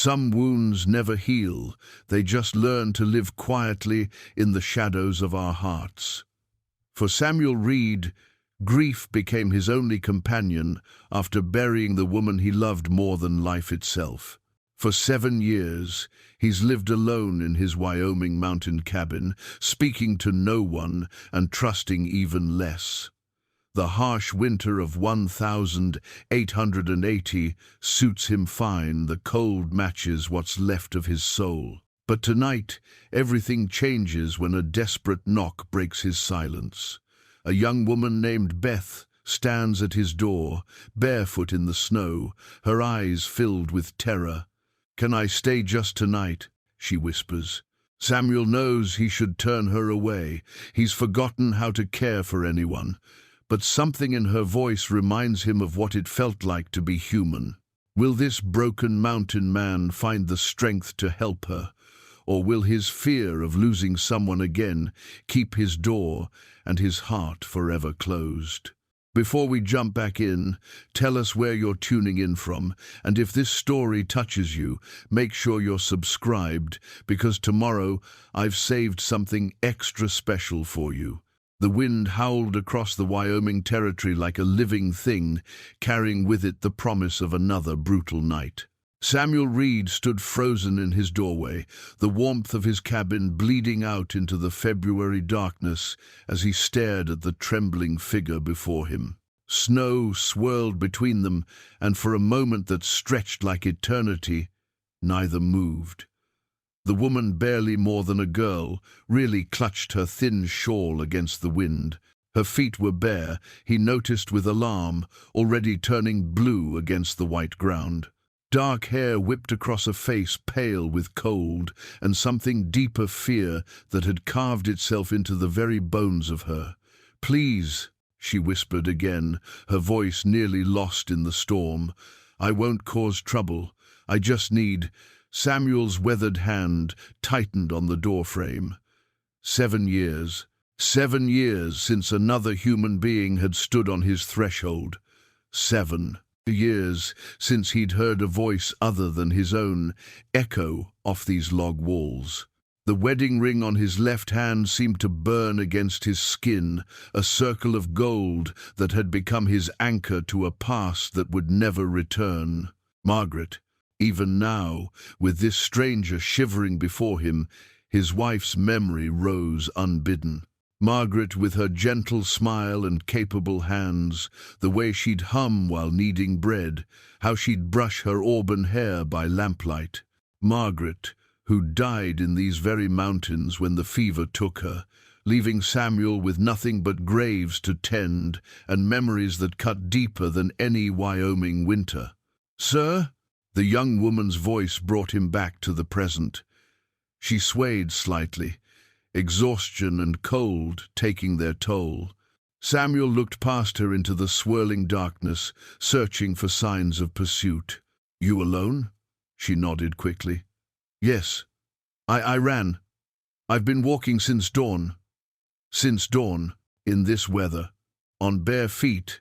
Some wounds never heal, they just learn to live quietly in the shadows of our hearts. For Samuel Reed, grief became his only companion after burying the woman he loved more than life itself. For 7 years, he's lived alone in his Wyoming mountain cabin, speaking to no one and trusting even less. The harsh winter of 1880 suits him fine, the cold matches what's left of his soul. But tonight, everything changes when a desperate knock breaks his silence. A young woman named Beth stands at his door, barefoot in the snow, her eyes filled with terror. "Can I stay just tonight?" she whispers. Samuel knows he should turn her away. He's forgotten how to care for anyone. But something in her voice reminds him of what it felt like to be human. Will this broken mountain man find the strength to help her? Or will his fear of losing someone again keep his door and his heart forever closed? Before we jump back in, tell us where you're tuning in from, and if this story touches you, make sure you're subscribed, because tomorrow I've saved something extra special for you. The wind howled across the Wyoming territory like a living thing, carrying with it the promise of another brutal night. Samuel Reed stood frozen in his doorway, the warmth of his cabin bleeding out into the February darkness as he stared at the trembling figure before him. Snow swirled between them, and for a moment that stretched like eternity, neither moved. The woman, barely more than a girl, really clutched her thin shawl against the wind. Her feet were bare, he noticed with alarm, already turning blue against the white ground. Dark hair whipped across a face pale with cold, and something deeper fear that had carved itself into the very bones of her. "Please," she whispered again, her voice nearly lost in the storm. "I won't cause trouble. I just need—" Samuel's weathered hand tightened on the doorframe. 7 years. 7 years since another human being had stood on his threshold. 7 years since he'd heard a voice other than his own echo off these log walls. The wedding ring on his left hand seemed to burn against his skin, a circle of gold that had become his anchor to a past that would never return. Margaret. Even now, with this stranger shivering before him, his wife's memory rose unbidden. Margaret, with her gentle smile and capable hands, the way she'd hum while kneading bread, how she'd brush her auburn hair by lamplight. Margaret, who died in these very mountains when the fever took her, leaving Samuel with nothing but graves to tend and memories that cut deeper than any Wyoming winter. "Sir?" The young woman's voice brought him back to the present. She swayed slightly, exhaustion and cold taking their toll. Samuel looked past her into the swirling darkness, searching for signs of pursuit. "You alone?" She nodded quickly. "Yes. I ran. I've been walking since dawn." Since dawn, in this weather, on bare feet.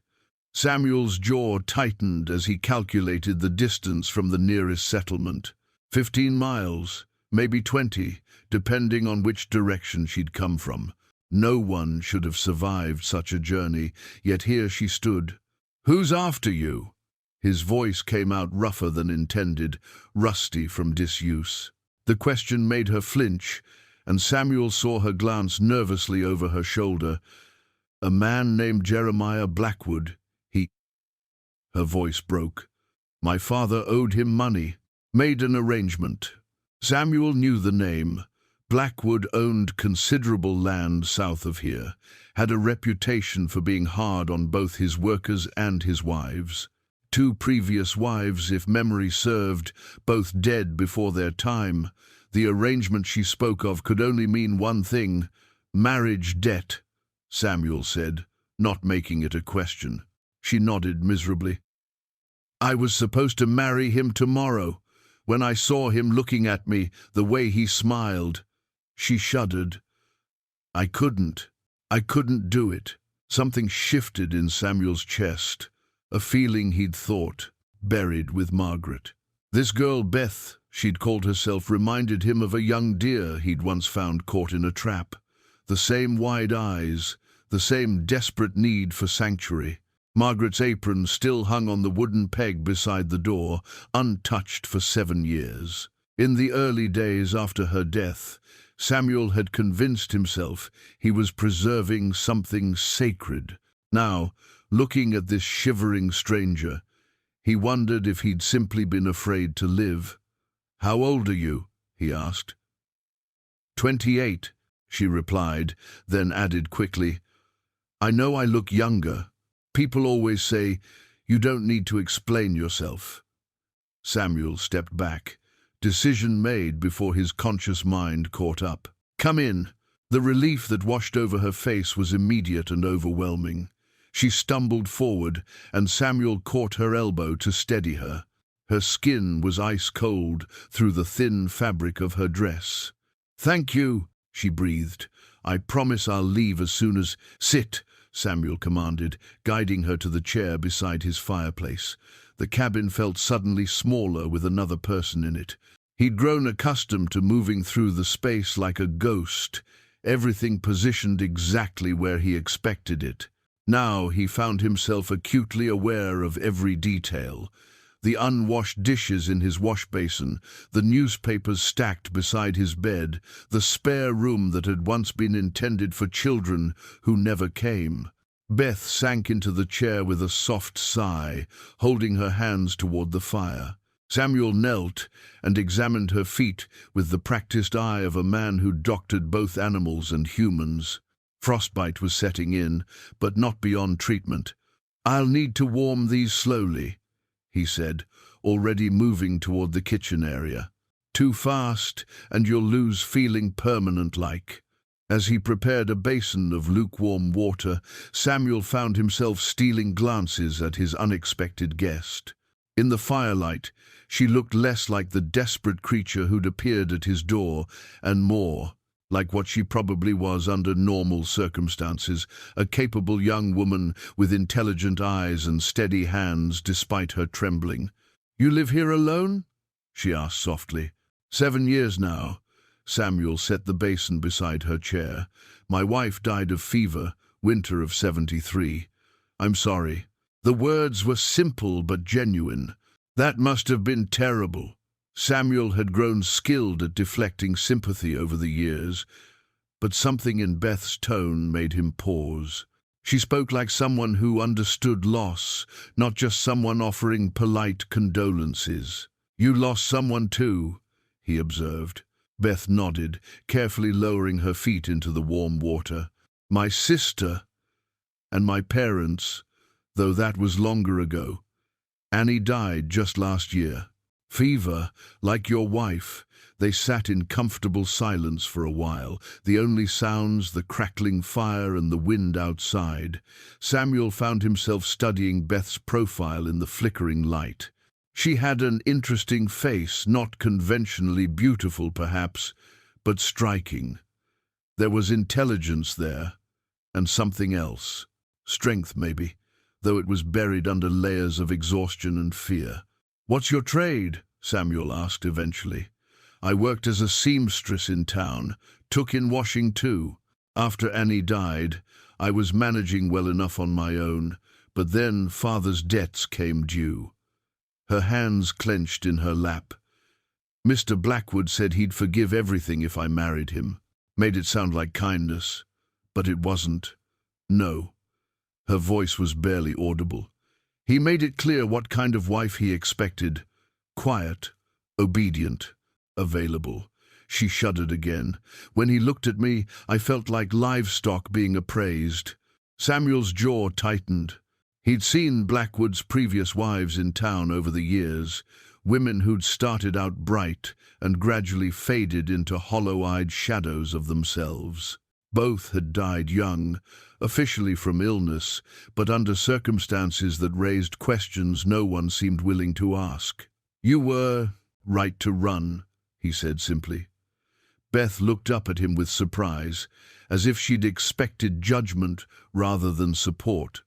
Samuel's jaw tightened as he calculated the distance from the nearest settlement. 15 miles, maybe 20, depending on which direction she'd come from. No one should have survived such a journey, yet here she stood. "Who's after you?" His voice came out rougher than intended, rusty from disuse. The question made her flinch, and Samuel saw her glance nervously over her shoulder. "A man named Jeremiah Blackwood. Her voice broke. "My father owed him money. Made an arrangement." Samuel knew the name. Blackwood owned considerable land south of here, had a reputation for being hard on both his workers and his wives. 2 previous wives, if memory served, both dead before their time. The arrangement she spoke of could only mean one thing: marriage debt, Samuel said, not making it a question. She nodded miserably. "I was supposed to marry him tomorrow. When I saw him looking at me, the way he smiled." She shuddered. I couldn't do it." Something shifted in Samuel's chest, a feeling he'd thought, buried with Margaret. "This girl, Beth," she'd called herself reminded him of a young deer he'd once found caught in a trap. The same wide eyes, the same desperate need for sanctuary. Margaret's apron still hung on the wooden peg beside the door, untouched for 7 years. In the early days after her death, Samuel had convinced himself he was preserving something sacred. Now, looking at this shivering stranger, he wondered if he'd simply been afraid to live. "How old are you?" he asked. 28, she replied, then added quickly, "I know I look younger. People always say, you don't need to explain yourself." Samuel stepped back, decision made before his conscious mind caught up. "Come in." The relief that washed over her face was immediate and overwhelming. She stumbled forward, and Samuel caught her elbow to steady her. Her skin was ice-cold through the thin fabric of her dress. "Thank you," she breathed. "I promise I'll leave as soon as—" "Sit," Samuel commanded, guiding her to the chair beside his fireplace. The cabin felt suddenly smaller with another person in it. He'd grown accustomed to moving through the space like a ghost, everything positioned exactly where he expected it. Now he found himself acutely aware of every detail. The unwashed dishes in his wash basin, the newspapers stacked beside his bed, the spare room that had once been intended for children who never came. Beth sank into the chair with a soft sigh, holding her hands toward the fire. Samuel knelt and examined her feet with the practiced eye of a man who doctored both animals and humans. Frostbite was setting in, but not beyond treatment. "I'll need to warm these slowly," he said, already moving toward the kitchen area. "Too fast, and you'll lose feeling permanent-like." As he prepared a basin of lukewarm water, Samuel found himself stealing glances at his unexpected guest. In the firelight, she looked less like the desperate creature who'd appeared at his door, and more like what she probably was under normal circumstances, a capable young woman with intelligent eyes and steady hands despite her trembling. "You live here alone?" she asked softly. 7 years now." Samuel set the basin beside her chair. "My wife died of fever, winter of 73. I'm sorry." The words were simple but genuine. "That must have been terrible." Samuel had grown skilled at deflecting sympathy over the years, but something in Beth's tone made him pause. She spoke like someone who understood loss, not just someone offering polite condolences. "You lost someone too," he observed. Beth nodded, carefully lowering her feet into the warm water. "My sister and my parents, though that was longer ago. Annie died just last year. Fever, like your wife." They sat in comfortable silence for a while, the only sounds the crackling fire and the wind outside. Samuel found himself studying Beth's profile in the flickering light. She had an interesting face, not conventionally beautiful perhaps, but striking. There was intelligence there, and something else. Strength maybe, though it was buried under layers of exhaustion and fear. "What's your trade?" Samuel asked eventually. "I worked as a seamstress in town, took in washing too. After Annie died, I was managing well enough on my own, but then father's debts came due." Her hands clenched in her lap. "Mr. Blackwood said he'd forgive everything if I married him." Made it sound like kindness, but it wasn't. "No." Her voice was barely audible. "He made it clear what kind of wife he expected. Quiet, obedient, available." She shuddered again. "When he looked at me, I felt like livestock being appraised." Samuel's jaw tightened. He'd seen Blackwood's previous wives in town over the years, women who'd started out bright and gradually faded into hollow-eyed shadows of themselves. Both had died young, officially from illness, but under circumstances that raised questions no one seemed willing to ask. "You were right to run," he said simply. Beth looked up at him with surprise, as if she'd expected judgment rather than support.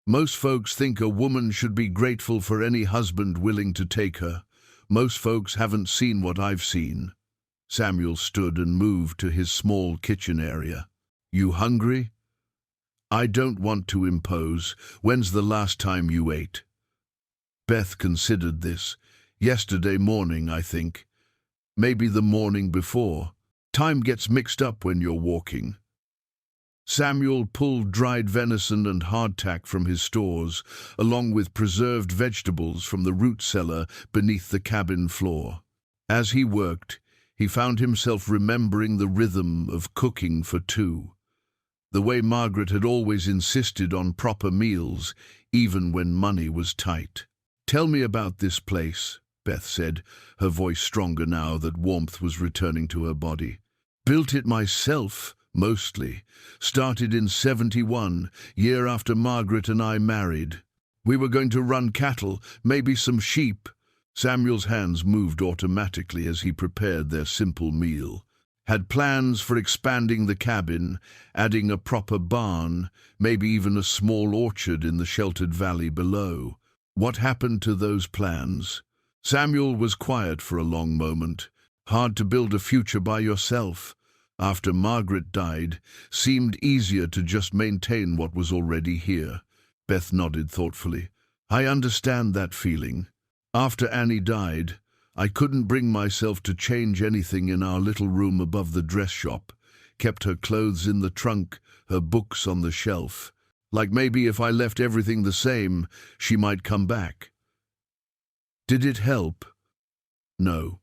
"Most folks think a woman should be grateful for any husband willing to take her. Most folks haven't seen what I've seen." Samuel stood and moved to his small kitchen area. "You hungry?" "I don't want to impose. When's the last time you ate?" Beth considered this. "Yesterday morning, I think. Maybe the morning before. Time gets mixed up when you're walking." Samuel pulled dried venison and hardtack from his stores, along with preserved vegetables from the root cellar beneath the cabin floor. As he worked, he found himself remembering the rhythm of cooking for two. The way Margaret had always insisted on proper meals, even when money was tight. "Tell me about this place," Beth said, her voice stronger now that warmth was returning to her body. "Built it myself, mostly. Started in 71, year after Margaret and I married. We were going to run cattle, maybe some sheep." Samuel's hands moved automatically as he prepared their simple meal. Had plans for expanding the cabin, adding a proper barn, maybe even a small orchard in the sheltered valley below. What happened to those plans? Samuel was quiet for a long moment. Hard to build a future by yourself. After Margaret died, seemed easier to just maintain what was already here. Beth nodded thoughtfully. "I understand that feeling. After Annie died, I couldn't bring myself to change anything in our little room above the dress shop. Kept her clothes in the trunk, her books on the shelf. Like maybe if I left everything the same, she might come back." "Did it help?" "No."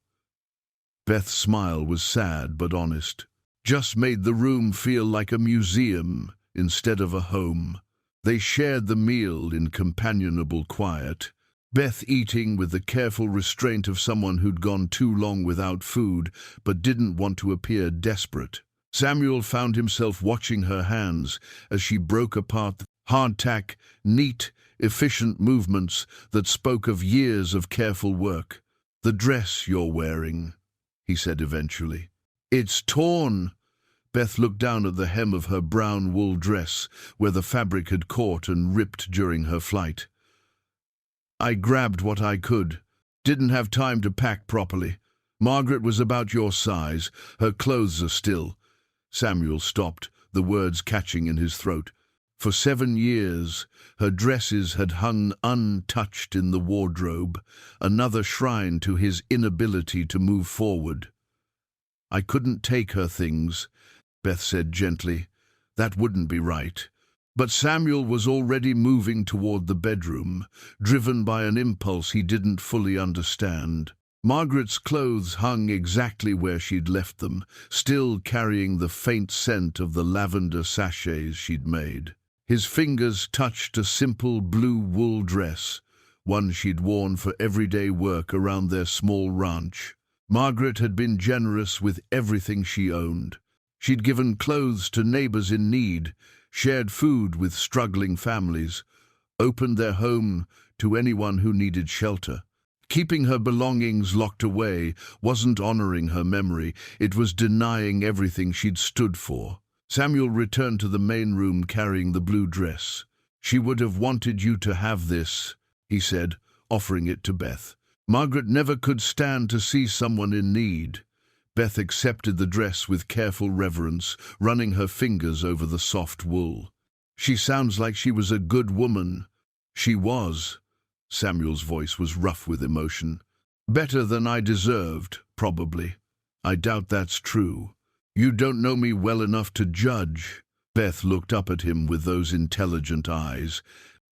Beth's smile was sad but honest. "Just made the room feel like a museum instead of a home." They shared the meal in companionable quiet, Beth eating with the careful restraint of someone who'd gone too long without food but didn't want to appear desperate. Samuel found himself watching her hands as she broke apart the hardtack, neat, efficient movements that spoke of years of careful work. "The dress you're wearing," he said eventually. "It's torn." Beth looked down at the hem of her brown wool dress, where the fabric had caught and ripped during her flight. "I grabbed what I could. Didn't have time to pack properly. Margaret was about your size. Her clothes are still." Samuel stopped, the words catching in his throat. For 7 years, her dresses had hung untouched in the wardrobe, another shrine to his inability to move forward. "I couldn't take her things," Beth said gently. "That wouldn't be right." But Samuel was already moving toward the bedroom, driven by an impulse he didn't fully understand. Margaret's clothes hung exactly where she'd left them, still carrying the faint scent of the lavender sachets she'd made. His fingers touched a simple blue wool dress, one she'd worn for everyday work around their small ranch. Margaret had been generous with everything she owned. She'd given clothes to neighbors in need, shared food with struggling families, opened their home to anyone who needed shelter. Keeping her belongings locked away wasn't honoring her memory, it was denying everything she'd stood for. Samuel returned to the main room carrying the blue dress. "She would have wanted you to have this," he said, offering it to Beth. "Margaret never could stand to see someone in need." Beth accepted the dress with careful reverence, running her fingers over the soft wool. "She sounds like she was a good woman." "She was." Samuel's voice was rough with emotion. "Better than I deserved, probably. I doubt that's true. You don't know me well enough to judge." Beth looked up at him with those intelligent eyes.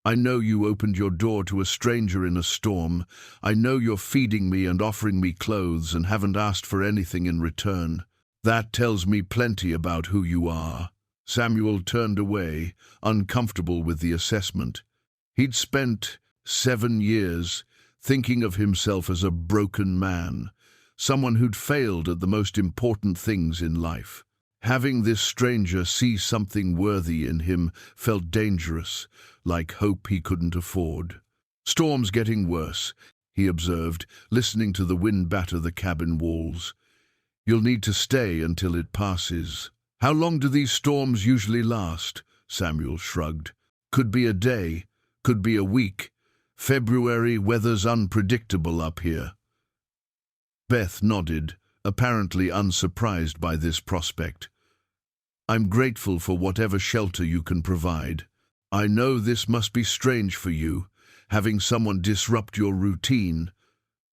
"I know you opened your door to a stranger in a storm. I know you're feeding me and offering me clothes and haven't asked for anything in return. That tells me plenty about who you are." Samuel turned away, uncomfortable with the assessment. He'd spent 7 years thinking of himself as a broken man, someone who'd failed at the most important things in life. Having this stranger see something worthy in him felt dangerous, like hope he couldn't afford. "Storm's getting worse," he observed, listening to the wind batter the cabin walls. "You'll need to stay until it passes." "How long do these storms usually last?" Samuel shrugged. "Could be a day, could be a week. February weather's unpredictable up here." Beth nodded, apparently unsurprised by this prospect. I'm grateful for whatever shelter you can provide. I know this must be strange for you, having someone disrupt your routine.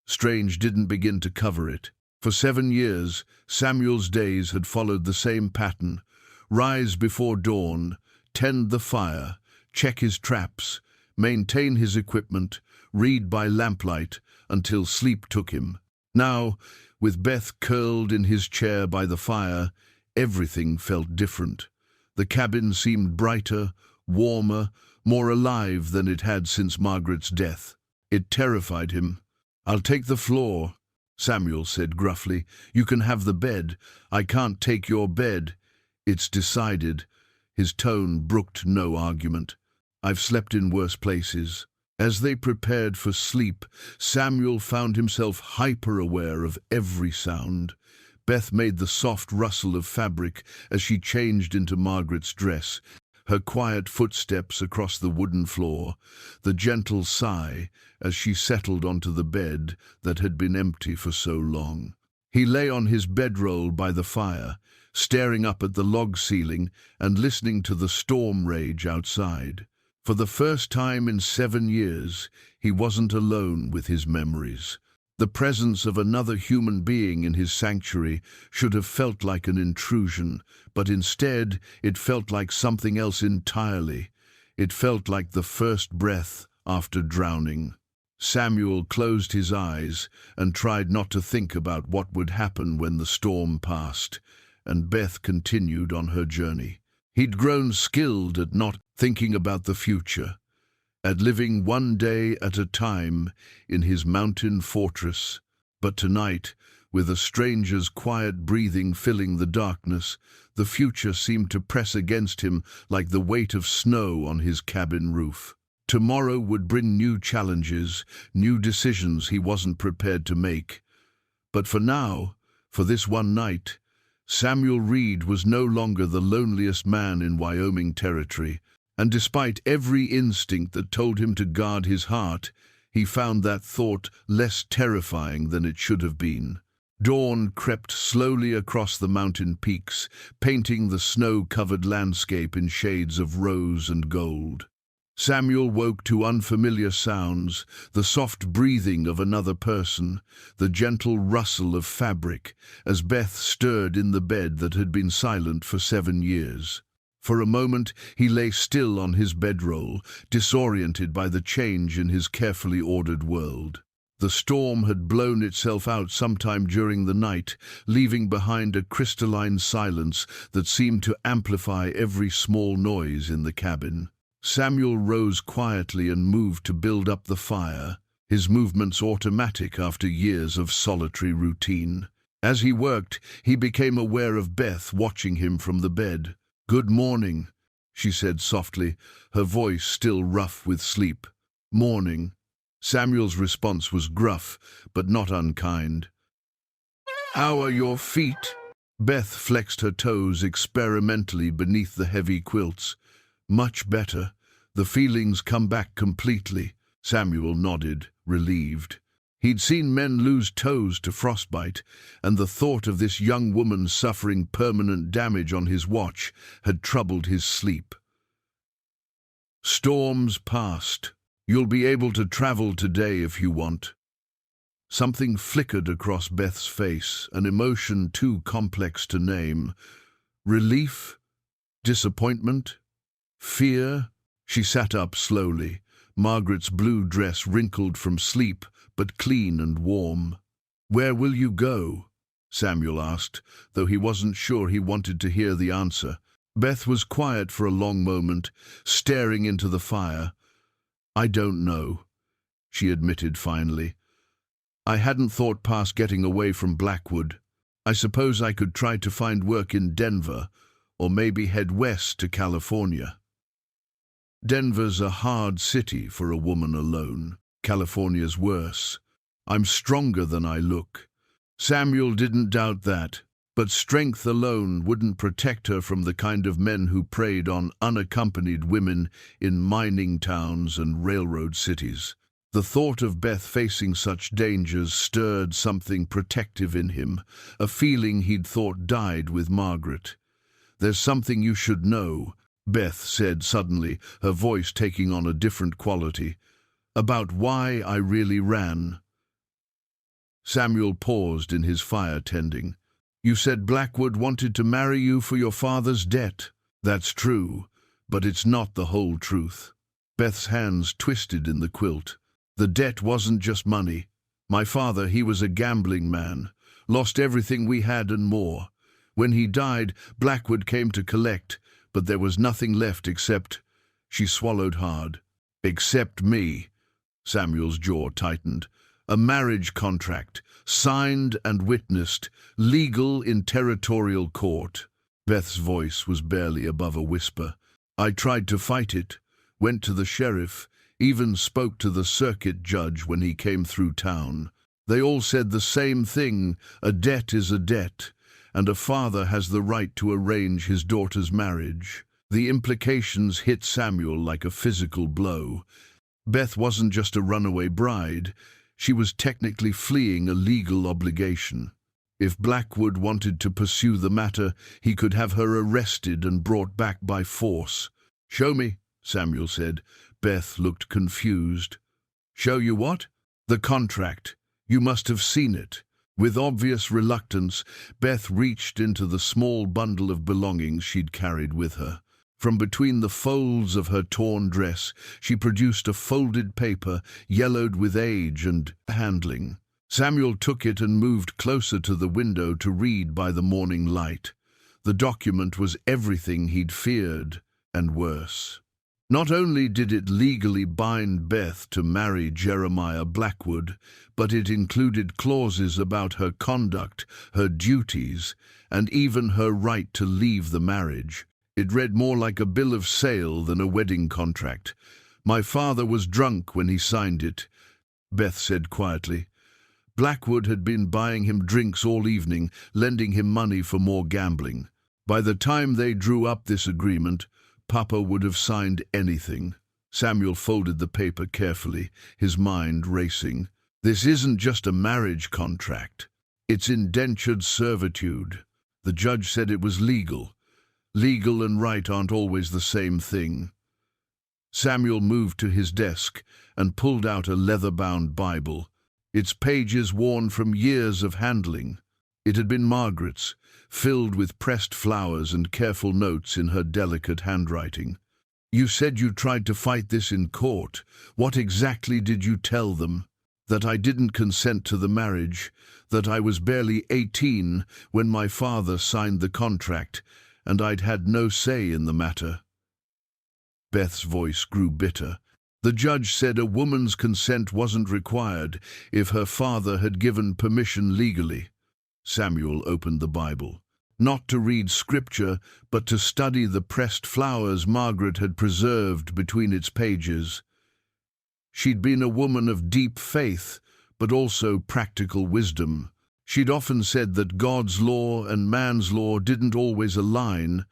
Strange didn't begin to cover it. For 7 years, Samuel's days had followed the same pattern. Rise before dawn, tend the fire, check his traps, maintain his equipment, read by lamplight until sleep took him. Now, with Beth curled in his chair by the fire, everything felt different. The cabin seemed brighter, warmer, more alive than it had since Margaret's death. It terrified him. "I'll take the floor," Samuel said gruffly. "You can have the bed. I can't take your bed." "It's decided." His tone brooked no argument. "I've slept in worse places." As they prepared for sleep, Samuel found himself hyper-aware of every sound. Beth made the soft rustle of fabric as she changed into Margaret's dress, her quiet footsteps across the wooden floor, the gentle sigh as she settled onto the bed that had been empty for so long. He lay on his bedroll by the fire, staring up at the log ceiling and listening to the storm rage outside. For the first time in 7 years, he wasn't alone with his memories. The presence of another human being in his sanctuary should have felt like an intrusion, but instead it felt like something else entirely. It felt like the first breath after drowning. Samuel closed his eyes and tried not to think about what would happen when the storm passed, and Beth continued on her journey. He'd grown skilled at not thinking about the future, at living one day at a time in his mountain fortress. But tonight, with a stranger's quiet breathing filling the darkness, the future seemed to press against him like the weight of snow on his cabin roof. Tomorrow would bring new challenges, new decisions he wasn't prepared to make. But for now, for this one night, Samuel Reed was no longer the loneliest man in Wyoming territory, and despite every instinct that told him to guard his heart, he found that thought less terrifying than it should have been. Dawn crept slowly across the mountain peaks, painting the snow-covered landscape in shades of rose and gold. Samuel woke to unfamiliar sounds, the soft breathing of another person, the gentle rustle of fabric, as Beth stirred in the bed that had been silent for 7 years. For a moment he lay still on his bedroll, disoriented by the change in his carefully ordered world. The storm had blown itself out sometime during the night, leaving behind a crystalline silence that seemed to amplify every small noise in the cabin. Samuel rose quietly and moved to build up the fire, his movements automatic after years of solitary routine. As he worked, he became aware of Beth watching him from the bed. "Good morning," she said softly, her voice still rough with sleep. "Morning." Samuel's response was gruff, but not unkind. "How are your feet?" Beth flexed her toes experimentally beneath the heavy quilts. "Much better. The feelings come back completely." Samuel nodded, relieved. He'd seen men lose toes to frostbite, and the thought of this young woman suffering permanent damage on his watch had troubled his sleep. "Storms passed. You'll be able to travel today if you want." Something flickered across Beth's face, an emotion too complex to name. Relief? Disappointment? Fear? She sat up slowly, Margaret's blue dress wrinkled from sleep, but clean and warm. "Where will you go?" Samuel asked, though he wasn't sure he wanted to hear the answer. Beth was quiet for a long moment, staring into the fire. "I don't know," she admitted finally. "I hadn't thought past getting away from Blackwood. I suppose I could try to find work in Denver, or maybe head west to California." "Denver's a hard city for a woman alone. California's worse. I'm stronger than I look." Samuel didn't doubt that, but strength alone wouldn't protect her from the kind of men who preyed on unaccompanied women in mining towns and railroad cities. The thought of Beth facing such dangers stirred something protective in him, a feeling he'd thought died with Margaret. "There's something you should know," Beth said suddenly, her voice taking on a different quality, "about why I really ran." Samuel paused in his fire tending. "You said Blackwood wanted to marry you for your father's debt." "That's true, but it's not the whole truth." Beth's hands twisted in the quilt. "The debt wasn't just money. My father, he was a gambling man, lost everything we had and more. When he died, Blackwood came to collect, but there was nothing left except—" She swallowed hard. "Except me." Samuel's jaw tightened. "A marriage contract, signed and witnessed, legal in territorial court." Beth's voice was barely above a whisper. "I tried to fight it, went to the sheriff, even spoke to the circuit judge when he came through town. They all said the same thing: a debt is a debt, and a father has the right to arrange his daughter's marriage." The implications hit Samuel like a physical blow. Beth wasn't just a runaway bride. She was technically fleeing a legal obligation. If Blackwood wanted to pursue the matter, he could have her arrested and brought back by force. "Show me," Samuel said. Beth looked confused. "Show you what?" "The contract. You must have seen it." With obvious reluctance, Beth reached into the small bundle of belongings she'd carried with her. From between the folds of her torn dress, she produced a folded paper, yellowed with age and handling. Samuel took it and moved closer to the window to read by the morning light. The document was everything he'd feared, and worse. Not only did it legally bind Beth to marry Jeremiah Blackwood, but it included clauses about her conduct, her duties, and even her right to leave the marriage. It read more like a bill of sale than a wedding contract. "My father was drunk when he signed it," Beth said quietly. "Blackwood had been buying him drinks all evening, lending him money for more gambling. By the time they drew up this agreement, Papa would have signed anything." Samuel folded the paper carefully, his mind racing. "This isn't just a marriage contract. It's indentured servitude. The judge said it was legal. Legal and right aren't always the same thing." Samuel moved to his desk and pulled out a leather-bound Bible, its pages worn from years of handling. It had been Margaret's, filled with pressed flowers and careful notes in her delicate handwriting. "You said you tried to fight this in court. What exactly did you tell them?" "That I didn't consent to the marriage, that I was barely 18 when my father signed the contract, and I'd had no say in the matter." Beth's voice grew bitter. "The judge said a woman's consent wasn't required if her father had given permission legally." Samuel opened the Bible. Not to read scripture, but to study the pressed flowers Margaret had preserved between its pages. She'd been a woman of deep faith, but also practical wisdom. She'd often said that God's law and man's law didn't always align,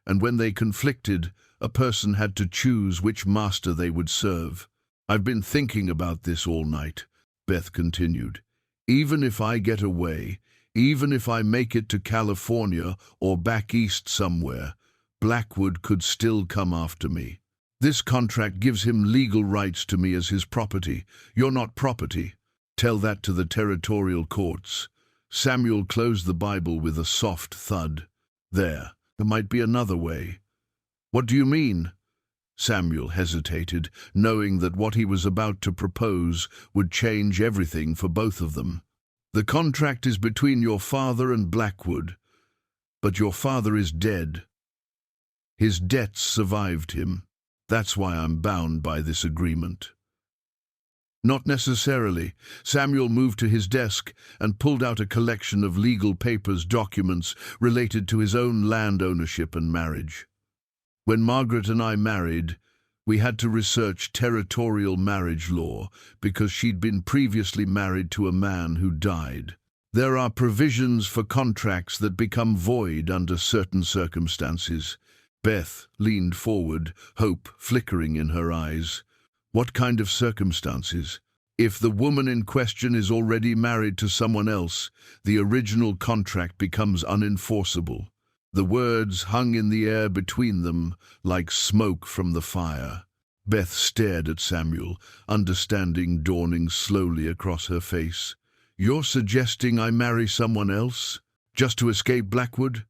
and when they conflicted, a person had to choose which master they would serve. "I've been thinking about this all night," Beth continued. "Even if I get away, even if I make it to California or back east somewhere, Blackwood could still come after me. This contract gives him legal rights to me as his property. You're not property. Tell that to the territorial courts." Samuel closed the Bible with a soft thud. There might be another way." "What do you mean?" Samuel hesitated, knowing that what he was about to propose would change everything for both of them. "The contract is between your father and Blackwood, but your father is dead. His debts survived him. That's why I'm bound by this agreement." "Not necessarily." Samuel moved to his desk and pulled out a collection of legal papers, documents related to his own land ownership and marriage. "When Margaret and I married, we had to research territorial marriage law because she'd been previously married to a man who died. There are provisions for contracts that become void under certain circumstances." Beth leaned forward, hope flickering in her eyes. "What kind of circumstances?" If the woman in question is already married to someone else, the original contract becomes unenforceable. The words hung in the air between them like smoke from the fire. Beth stared at Samuel, understanding dawning slowly across her face. "You're suggesting I marry someone else? Just to escape Blackwood?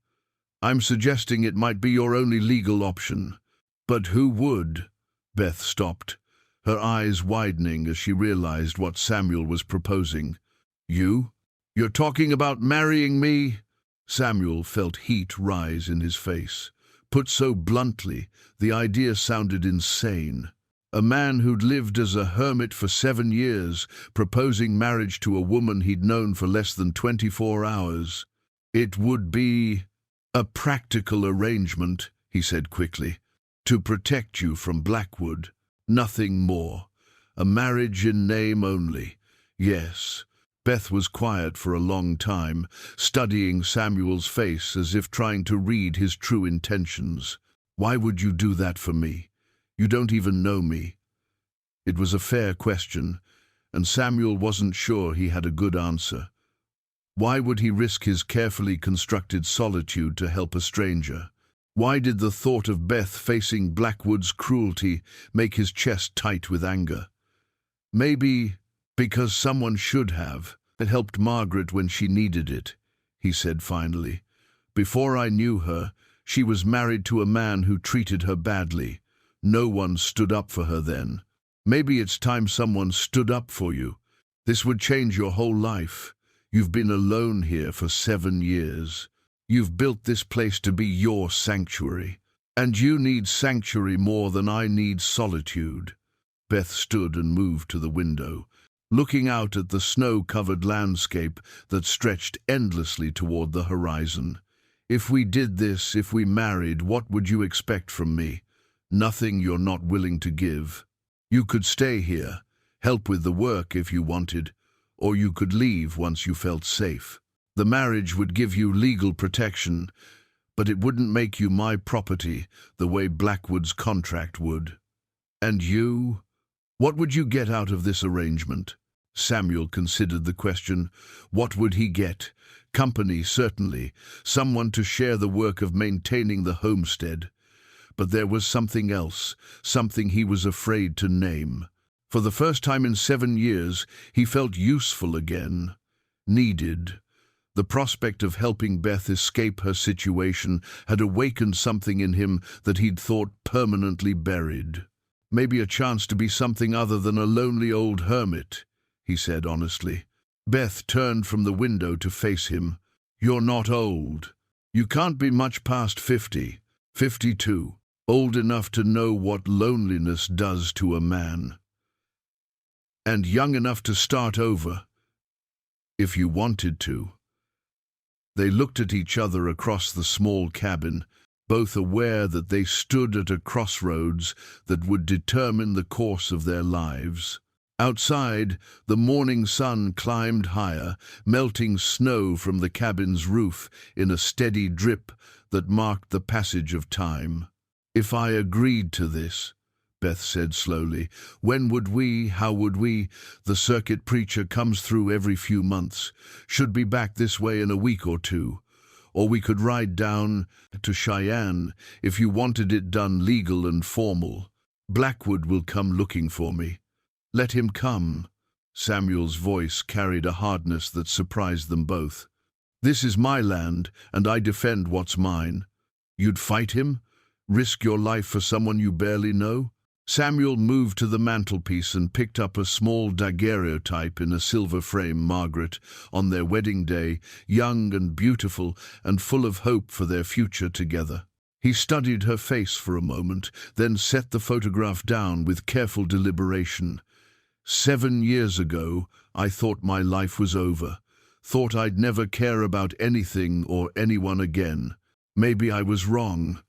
I'm suggesting it might be your only legal option." "But who would?" Beth stopped, her eyes widening as she realized what Samuel was proposing. "You? You're talking about marrying me?" Samuel felt heat rise in his face. Put so bluntly, the idea sounded insane. A man who'd lived as a hermit for 7 years, proposing marriage to a woman he'd known for less than 24 hours. "It would be a practical arrangement," he said quickly, "to protect you from Blackwood. Nothing more. A marriage in name only. Yes." Beth was quiet for a long time, studying Samuel's face as if trying to read his true intentions. "Why would you do that for me? You don't even know me." It was a fair question, and Samuel wasn't sure he had a good answer. Why would he risk his carefully constructed solitude to help a stranger? Why did the thought of Beth facing Blackwood's cruelty make his chest tight with anger? "Maybe because someone should have. It helped Margaret when she needed it," he said finally. "Before I knew her, she was married to a man who treated her badly. No one stood up for her then. Maybe it's time someone stood up for you. This would change your whole life. You've been alone here for 7 years. You've built this place to be your sanctuary. And you need sanctuary more than I need solitude." Beth stood and moved to the window, looking out at the snow-covered landscape that stretched endlessly toward the horizon. "If we did this, if we married, what would you expect from me? Nothing you're not willing to give. You could stay here, help with the work if you wanted, or you could leave once you felt safe. The marriage would give you legal protection, but it wouldn't make you my property the way Blackwood's contract would. And you? What would you get out of this arrangement?" Samuel considered the question. What would he get? Company, certainly, someone to share the work of maintaining the homestead. But there was something else, something he was afraid to name. For the first time in 7 years, he felt useful again, needed. The prospect of helping Beth escape her situation had awakened something in him that he'd thought permanently buried. "Maybe a chance to be something other than a lonely old hermit," he said honestly. Beth turned from the window to face him. "You're not old. You can't be much past 50, 52, old enough to know what loneliness does to a man. And young enough to start over, if you wanted to." They looked at each other across the small cabin, both aware that they stood at a crossroads that would determine the course of their lives. Outside, the morning sun climbed higher, melting snow from the cabin's roof in a steady drip that marked the passage of time. "If I agreed to this," Beth said slowly, "when would we, how would we? The circuit preacher comes through every few months, should be back this way in a week or 2. Or we could ride down to Cheyenne if you wanted it done legal and formal. Blackwood will come looking for me. Let him come." Samuel's voice carried a hardness that surprised them both. "This is my land, and I defend what's mine. You'd fight him? Risk your life for someone you barely know?" Samuel moved to the mantelpiece and picked up a small daguerreotype in a silver frame. Margaret, on their wedding day, young and beautiful and full of hope for their future together. He studied her face for a moment, then set the photograph down with careful deliberation. 7 years ago, I thought my life was over, thought I'd never care about anything or anyone again. Maybe I was wrong."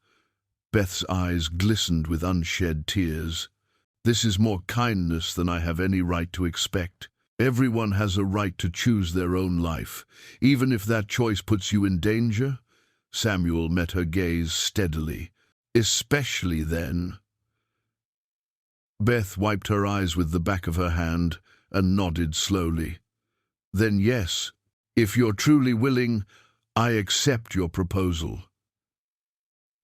Beth's eyes glistened with unshed tears. "This is more kindness than I have any right to expect. Everyone has a right to choose their own life, even if that choice puts you in danger." Samuel met her gaze steadily. "Especially then." Beth wiped her eyes with the back of her hand, and nodded slowly. "Then yes, if you're truly willing, I accept your proposal."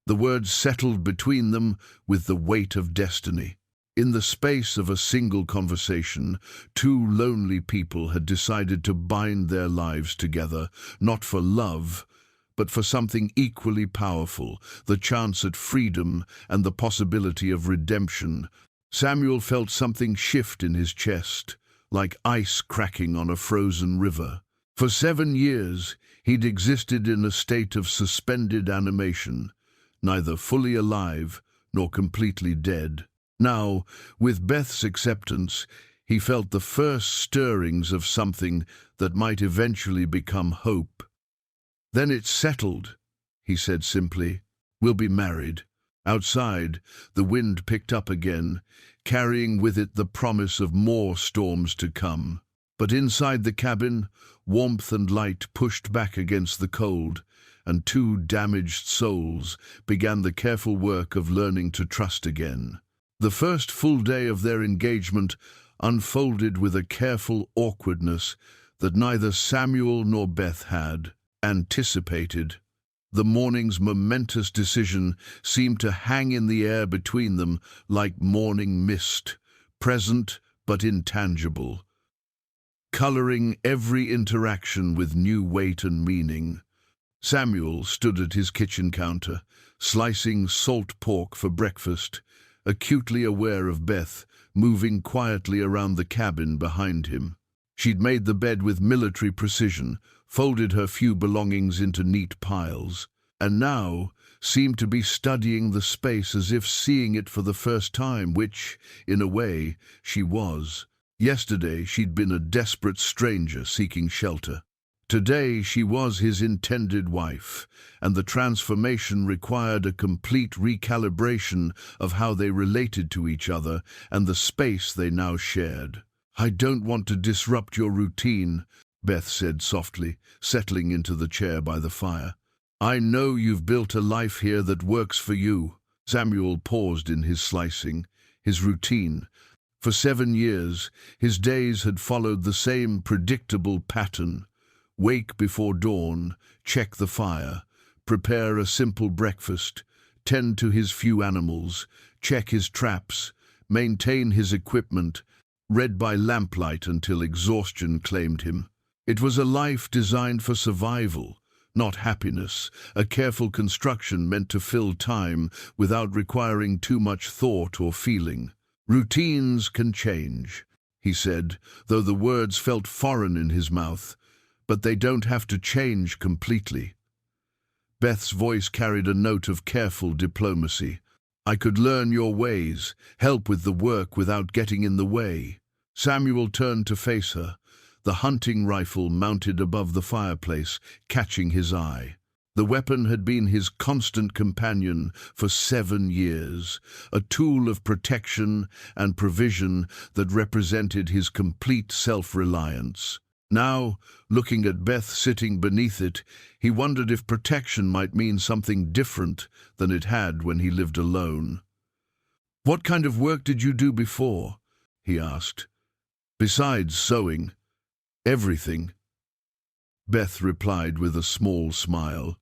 The words settled between them with the weight of destiny. In the space of a single conversation, two lonely people had decided to bind their lives together, not for love, but for something equally powerful, the chance at freedom and the possibility of redemption. Samuel felt something shift in his chest, like ice cracking on a frozen river. For 7 years, he'd existed in a state of suspended animation, neither fully alive nor completely dead. Now, with Beth's acceptance, he felt the first stirrings of something that might eventually become hope. "Then it's settled," he said simply. "We'll be married." Outside, the wind picked up again, carrying with it the promise of more storms to come. But inside the cabin, warmth and light pushed back against the cold, and two damaged souls began the careful work of learning to trust again. The first full day of their engagement unfolded with a careful awkwardness that neither Samuel nor Beth had anticipated. The morning's momentous decision seemed to hang in the air between them like morning mist, present but intangible, coloring every interaction with new weight and meaning. Samuel stood at his kitchen counter, slicing salt pork for breakfast, acutely aware of Beth moving quietly around the cabin behind him. She'd made the bed with military precision, folded her few belongings into neat piles, and now seemed to be studying the space as if seeing it for the first time, which, in a way, she was. Yesterday she'd been a desperate stranger seeking shelter. Today she was his intended wife, and the transformation required a complete recalibration of how they related to each other and the space they now shared. "I don't want to disrupt your routine," Beth said softly, settling into the chair by the fire. "I know you've built a life here that works for you." Samuel paused in his slicing, his routine. For 7 years, his days had followed the same predictable pattern. Wake before dawn, check the fire, prepare a simple breakfast, tend to his few animals, check his traps, maintain his equipment, read by lamplight until exhaustion claimed him. It was a life designed for survival, not happiness, a careful construction meant to fill time without requiring too much thought or feeling. "Routines can change," he said, though the words felt foreign in his mouth. "But they don't have to change completely." Beth's voice carried a note of careful diplomacy. "I could learn your ways, help with the work without getting in the way." Samuel turned to face her, the hunting rifle mounted above the fireplace, catching his eye. The weapon had been his constant companion for 7 years, a tool of protection and provision that represented his complete self-reliance. Now, looking at Beth sitting beneath it, he wondered if protection might mean something different than it had when he lived alone. "What kind of work did you do before?" he asked. "Besides sewing, everything," Beth replied with a small smile.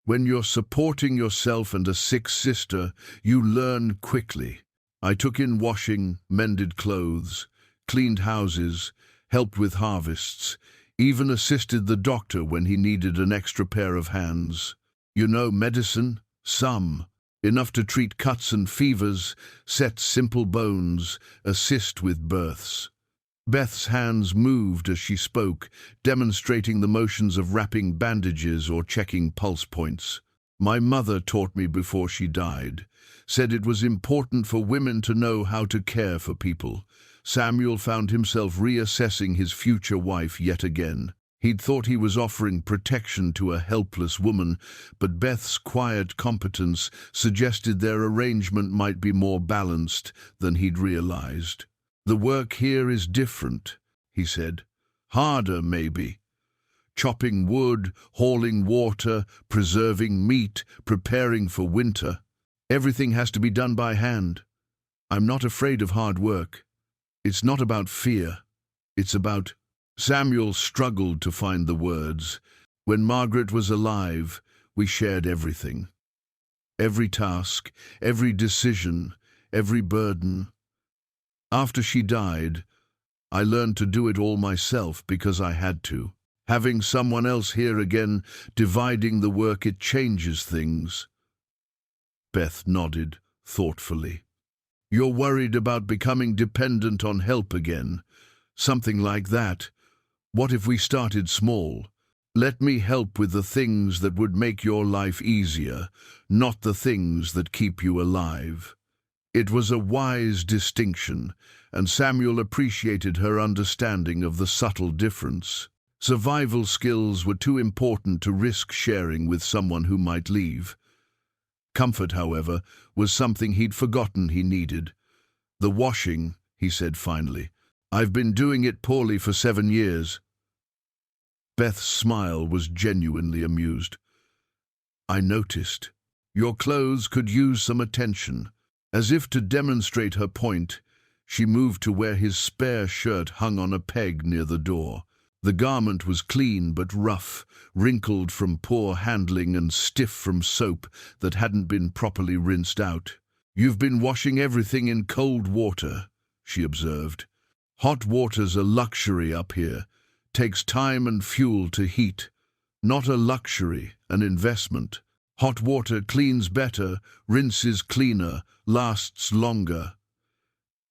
"When you're supporting yourself and a sick sister, you learn quickly. I took in washing, mended clothes, cleaned houses, helped with harvests, even assisted the doctor when he needed an extra pair of hands. You know medicine? Some. Enough to treat cuts and fevers, set simple bones, assist with births." Beth's hands moved as she spoke, demonstrating the motions of wrapping bandages or checking pulse points. "My mother taught me before she died, said it was important for women to know how to care for people." Samuel found himself reassessing his future wife yet again. He'd thought he was offering protection to a helpless woman, but Beth's quiet competence suggested their arrangement might be more balanced than he'd realized. "The work here is different," he said. "Harder, maybe. Chopping wood, hauling water, preserving meat, preparing for winter. Everything has to be done by hand. I'm not afraid of hard work." It's not about fear. It's about... Samuel struggled to find the words. When Margaret was alive, we shared everything. Every task, every decision, every burden. After she died, I learned to do it all myself because I had to. Having someone else here again, dividing the work, it changes things. Beth nodded thoughtfully. You're worried about becoming dependent on help again. Something like that. What if we started small? Let me help with the things that would make your life easier, not the things that keep you alive. It was a wise distinction, and Samuel appreciated her understanding of the subtle difference. Survival skills were too important to risk sharing with someone who might leave. Comfort, however, was something he'd forgotten he needed. The washing, he said finally. I've been doing it poorly for 7 years. Beth's smile was genuinely amused. I noticed. Your clothes could use some attention. As if to demonstrate her point, she moved to where his spare shirt hung on a peg near the door. The garment was clean but rough, wrinkled from poor handling and stiff from soap that hadn't been properly rinsed out. You've been washing everything in cold water, she observed. Hot water's a luxury up here. Takes time and fuel to heat. Not a luxury, an investment. Hot water cleans better, rinses cleaner, lasts longer.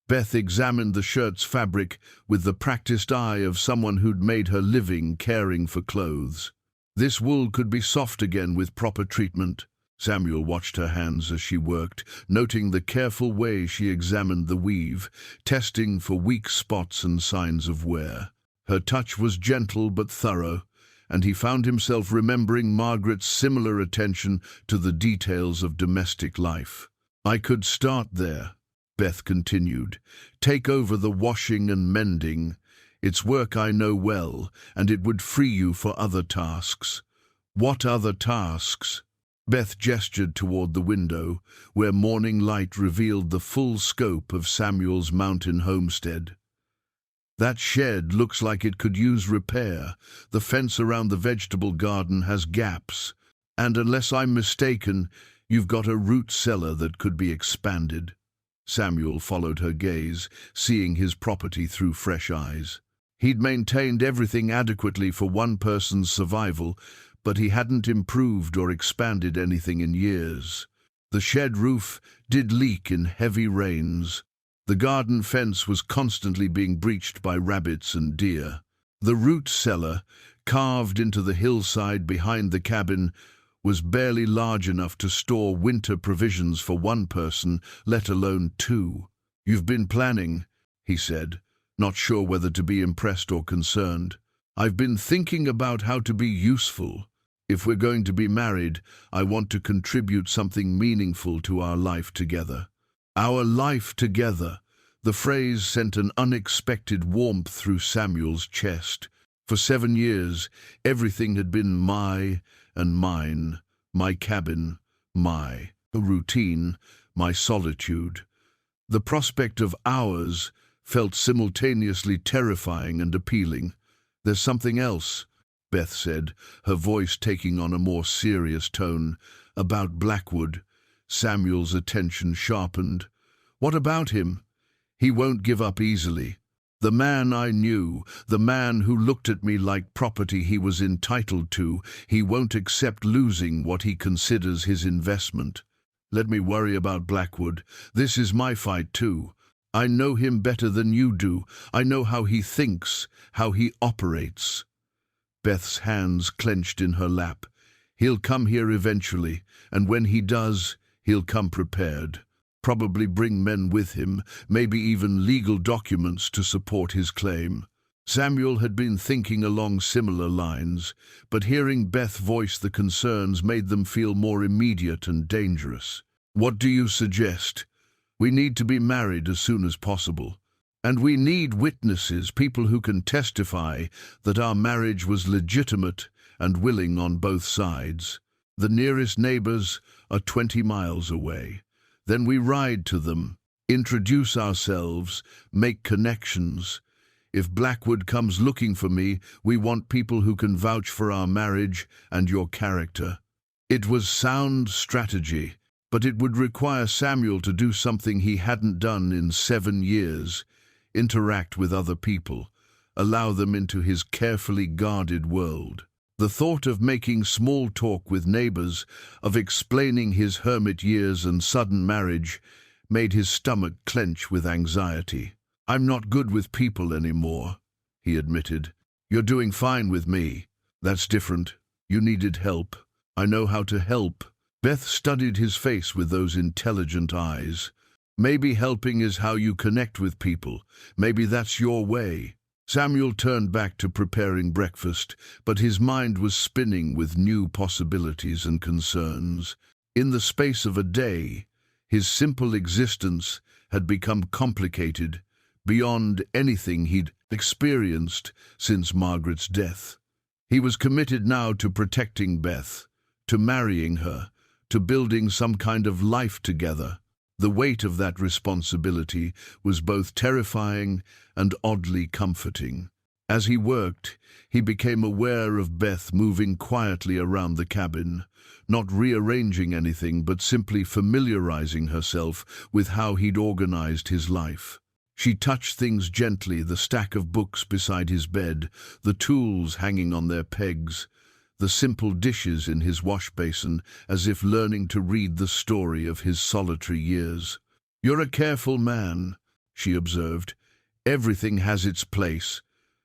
Beth examined the shirt's fabric with the practiced eye of someone who'd made her living caring for clothes. This wool could be soft again with proper treatment. Samuel watched her hands as she worked, noting the careful way she examined the weave, testing for weak spots and signs of wear. Her touch was gentle but thorough, and he found himself remembering Margaret's similar attention to the details of domestic life. I could start there, Beth continued. Take over the washing and mending. It's work I know well, and it would free you for other tasks. What other tasks? Beth gestured toward the window, where morning light revealed the full scope of Samuel's mountain homestead. That shed looks like it could use repair. The fence around the vegetable garden has gaps, and unless I'm mistaken, you've got a root cellar that could be expanded. Samuel followed her gaze, seeing his property through fresh eyes. He'd maintained everything adequately for one person's survival, but he hadn't improved or expanded anything in years. The shed roof did leak in heavy rains. The garden fence was constantly being breached by rabbits and deer. The root cellar, carved into the hillside behind the cabin, was barely large enough to store winter provisions for one person, let alone 2. You've been planning, he said, not sure whether to be impressed or concerned. I've been thinking about how to be useful. If we're going to be married, I want to contribute something meaningful to our life together. Our life together. The phrase sent an unexpected warmth through Samuel's chest. For 7 years, everything had been my and mine, my cabin, my routine, my solitude. The prospect of ours felt simultaneously terrifying and appealing. There's something else, Beth said, her voice taking on a more serious tone. About Blackwood. Samuel's attention sharpened. What about him? He won't give up easily. The man I knew, the man who looked at me like property he was entitled to, he won't accept losing what he considers his investment. Let me worry about Blackwood. This is my fight too. I know him better than you do. I know how he thinks, how he operates. Beth's hands clenched in her lap. He'll come here eventually, and when he does, he'll come prepared. Probably bring men with him, maybe even legal documents to support his claim. Samuel had been thinking along similar lines, but hearing Beth voice the concerns made them feel more immediate and dangerous. What do you suggest? We need to be married as soon as possible. And we need witnesses, people who can testify that our marriage was legitimate and willing on both sides. The nearest neighbors are 20 miles away. Then we ride to them. Introduce ourselves, make connections. If Blackwood comes looking for me, we want people who can vouch for our marriage and your character." It was sound strategy, but it would require Samuel to do something he hadn't done in 7 years: interact with other people, allow them into his carefully guarded world. The thought of making small talk with neighbors, of explaining his hermit years and sudden marriage, made his stomach clench with anxiety. "I'm not good with people anymore," he admitted. "You're doing fine with me. That's different. You needed help. I know how to help." Beth studied his face with those intelligent eyes. "Maybe helping is how you connect with people. Maybe that's your way." Samuel turned back to preparing breakfast, but his mind was spinning with new possibilities and concerns. In the space of a day, his simple existence had become complicated, beyond anything he'd experienced since Margaret's death. He was committed now to protecting Beth, to marrying her, to building some kind of life together. The weight of that responsibility was both terrifying and oddly comforting. As he worked, he became aware of Beth moving quietly around the cabin, not rearranging anything but simply familiarizing herself with how he'd organized his life. She touched things gently, the stack of books beside his bed, the tools hanging on their pegs, the simple dishes in his wash basin, as if learning to read the story of his solitary years. "You're a careful man," she observed. "Everything has its place.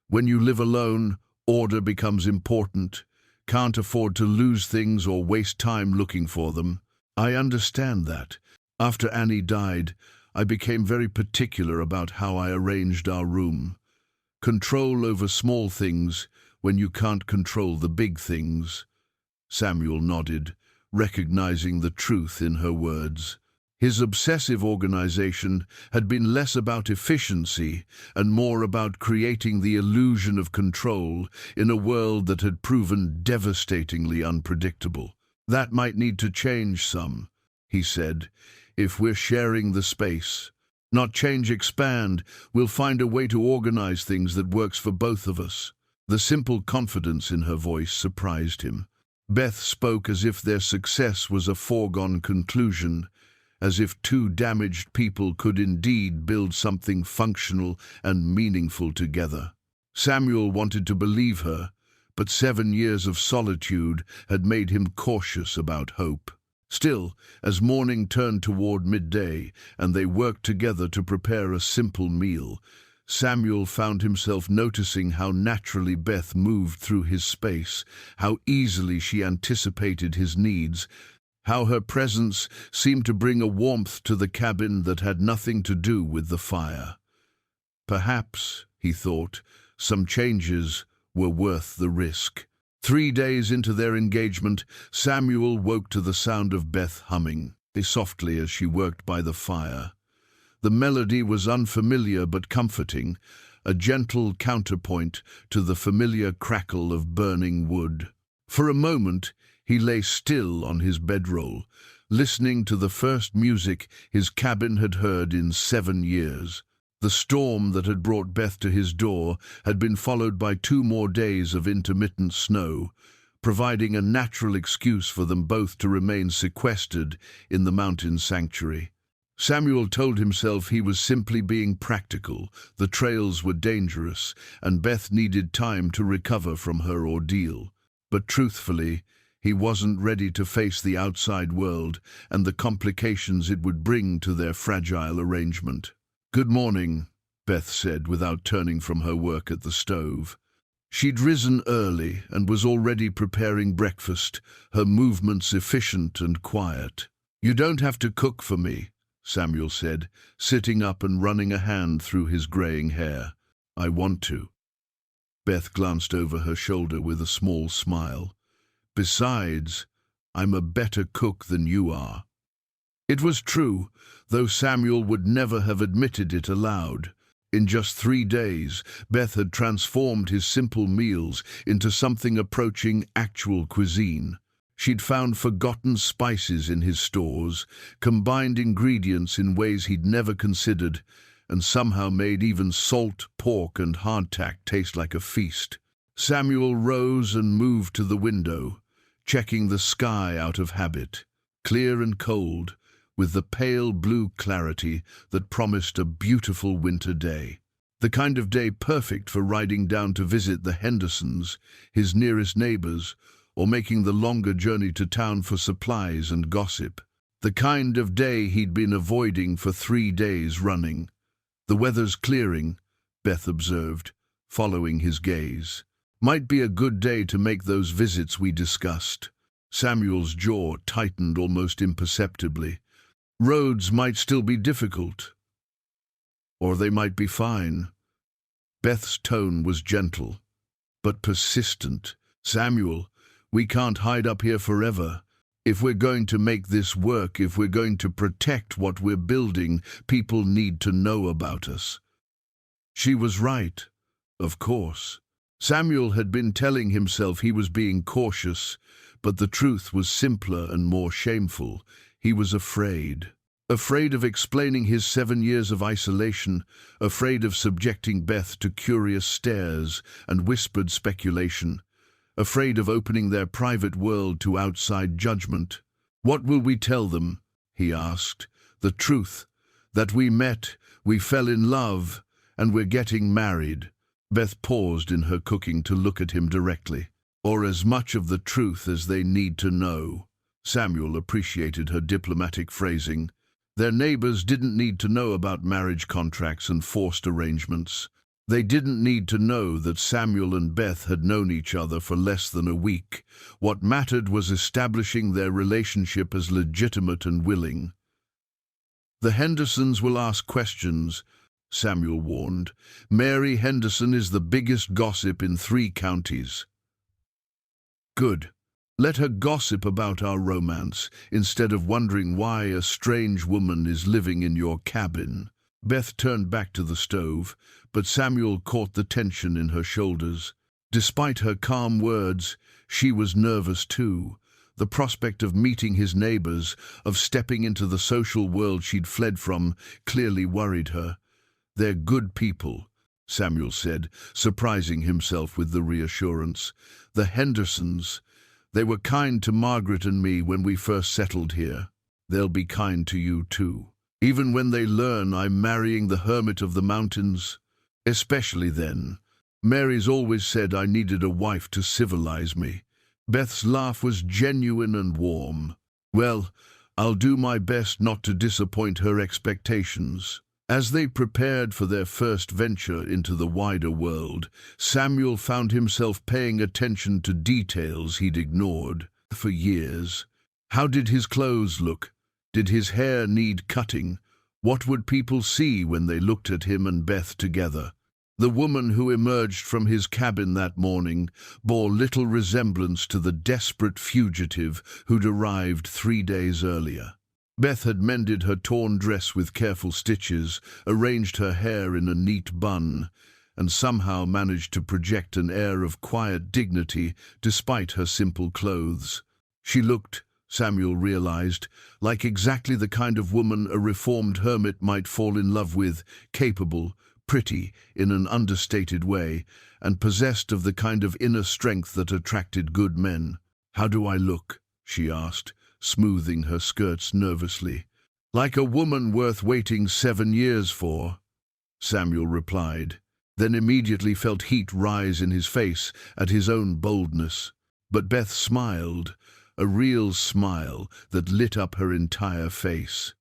When you live alone, order becomes important. Can't afford to lose things or waste time looking for them." "I understand that. After Annie died, I became very particular about how I arranged our room. Control over small things when you can't control the big things." Samuel nodded, recognizing the truth in her words. His obsessive organization had been less about efficiency and more about creating the illusion of control in a world that had proven devastatingly unpredictable. "That might need to change some," he said, "if we're sharing the space. Not change, expand. We'll find a way to organize things that works for both of us." The simple confidence in her voice surprised him. Beth spoke as if their success was a foregone conclusion, as if two damaged people could indeed build something functional and meaningful together. Samuel wanted to believe her, but 7 years of solitude had made him cautious about hope. Still, as morning turned toward midday and they worked together to prepare a simple meal, Samuel found himself noticing how naturally Beth moved through his space, how easily she anticipated his needs, how her presence seemed to bring a warmth to the cabin that had nothing to do with the fire. Perhaps, he thought, some changes were worth the risk. 3 days into their engagement, Samuel woke to the sound of Beth humming softly as she worked by the fire. The melody was unfamiliar but comforting, a gentle counterpoint to the familiar crackle of burning wood. For a moment, he lay still on his bedroll, listening to the first music his cabin had heard in 7 years. The storm that had brought Beth to his door had been followed by 2 more days of intermittent snow, providing a natural excuse for them both to remain sequestered in the mountain sanctuary. Samuel told himself he was simply being practical. The trails were dangerous, and Beth needed time to recover from her ordeal. But truthfully, he wasn't ready to face the outside world and the complications it would bring to their fragile arrangement. "Good morning," Beth said without turning from her work at the stove. She'd risen early and was already preparing breakfast, her movements efficient and quiet. "You don't have to cook for me," Samuel said, sitting up and running a hand through his graying hair. "I want to." Beth glanced over her shoulder with a small smile. "Besides, I'm a better cook than you are." It was true, though Samuel would never have admitted it aloud. In just 3 days, Beth had transformed his simple meals into something approaching actual cuisine. She'd found forgotten spices in his stores, combined ingredients in ways he'd never considered, and somehow made even salt, pork, and hardtack taste like a feast. Samuel rose and moved to the window, checking the sky out of habit, clear and cold, with the pale blue clarity that promised a beautiful winter day. The kind of day perfect for riding down to visit the Hendersons, his nearest neighbors, or making the longer journey to town for supplies and gossip. The kind of day he'd been avoiding for 3 days running. "The weather's clearing," Beth observed, following his gaze. "Might be a good day to make those visits we discussed." Samuel's jaw tightened almost imperceptibly. Roads might still be difficult, or they might be fine. Beth's tone was gentle, but persistent. "Samuel, we can't hide up here forever. If we're going to make this work, if we're going to protect what we're building, people need to know about us." She was right, of course. Samuel had been telling himself he was being cautious, but the truth was simpler and more shameful. He was afraid. Afraid of explaining his 7 years of isolation, afraid of subjecting Beth to curious stares and whispered speculation, afraid of opening their private world to outside judgment. "What will we tell them?" he asked. "The truth, that we met, we fell in love, and we're getting married." Beth paused in her cooking to look at him directly. "Or as much of the truth as they need to know." Samuel appreciated her diplomatic phrasing. Their neighbors didn't need to know about marriage contracts and forced arrangements. They didn't need to know that Samuel and Beth had known each other for less than a week. What mattered was establishing their relationship as legitimate and willing. "The Hendersons will ask questions," Samuel warned. "Mary Henderson is the biggest gossip in 3 counties. Good. Let her gossip about our romance, instead of wondering why a strange woman is living in your cabin." Beth turned back to the stove, but Samuel caught the tension in her shoulders. Despite her calm words, she was nervous too. The prospect of meeting his neighbors, of stepping into the social world she'd fled from, clearly worried her. "They're good people," Samuel said, surprising himself with the reassurance. "The Hendersons, they were kind to Margaret and me when we first settled here. They'll be kind to you too. Even when they learn I'm marrying the hermit of the mountains, especially then. Mary's always said I needed a wife to civilize me." Beth's laugh was genuine and warm. "Well, I'll do my best not to disappoint her expectations." As they prepared for their first venture into the wider world, Samuel found himself paying attention to details he'd ignored for years. How did his clothes look? Did his hair need cutting? What would people see when they looked at him and Beth together? The woman who emerged from his cabin that morning bore little resemblance to the desperate fugitive who'd arrived 3 days earlier. Beth had mended her torn dress with careful stitches, arranged her hair in a neat bun, and somehow managed to project an air of quiet dignity despite her simple clothes. She looked, Samuel realized, like exactly the kind of woman a reformed hermit might fall in love with, capable, pretty in an understated way, and possessed of the kind of inner strength that attracted good men. "How do I look?" she asked, smoothing her skirts nervously. "Like a woman worth waiting 7 years for," Samuel replied, then immediately felt heat rise in his face at his own boldness. But Beth smiled, a real smile that lit up her entire face.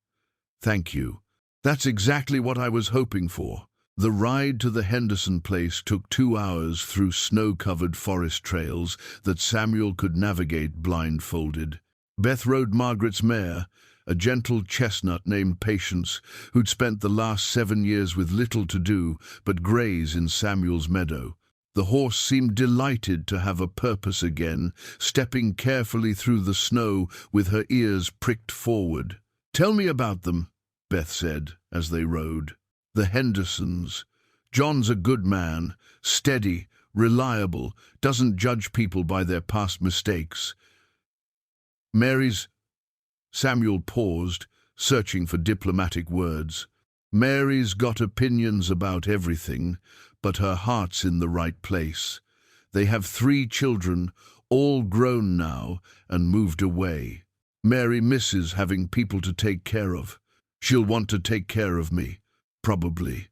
"Thank you. That's exactly what I was hoping for." The ride to the Henderson place took 2 hours through snow-covered forest trails that Samuel could navigate blindfolded. Beth rode Margaret's mare, a gentle chestnut named Patience, who'd spent the last 7 years with little to do but graze in Samuel's meadow. The horse seemed delighted to have a purpose again, stepping carefully through the snow with her ears pricked forward. "Tell me about them," Beth said as they rode. "The Hendersons. John's a good man, steady, reliable, doesn't judge people by their past mistakes. Mary's... Samuel paused, searching for diplomatic words. Mary's got opinions about everything, but her heart's in the right place. They have 3 children, all grown now, and moved away. Mary misses having people to take care of. She'll want to take care of me, probably.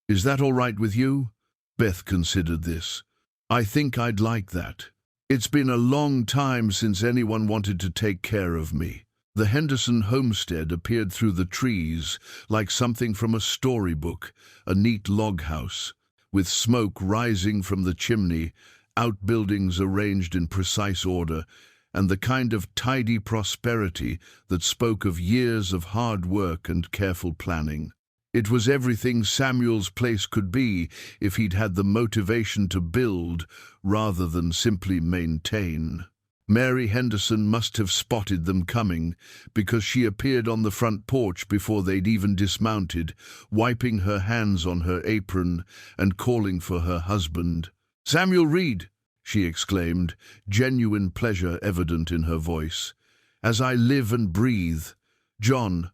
Is that all right with you? Beth considered this. I think I'd like that. It's been a long time since anyone wanted to take care of me. The Henderson homestead appeared through the trees like something from a storybook, a neat log house, with smoke rising from the chimney, outbuildings arranged in precise order, and the kind of tidy prosperity that spoke of years of hard work and careful planning. It was everything Samuel's place could be if he'd had the motivation to build rather than simply maintain. Mary Henderson must have spotted them coming, because she appeared on the front porch before they'd even dismounted, wiping her hands on her apron and calling for her husband. "Samuel Reed!" she exclaimed, genuine pleasure evident in her voice. "As I live and breathe! John,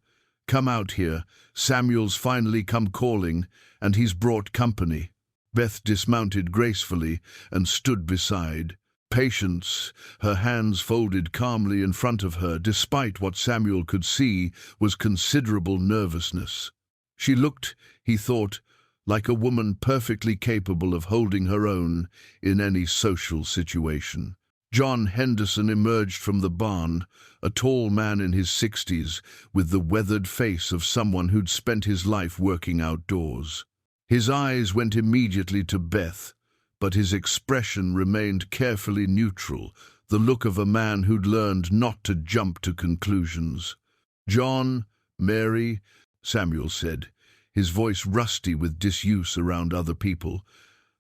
come out here. Samuel's finally come calling, and he's brought company." Beth dismounted gracefully and stood beside. Patience, her hands folded calmly in front of her, despite what Samuel could see was considerable nervousness. She looked, he thought, like a woman perfectly capable of holding her own in any social situation. John Henderson emerged from the barn, a tall man in his 60s, with the weathered face of someone who'd spent his life working outdoors. His eyes went immediately to Beth, but his expression remained carefully neutral, the look of a man who'd learned not to jump to conclusions. "John, Mary," Samuel said, his voice rusty with disuse around other people,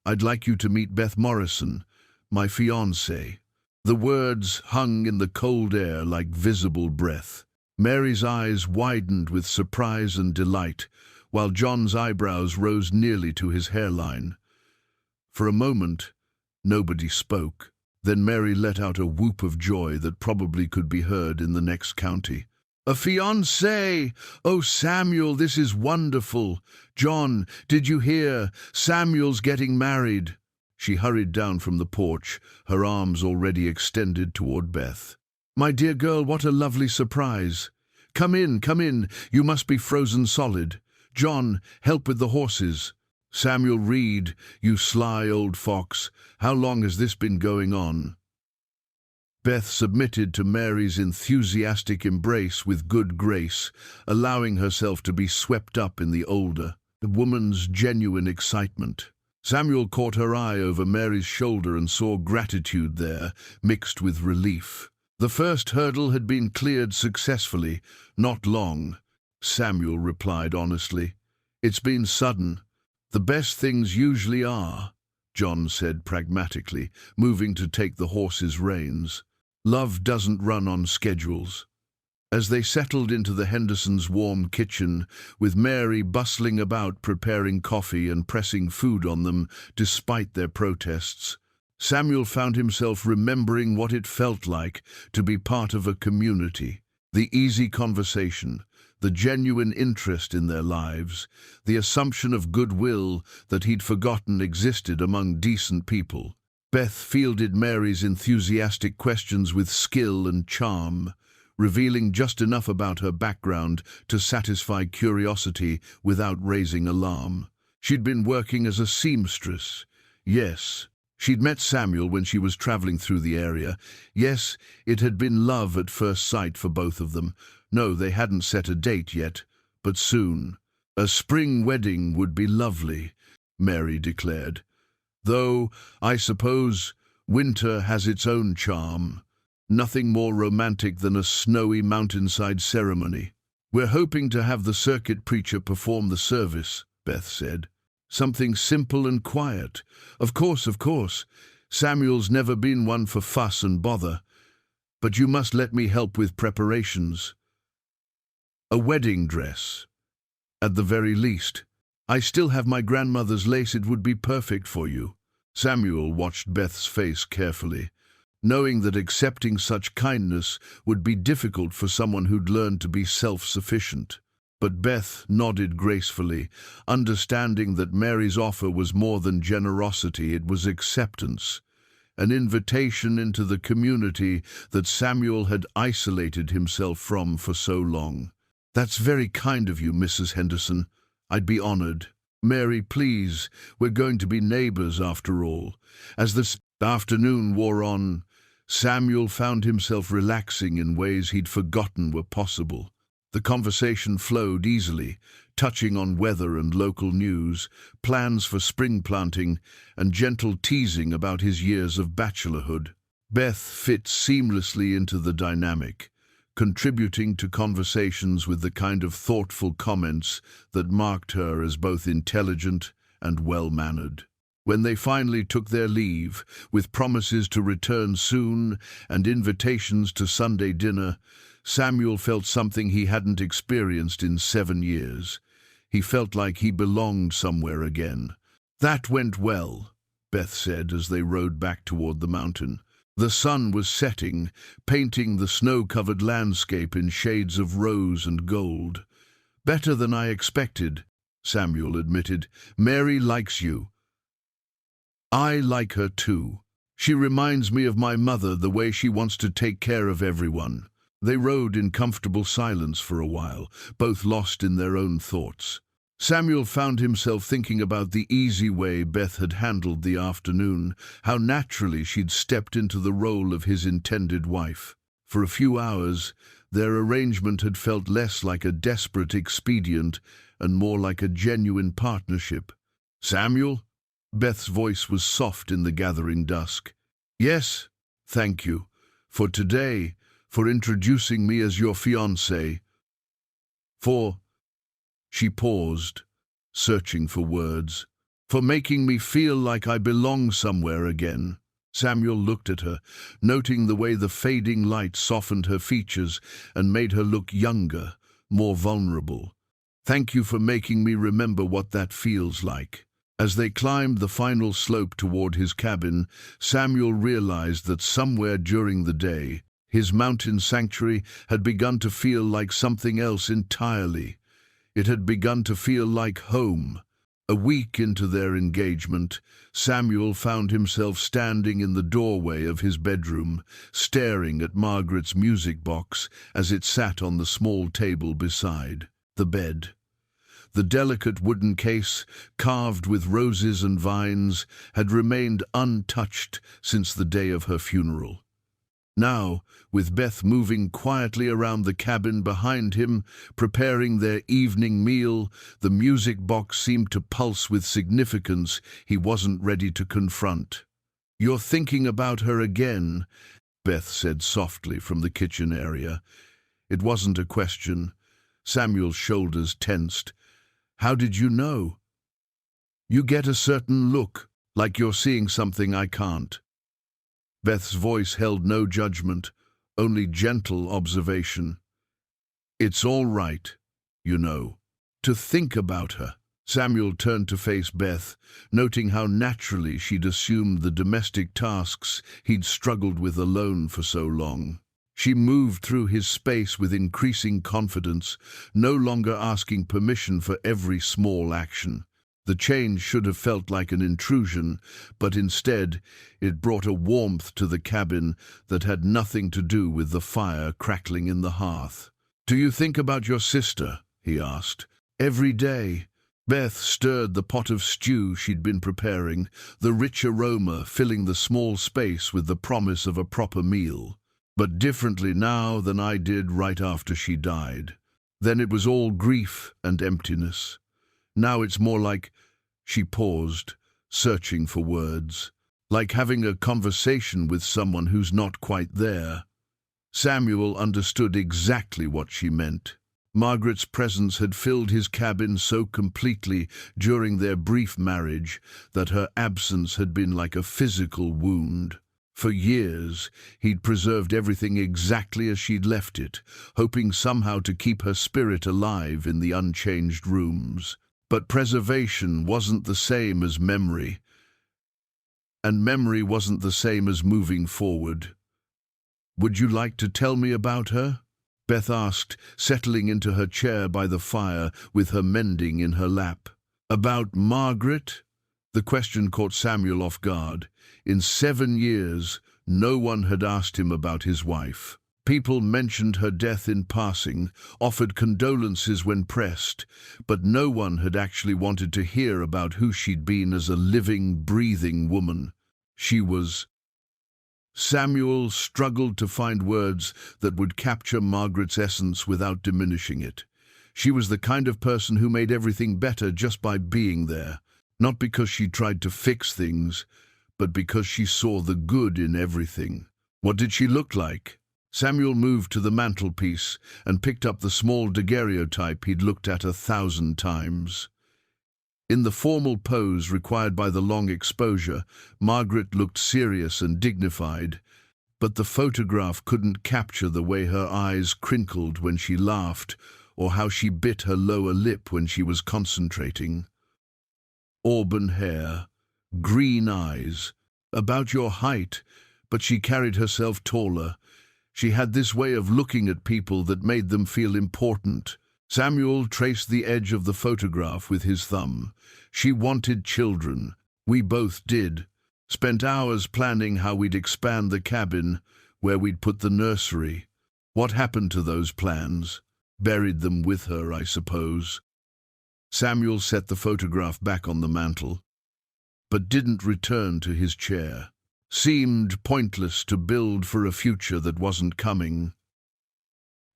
"I'd like you to meet Beth Morrison, my fiancée." The words hung in the cold air like visible breath. Mary's eyes widened with surprise and delight, while John's eyebrows rose nearly to his hairline. For a moment, nobody spoke. Then Mary let out a whoop of joy that probably could be heard in the next county. "A fiancé! Oh, Samuel, this is wonderful! John, did you hear? Samuel's getting married!" She hurried down from the porch, her arms already extended toward Beth. "My dear girl, what a lovely surprise! Come in, you must be frozen solid. John, help with the horses. Samuel Reed, you sly old fox, how long has this been going on?" Beth submitted to Mary's enthusiastic embrace with good grace, allowing herself to be swept up in the older woman's genuine excitement. Samuel caught her eye over Mary's shoulder and saw gratitude there, mixed with relief. The first hurdle had been cleared successfully, not long. Samuel replied honestly. "It's been sudden. The best things usually are," John said pragmatically, moving to take the horse's reins. "Love doesn't run on schedules." As they settled into the Hendersons' warm kitchen, with Mary bustling about preparing coffee and pressing food on them despite their protests, Samuel found himself remembering what it felt like to be part of a community. The easy conversation, the genuine interest in their lives, the assumption of goodwill that he'd forgotten existed among decent people. Beth fielded Mary's enthusiastic questions with skill and charm, revealing just enough about her background to satisfy curiosity without raising alarm. She'd been working as a seamstress. Yes, she'd met Samuel when she was traveling through the area. Yes, it had been love at first sight for both of them. No, they hadn't set a date yet, but soon. A spring wedding would be lovely, Mary declared. Though, I suppose, winter has its own charm. Nothing more romantic than a snowy mountainside ceremony. "We're hoping to have the circuit preacher perform the service," Beth said. "Something simple and quiet. Of course. Samuel's never been one for fuss and bother. But you must let me help with preparations. A wedding dress, at the very least. I still have my grandmother's lace. It would be perfect for you." Samuel watched Beth's face carefully. knowing that accepting such kindness would be difficult for someone who'd learned to be self-sufficient. But Beth nodded gracefully, understanding that Mary's offer was more than generosity, it was acceptance, an invitation into the community that Samuel had isolated himself from for so long. "That's very kind of you, Mrs. Henderson. I'd be honored." "Mary, please, we're going to be neighbors after all." As the afternoon wore on, Samuel found himself relaxing in ways he'd forgotten were possible. The conversation flowed easily, touching on weather and local news, plans for spring planting, and gentle teasing about his years of bachelorhood. Beth fit seamlessly into the dynamic, contributing to conversations with the kind of thoughtful comments that marked her as both intelligent and well-mannered. When they finally took their leave, with promises to return soon and invitations to Sunday dinner, Samuel felt something he hadn't experienced in 7 years. He felt like he belonged somewhere again. "That went well," Beth said as they rode back toward the mountain. The sun was setting, painting the snow-covered landscape in shades of rose and gold. "Better than I expected," Samuel admitted. "Mary likes you. I like her too. She reminds me of my mother, the way she wants to take care of everyone." They rode in comfortable silence for a while, both lost in their own thoughts. Samuel found himself thinking about the easy way Beth had handled the afternoon, how naturally she'd stepped into the role of his intended wife. For a few hours, their arrangement had felt less like a desperate expedient and more like a genuine partnership. "Samuel?" Beth's voice was soft in the gathering dusk. "Yes, thank you. For today, for introducing me as your fiancé. She paused, searching for words. "For making me feel like I belong somewhere again." Samuel looked at her, noting the way the fading light softened her features and made her look younger, more vulnerable. "Thank you for making me remember what that feels like." As they climbed the final slope toward his cabin, Samuel realized that somewhere during the day, his mountain sanctuary had begun to feel like something else entirely. It had begun to feel like home. A week into their engagement, Samuel found himself standing in the doorway of his bedroom, staring at Margaret's music box as it sat on the small table beside the bed. The delicate wooden case, carved with roses and vines, had remained untouched since the day of her funeral. Now, with Beth moving quietly around the cabin behind him, preparing their evening meal, the music box seemed to pulse with significance he wasn't ready to confront. "You're thinking about her again," Beth said softly from the kitchen area. It wasn't a question. Samuel's shoulders tensed. "How did you know?" "You get a certain look, like you're seeing something I can't." Beth's voice held no judgment, only gentle observation. "It's all right, you know, to think about her." Samuel turned to face Beth, noting how naturally she'd assumed the domestic tasks he'd struggled with alone for so long. She moved through his space with increasing confidence, no longer asking permission for every small action. The change should have felt like an intrusion, but instead it brought a warmth to the cabin that had nothing to do with the fire crackling in the hearth. "Do you think about your sister?" he asked. "Every day." Beth stirred the pot of stew she'd been preparing, the rich aroma filling the small space with the promise of a proper meal. "But differently now than I did right after she died. Then it was all grief and emptiness. Now it's more like," she paused, searching for words, "like having a conversation with someone who's not quite there." Samuel understood exactly what she meant. Margaret's presence had filled his cabin so completely during their brief marriage that her absence had been like a physical wound. For years, he'd preserved everything exactly as she'd left it, hoping somehow to keep her spirit alive in the unchanged rooms. But preservation wasn't the same as memory. and memory wasn't the same as moving forward. "Would you like to tell me about her?" Beth asked, settling into her chair by the fire with her mending in her lap. "About Margaret?" The question caught Samuel off guard. In 7 years, no one had asked him about his wife. People mentioned her death in passing, offered condolences when pressed, but no one had actually wanted to hear about who she'd been as a living, breathing woman. She was... Samuel struggled to find words that would capture Margaret's essence without diminishing it. She was the kind of person who made everything better just by being there, not because she tried to fix things, but because she saw the good in everything. What did she look like? Samuel moved to the mantelpiece and picked up the small daguerreotype he'd looked at 1,000 times. In the formal pose required by the long exposure, Margaret looked serious and dignified, but the photograph couldn't capture the way her eyes crinkled when she laughed or how she bit her lower lip when she was concentrating. Auburn hair, green eyes, about your height, but she carried herself taller. She had this way of looking at people that made them feel important. Samuel traced the edge of the photograph with his thumb. She wanted children. We both did. Spent hours planning how we'd expand the cabin, where we'd put the nursery. What happened to those plans? Buried them with her, I suppose. Samuel set the photograph back on the mantel, but didn't return to his chair. Seemed pointless to build for a future that wasn't coming.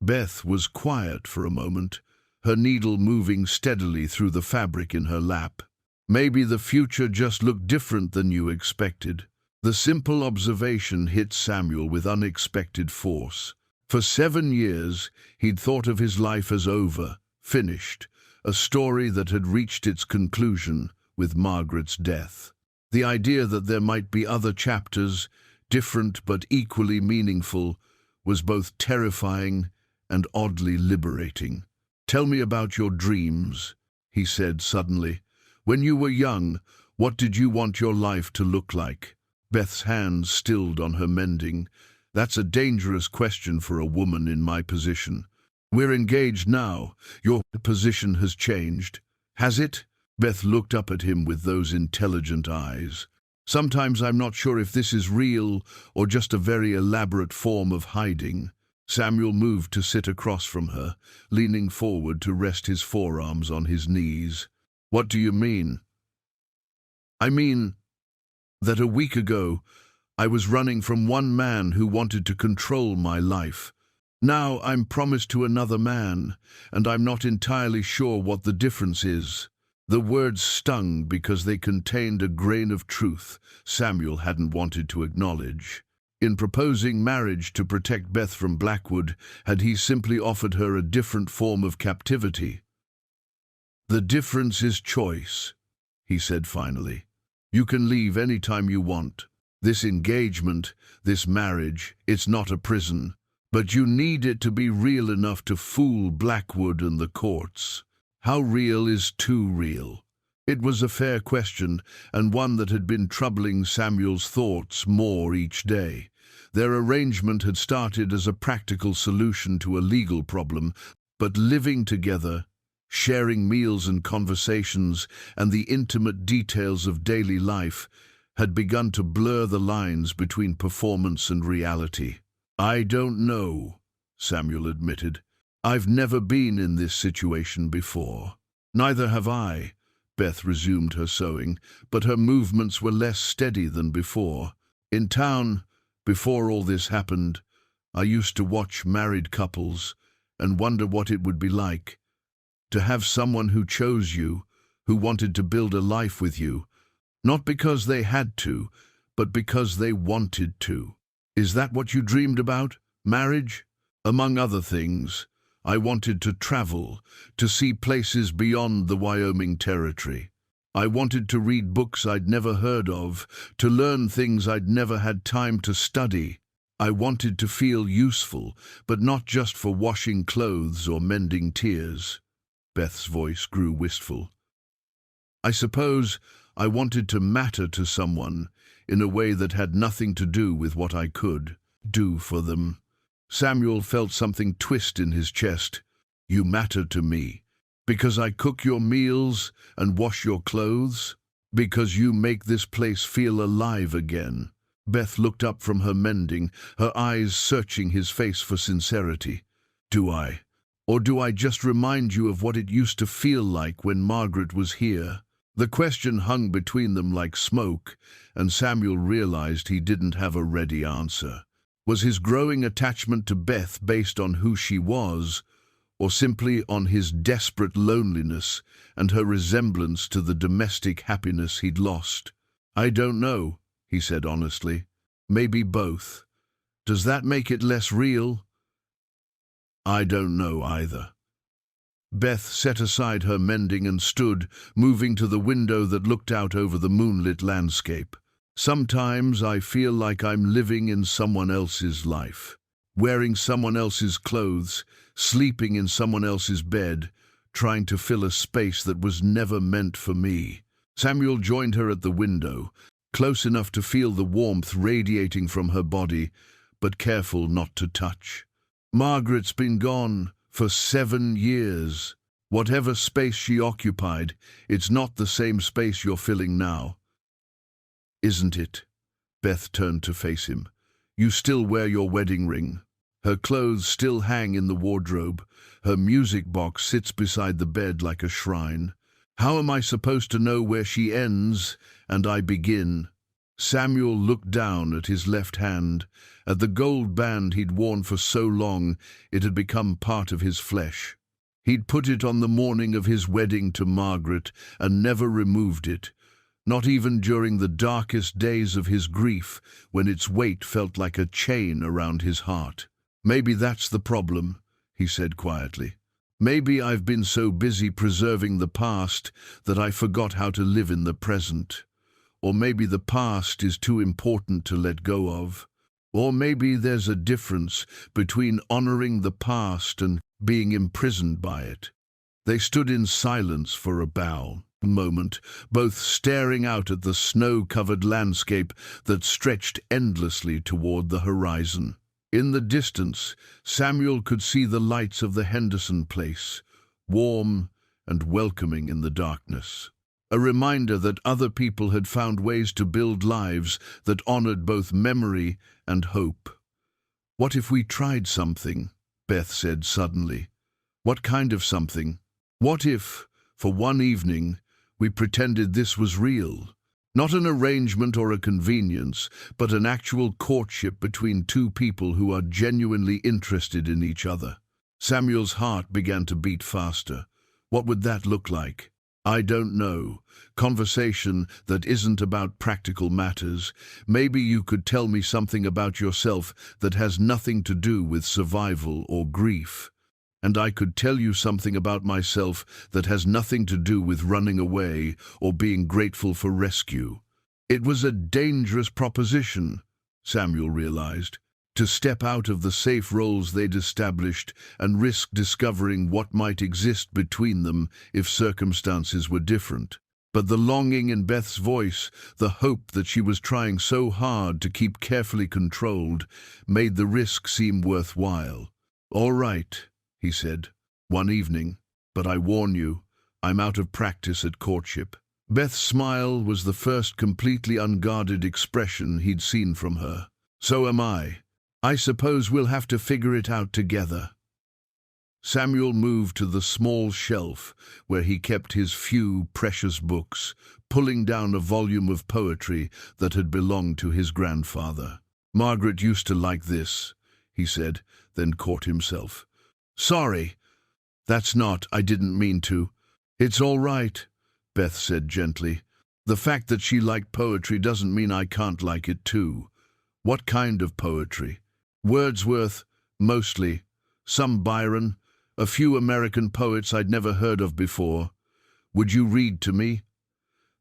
Beth was quiet for a moment, her needle moving steadily through the fabric in her lap. Maybe the future just looked different than you expected. The simple observation hit Samuel with unexpected force. For 7 years, he'd thought of his life as over, finished, a story that had reached its conclusion with Margaret's death. The idea that there might be other chapters, different but equally meaningful, was both terrifying and oddly liberating. "Tell me about your dreams," he said suddenly. "When you were young, what did you want your life to look like?" Beth's hands stilled on her mending. "That's a dangerous question for a woman in my position. We're engaged now. Your position has changed. Has it?" Beth looked up at him with those intelligent eyes. "Sometimes I'm not sure if this is real or just a very elaborate form of hiding." Samuel moved to sit across from her, leaning forward to rest his forearms on his knees. "What do you mean?" "I mean that a week ago I was running from one man who wanted to control my life. Now I'm promised to another man, and I'm not entirely sure what the difference is." The words stung because they contained a grain of truth Samuel hadn't wanted to acknowledge. In proposing marriage to protect Beth from Blackwood, had he simply offered her a different form of captivity? "The difference is choice," he said finally. "You can leave any time you want. This engagement, this marriage, it's not a prison. But you need it to be real enough to fool Blackwood and the courts. How real is too real?" It was a fair question, and one that had been troubling Samuel's thoughts more each day. Their arrangement had started as a practical solution to a legal problem, but living together, sharing meals and conversations, and the intimate details of daily life, had begun to blur the lines between performance and reality. "I don't know," Samuel admitted. "I've never been in this situation before." "Neither have I," Beth resumed her sewing, but her movements were less steady than before. "In town, before all this happened, I used to watch married couples and wonder what it would be like to have someone who chose you, who wanted to build a life with you, not because they had to, but because they wanted to. Is that what you dreamed about, marriage?" "Among other things, I wanted to travel, to see places beyond the Wyoming territory. I wanted to read books I'd never heard of, to learn things I'd never had time to study. I wanted to feel useful, but not just for washing clothes or mending tears." Beth's voice grew wistful. "I suppose I wanted to matter to someone, in a way that had nothing to do with what I could do for them. Samuel felt something twist in his chest. You matter to me. Because I cook your meals and wash your clothes? Because you make this place feel alive again? Beth looked up from her mending, her eyes searching his face for sincerity. Do I? Or do I just remind you of what it used to feel like when Margaret was here? The question hung between them like smoke, and Samuel realized he didn't have a ready answer. Was his growing attachment to Beth based on who she was, or simply on his desperate loneliness and her resemblance to the domestic happiness he'd lost? I don't know, he said honestly. Maybe both. Does that make it less real? I don't know either. Beth set aside her mending and stood, moving to the window that looked out over the moonlit landscape. Sometimes I feel like I'm living in someone else's life, wearing someone else's clothes, sleeping in someone else's bed, trying to fill a space that was never meant for me. Samuel joined her at the window, close enough to feel the warmth radiating from her body, but careful not to touch. Margaret's been gone for 7 years. Whatever space she occupied, it's not the same space you're filling now. Isn't it? Beth turned to face him. You still wear your wedding ring. Her clothes still hang in the wardrobe. Her music box sits beside the bed like a shrine. How am I supposed to know where she ends and I begin? Samuel looked down at his left hand, at the gold band he'd worn for so long it had become part of his flesh. He'd put it on the morning of his wedding to Margaret and never removed it, not even during the darkest days of his grief, when its weight felt like a chain around his heart. Maybe that's the problem, he said quietly. Maybe I've been so busy preserving the past that I forgot how to live in the present. Or maybe the past is too important to let go of. Or maybe there's a difference between honoring the past and being imprisoned by it. They stood in silence for a moment, both staring out at the snow-covered landscape that stretched endlessly toward the horizon. In the distance, Samuel could see the lights of the Henderson place, warm and welcoming in the darkness. A reminder that other people had found ways to build lives that honored both memory and hope. What if we tried something? Beth said suddenly. What kind of something? What if, for one evening, we pretended this was real? Not an arrangement or a convenience, but an actual courtship between two people who are genuinely interested in each other. Samuel's heart began to beat faster. What would that look like? I don't know. Conversation that isn't about practical matters. Maybe you could tell me something about yourself that has nothing to do with survival or grief. And I could tell you something about myself that has nothing to do with running away or being grateful for rescue. It was a dangerous proposition, Samuel realized, to step out of the safe roles they'd established and risk discovering what might exist between them if circumstances were different. But the longing in Beth's voice, the hope that she was trying so hard to keep carefully controlled, made the risk seem worthwhile. All right, he said, one evening, but I warn you, I'm out of practice at courtship. Beth's smile was the first completely unguarded expression he'd seen from her. So am I. I suppose we'll have to figure it out together. Samuel moved to the small shelf where he kept his few precious books, pulling down a volume of poetry that had belonged to his grandfather. Margaret used to like this, he said, then caught himself. Sorry, I didn't mean to. It's all right, Beth said gently. The fact that she liked poetry doesn't mean I can't like it too. What kind of poetry? Wordsworth, mostly. Some Byron, a few American poets I'd never heard of before. Would you read to me?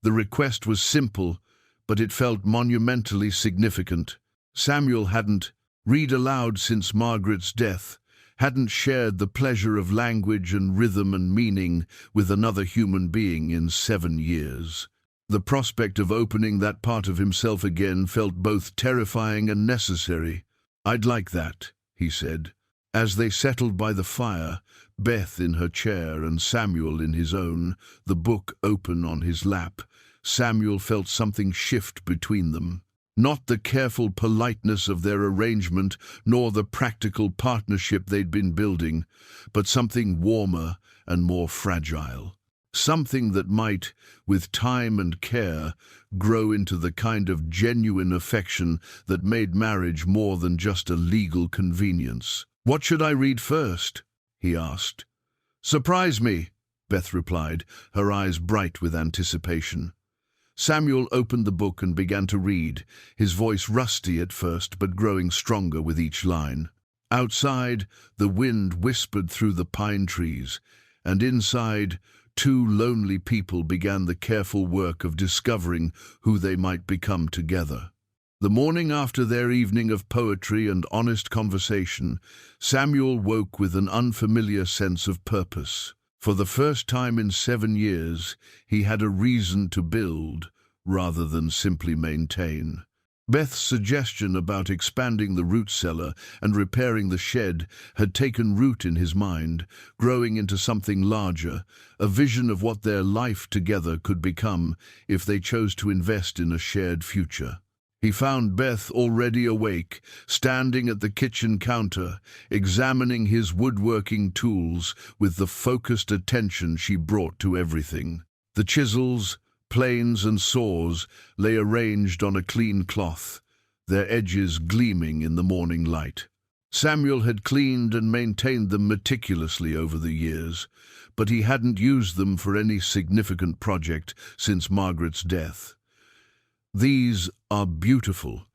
The request was simple, but it felt monumentally significant. Samuel hadn't read aloud since Margaret's death, hadn't shared the pleasure of language and rhythm and meaning with another human being in 7 years. The prospect of opening that part of himself again felt both terrifying and necessary. "I'd like that," he said. As they settled by the fire, Beth in her chair and Samuel in his own, the book open on his lap, Samuel felt something shift between them. Not the careful politeness of their arrangement, nor the practical partnership they'd been building, but something warmer and more fragile. Something that might, with time and care, grow into the kind of genuine affection that made marriage more than just a legal convenience. "What should I read first?" he asked. "Surprise me," Beth replied, her eyes bright with anticipation. Samuel opened the book and began to read, his voice rusty at first but growing stronger with each line. Outside, the wind whispered through the pine trees, and inside, two lonely people began the careful work of discovering who they might become together. The morning after their evening of poetry and honest conversation, Samuel woke with an unfamiliar sense of purpose. For the first time in 7 years, he had a reason to build rather than simply maintain. Beth's suggestion about expanding the root cellar and repairing the shed had taken root in his mind, growing into something larger, a vision of what their life together could become if they chose to invest in a shared future. He found Beth already awake, standing at the kitchen counter, examining his woodworking tools with the focused attention she brought to everything. The chisels, planes and saws lay arranged on a clean cloth, their edges gleaming in the morning light. Samuel had cleaned and maintained them meticulously over the years, but he hadn't used them for any significant project since Margaret's death. "These are beautiful,"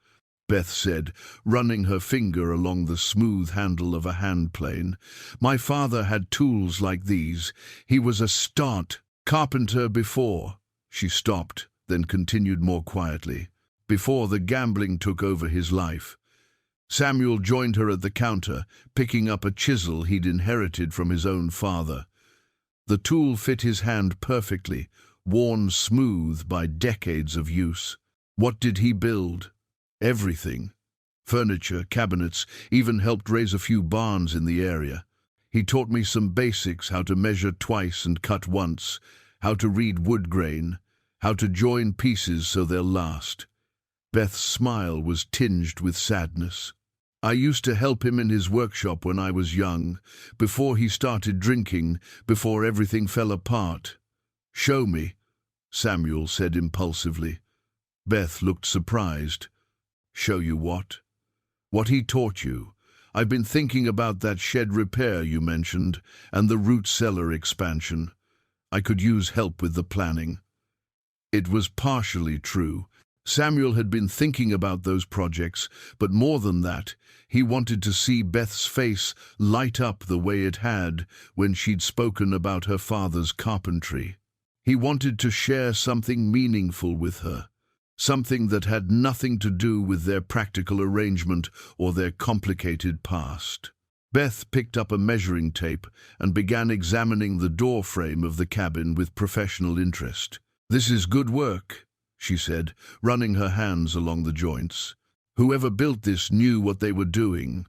Beth said, running her finger along the smooth handle of a hand plane. "My father had tools like these. He was a stout carpenter before." She stopped, then continued more quietly. "Before the gambling took over his life." Samuel joined her at the counter, picking up a chisel he'd inherited from his own father. The tool fit his hand perfectly, worn smooth by decades of use. What did he build? Everything. Furniture, cabinets, even helped raise a few barns in the area. He taught me some basics: how to measure twice and cut once, how to read wood grain, how to join pieces so they'll last. Beth's smile was tinged with sadness. "I used to help him in his workshop when I was young, before he started drinking, before everything fell apart." "Show me," Samuel said impulsively. Beth looked surprised. "Show you what?" "What he taught you. I've been thinking about that shed repair you mentioned, and the root cellar expansion. I could use help with the planning." It was partially true. Samuel had been thinking about those projects, but more than that, he wanted to see Beth's face light up the way it had when she'd spoken about her father's carpentry. He wanted to share something meaningful with her, something that had nothing to do with their practical arrangement or their complicated past. Beth picked up a measuring tape and began examining the door frame of the cabin with professional interest. "This is good work," she said, running her hands along the joints. "Whoever built this knew what they were doing."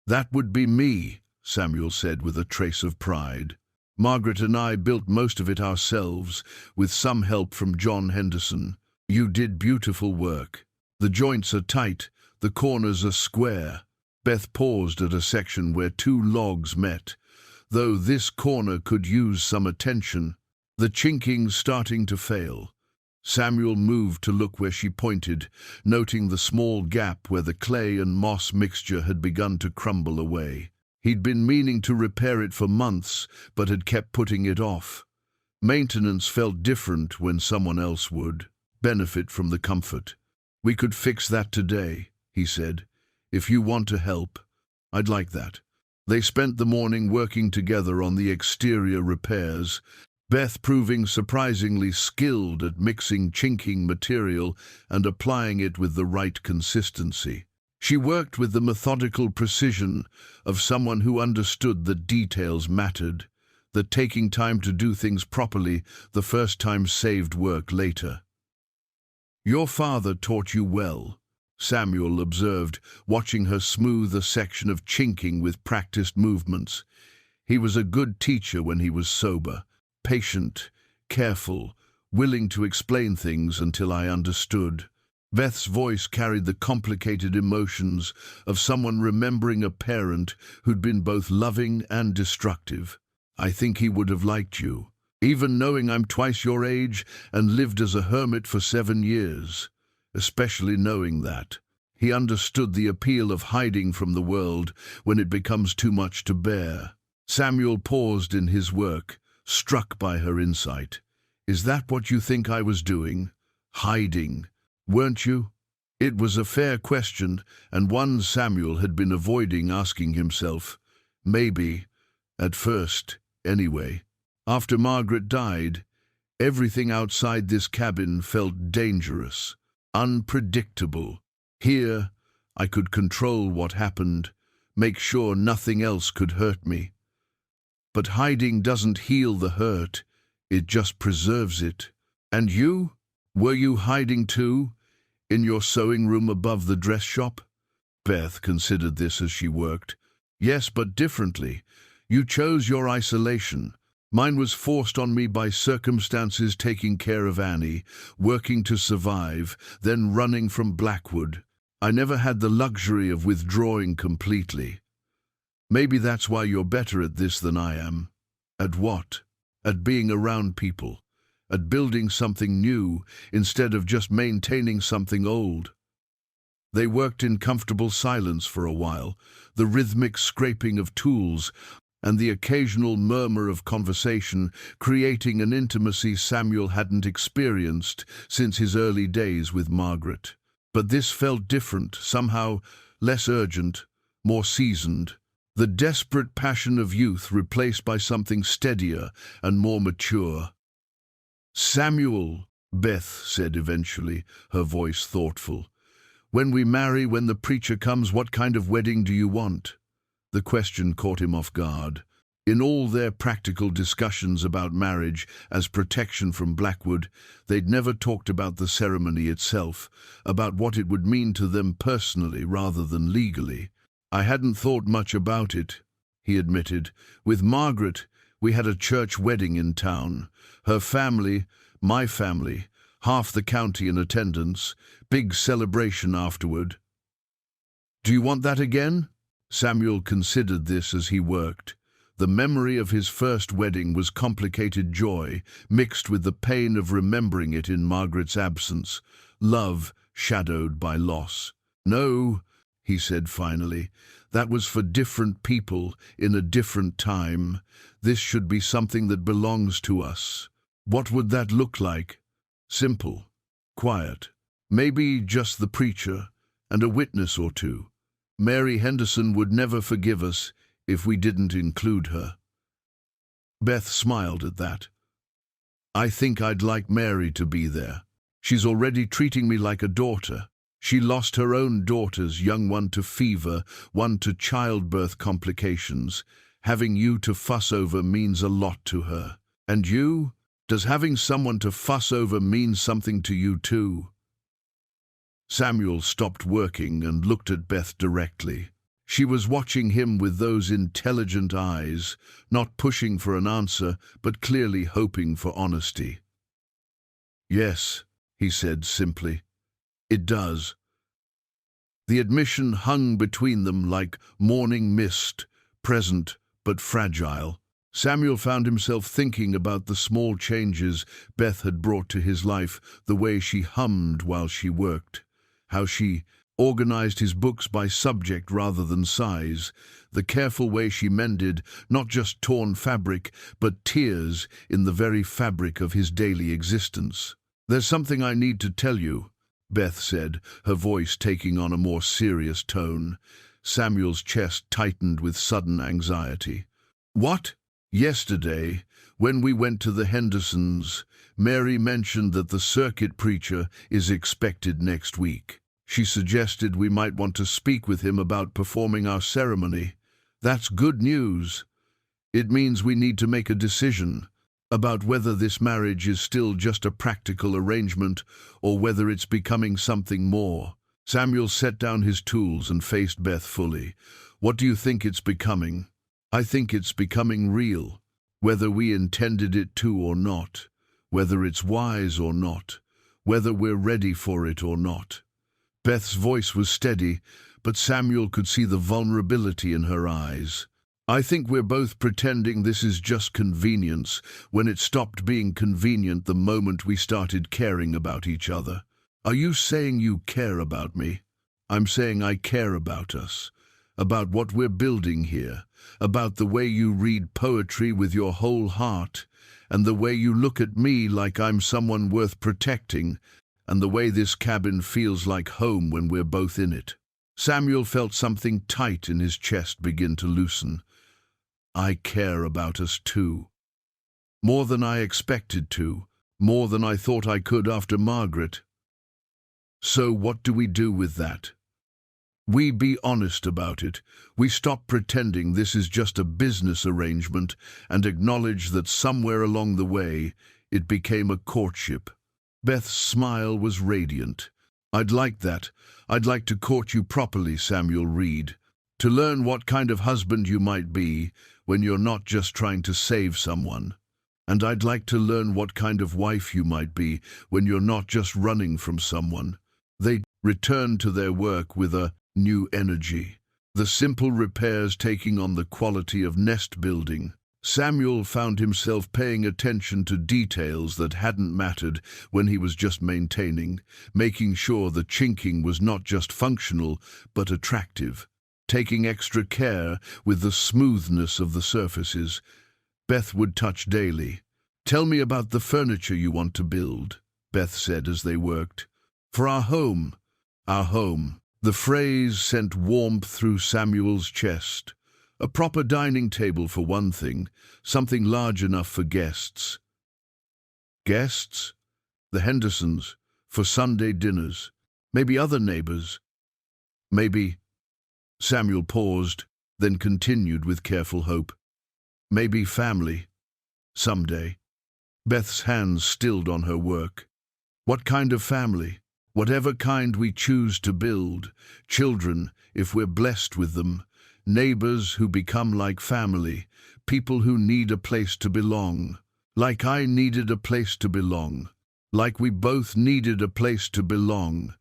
"That would be me," Samuel said with a trace of pride. "Margaret and I built most of it ourselves, with some help from John Henderson. You did beautiful work. The joints are tight, the corners are square." Beth paused at a section where 2 logs met, though this corner could use some attention. The chinking's starting to fail. Samuel moved to look where she pointed, noting the small gap where the clay and moss mixture had begun to crumble away. He'd been meaning to repair it for months, but had kept putting it off. Maintenance felt different when someone else would benefit from the comfort. "We could fix that today," he said. "If you want to help, I'd like that." They spent the morning working together on the exterior repairs, Beth proving surprisingly skilled at mixing chinking material and applying it with the right consistency. She worked with the methodical precision of someone who understood that details mattered, that taking time to do things properly the first time saved work later. "Your father taught you well," Samuel observed, watching her smooth a section of chinking with practiced movements. "He was a good teacher when he was sober, patient, careful, willing to explain things until I understood." Beth's voice carried the complicated emotions of someone remembering a parent who'd been both loving and destructive. "I think he would have liked you, even knowing I'm twice your age and lived as a hermit for 7 years. Especially knowing that. He understood the appeal of hiding from the world when it becomes too much to bear." Samuel paused in his work, struck by her insight. "Is that what you think I was doing? Hiding, weren't you?" It was a fair question, and one Samuel had been avoiding asking himself. Maybe, at first, anyway. After Margaret died, everything outside this cabin felt dangerous, unpredictable. Here, I could control what happened, make sure nothing else could hurt me. But hiding doesn't heal the hurt, it just preserves it. And you? Were you hiding too? In your sewing room above the dress shop? Beth considered this as she worked. "Yes, but differently. You chose your isolation. Mine was forced on me by circumstances, taking care of Annie, working to survive, then running from Blackwood. I never had the luxury of withdrawing completely. Maybe that's why you're better at this than I am." "At what?" "At being around people. At building something new instead of just maintaining something old." They worked in comfortable silence for a while, the rhythmic scraping of tools and the occasional murmur of conversation creating an intimacy Samuel hadn't experienced since his early days with Margaret. But this felt different, somehow less urgent, more seasoned. The desperate passion of youth replaced by something steadier and more mature. "Samuel," Beth said eventually, her voice thoughtful, "when we marry, when the preacher comes, what kind of wedding do you want?" The question caught him off guard. In all their practical discussions about marriage as protection from Blackwood, they'd never talked about the ceremony itself, about what it would mean to them personally rather than legally. "I hadn't thought much about it," he admitted. "With Margaret, we had a church wedding in town. Her family, my family, half the county in attendance, big celebration afterward." "Do you want that again?" Samuel considered this as he worked. The memory of his first wedding was complicated joy, mixed with the pain of remembering it in Margaret's absence, love shadowed by loss. "No," he said finally, "that was for different people in a different time. This should be something that belongs to us." "What would that look like?" "Simple, quiet. Maybe just the preacher and a witness or two. Mary Henderson would never forgive us if we didn't include her." Beth smiled at that. "I think I'd like Mary to be there. She's already treating me like a daughter. She lost her own daughters, young one to fever, one to childbirth complications. Having you to fuss over means a lot to her. And you? Does having someone to fuss over mean something to you too?" Samuel stopped working and looked at Beth directly. She was watching him with those intelligent eyes, not pushing for an answer, but clearly hoping for honesty. "Yes," he said simply. "It does." The admission hung between them like morning mist, present but fragile. Samuel found himself thinking about the small changes Beth had brought to his life, the way she hummed while she worked, how she organized his books by subject rather than size, the careful way she mended not just torn fabric, but tears in the very fabric of his daily existence. "There's something I need to tell you," Beth said, her voice taking on a more serious tone. Samuel's chest tightened with sudden anxiety. "What?" "Yesterday, when we went to the Hendersons, Mary mentioned that the circuit preacher is expected next week. She suggested we might want to speak with him about performing our ceremony. That's good news. It means we need to make a decision. about whether this marriage is still just a practical arrangement or whether it's becoming something more. Samuel set down his tools and faced Beth fully. What do you think it's becoming? I think it's becoming real, whether we intended it to or not, whether it's wise or not, whether we're ready for it or not. Beth's voice was steady, but Samuel could see the vulnerability in her eyes. I think we're both pretending this is just convenience when it stopped being convenient the moment we started caring about each other. Are you saying you care about me? I'm saying I care about us, about what we're building here, about the way you read poetry with your whole heart, and the way you look at me like I'm someone worth protecting, and the way this cabin feels like home when we're both in it. Samuel felt something tight in his chest begin to loosen. I care about us too. More than I expected to, more than I thought I could after Margaret. So what do we do with that? We be honest about it. We stop pretending this is just a business arrangement and acknowledge that somewhere along the way it became a courtship. Beth's smile was radiant. I'd like that. I'd like to court you properly, Samuel Reed. To learn what kind of husband you might be when you're not just trying to save someone. And I'd like to learn what kind of wife you might be when you're not just running from someone. They returned to their work with a new energy, the simple repairs taking on the quality of nest building. Samuel found himself paying attention to details that hadn't mattered when he was just maintaining, making sure the chinking was not just functional but attractive, taking extra care with the smoothness of the surfaces. Beth would touch daily. Tell me about the furniture you want to build, Beth said as they worked. For our home. Our home. The phrase sent warmth through Samuel's chest. A proper dining table for one thing, something large enough for guests. Guests? The Hendersons, for Sunday dinners. Maybe other neighbors. Maybe... Samuel paused, then continued with careful hope. Maybe family. Someday. Beth's hands stilled on her work. What kind of family? Whatever kind we choose to build. Children, if we're blessed with them. Neighbors who become like family. People who need a place to belong. Like I needed a place to belong. Like we both needed a place to belong.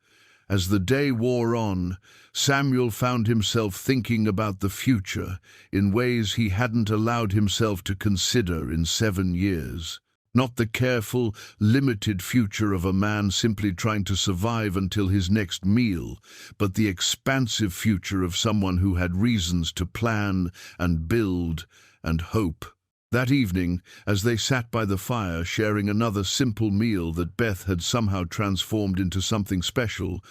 As the day wore on, Samuel found himself thinking about the future in ways he hadn't allowed himself to consider in 7 years. Not the careful, limited future of a man simply trying to survive until his next meal, but the expansive future of someone who had reasons to plan and build and hope. That evening, as they sat by the fire sharing another simple meal that Beth had somehow transformed into something special,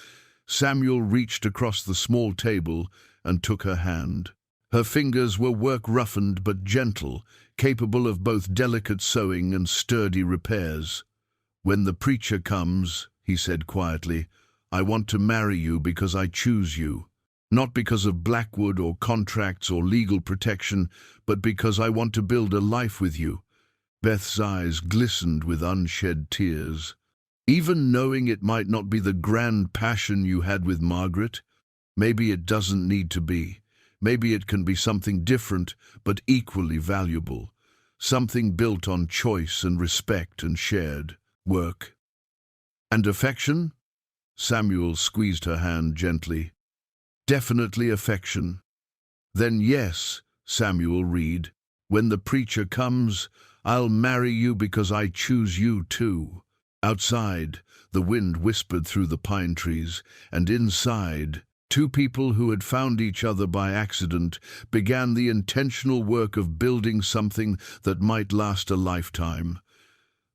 Samuel reached across the small table and took her hand. Her fingers were work-roughened but gentle, capable of both delicate sewing and sturdy repairs. When the preacher comes, he said quietly, I want to marry you because I choose you. Not because of Blackwood or contracts or legal protection, but because I want to build a life with you. Beth's eyes glistened with unshed tears. Even knowing it might not be the grand passion you had with Margaret, maybe it doesn't need to be. Maybe it can be something different but equally valuable. Something built on choice and respect and shared work. And affection? Samuel squeezed her hand gently. Definitely affection. Then yes, Samuel Reed, when the preacher comes, I'll marry you because I choose you too. Outside, the wind whispered through the pine trees, and inside, two people who had found each other by accident began the intentional work of building something that might last a lifetime.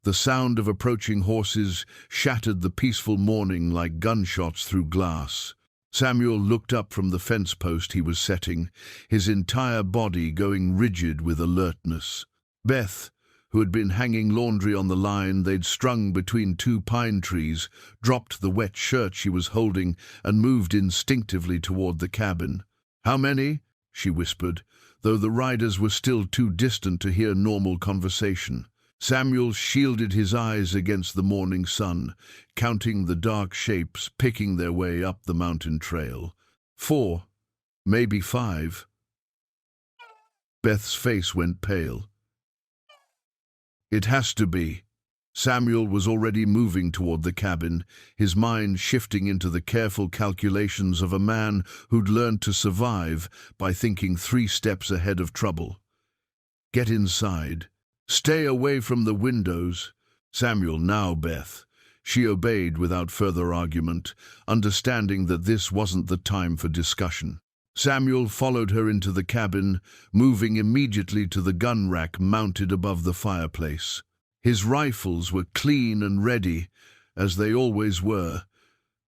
The sound of approaching horses shattered the peaceful morning like gunshots through glass. Samuel looked up from the fence post he was setting, his entire body going rigid with alertness. Beth, who had been hanging laundry on the line they'd strung between two pine trees, dropped the wet shirt she was holding and moved instinctively toward the cabin. How many? She whispered, though the riders were still too distant to hear normal conversation. Samuel shielded his eyes against the morning sun, counting the dark shapes picking their way up the mountain trail. 4, maybe 5. Beth's face went pale. It has to be. Samuel was already moving toward the cabin, his mind shifting into the careful calculations of a man who'd learned to survive by thinking 3 steps ahead of trouble. Get inside. Stay away from the windows. Samuel, now Beth. She obeyed without further argument, understanding that this wasn't the time for discussion. Samuel followed her into the cabin, moving immediately to the gun rack mounted above the fireplace. His rifles were clean and ready, as they always were,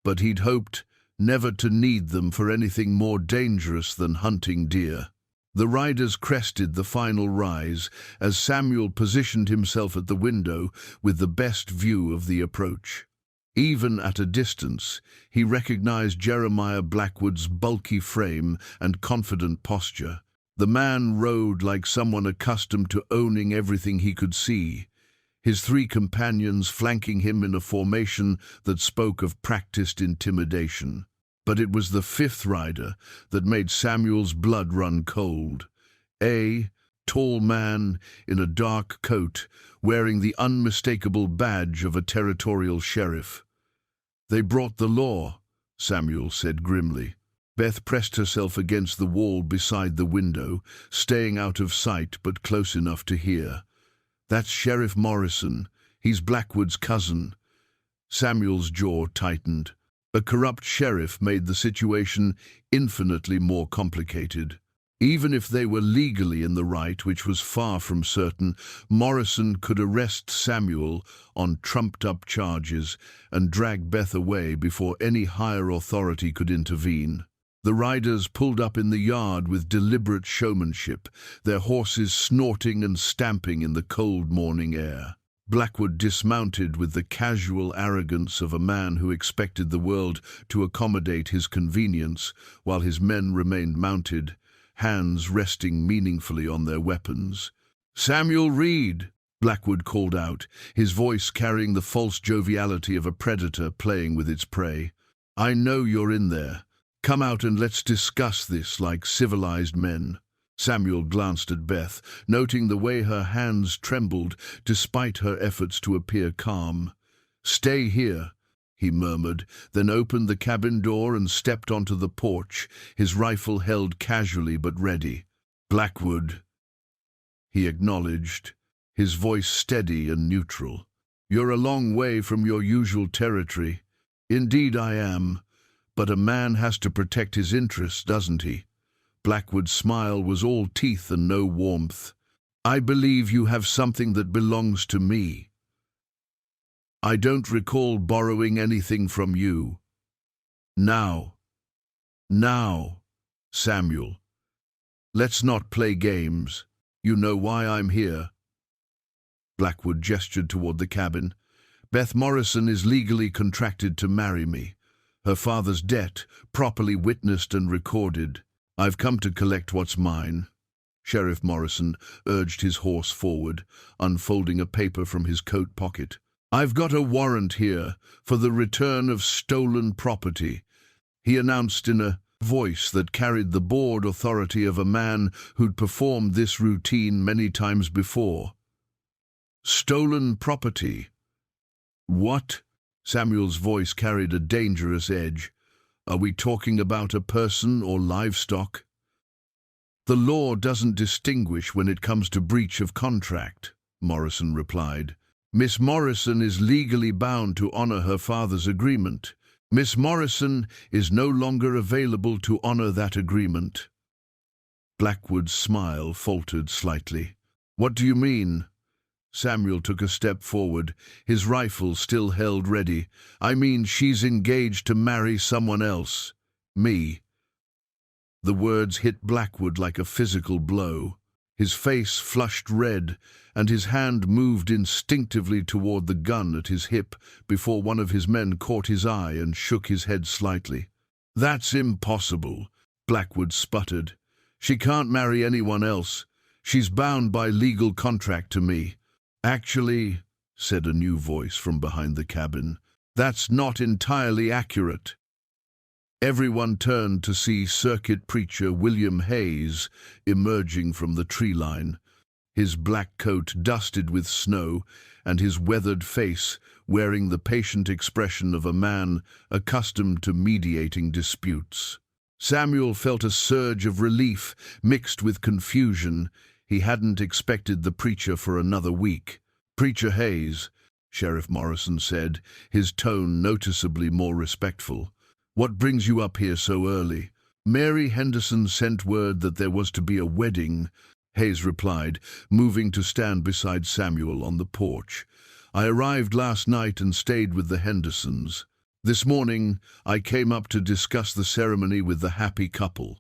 but he'd hoped never to need them for anything more dangerous than hunting deer. The riders crested the final rise as Samuel positioned himself at the window with the best view of the approach. Even at a distance, he recognized Jeremiah Blackwood's bulky frame and confident posture. The man rode like someone accustomed to owning everything he could see, his 3 companions flanking him in a formation that spoke of practiced intimidation. But it was the 5th rider that made Samuel's blood run cold. A tall man in a dark coat, wearing the unmistakable badge of a territorial sheriff. They brought the law, Samuel said grimly. Beth pressed herself against the wall beside the window, staying out of sight but close enough to hear. That's Sheriff Morrison. He's Blackwood's cousin. Samuel's jaw tightened. A corrupt sheriff made the situation infinitely more complicated. Even if they were legally in the right, which was far from certain, Morrison could arrest Samuel on trumped-up charges and drag Beth away before any higher authority could intervene. The riders pulled up in the yard with deliberate showmanship, their horses snorting and stamping in the cold morning air. Blackwood dismounted with the casual arrogance of a man who expected the world to accommodate his convenience, while his men remained mounted, hands resting meaningfully on their weapons. "Samuel Reed!" Blackwood called out, his voice carrying the false joviality of a predator playing with its prey. "I know you're in there. Come out and let's discuss this like civilized men." Samuel glanced at Beth, noting the way her hands trembled despite her efforts to appear calm. "Stay here," he murmured, then opened the cabin door and stepped onto the porch, his rifle held casually but ready. "Blackwood," he acknowledged, his voice steady and neutral. "You're a long way from your usual territory." "Indeed I am, but a man has to protect his interests, doesn't he?" Blackwood's smile was all teeth and no warmth. "I believe you have something that belongs to me. I don't recall borrowing anything from you." Now, Samuel. Let's not play games. You know why I'm here." Blackwood gestured toward the cabin. "Beth Morrison is legally contracted to marry me. Her father's debt, properly witnessed and recorded. I've come to collect what's mine." Sheriff Morrison urged his horse forward, unfolding a paper from his coat pocket. "I've got a warrant here for the return of stolen property," he announced in a voice that carried the bored authority of a man who'd performed this routine many times before. "Stolen property? What?" Samuel's voice carried a dangerous edge. "Are we talking about a person or livestock?" "The law doesn't distinguish when it comes to breach of contract," Morrison replied. "Miss Morrison is legally bound to honor her father's agreement. Miss Morrison is no longer available to honor that agreement." Blackwood's smile faltered slightly. "What do you mean?" Samuel took a step forward, his rifle still held ready. "I mean she's engaged to marry someone else. Me." The words hit Blackwood like a physical blow. His face flushed red, and his hand moved instinctively toward the gun at his hip before one of his men caught his eye and shook his head slightly. "That's impossible," Blackwood sputtered. "She can't marry anyone else. She's bound by legal contract to me." "Actually," said a new voice from behind the cabin, "that's not entirely accurate." Everyone turned to see circuit preacher William Hayes emerging from the tree line, his black coat dusted with snow and his weathered face wearing the patient expression of a man accustomed to mediating disputes. Samuel felt a surge of relief mixed with confusion. He hadn't expected the preacher for another week. "Preacher Hayes," Sheriff Morrison said, his tone noticeably more respectful, "what brings you up here so early?" "Mary Henderson sent word that there was to be a wedding," Hayes replied, moving to stand beside Samuel on the porch. "I arrived last night and stayed with the Hendersons. This morning, I came up to discuss the ceremony with the happy couple."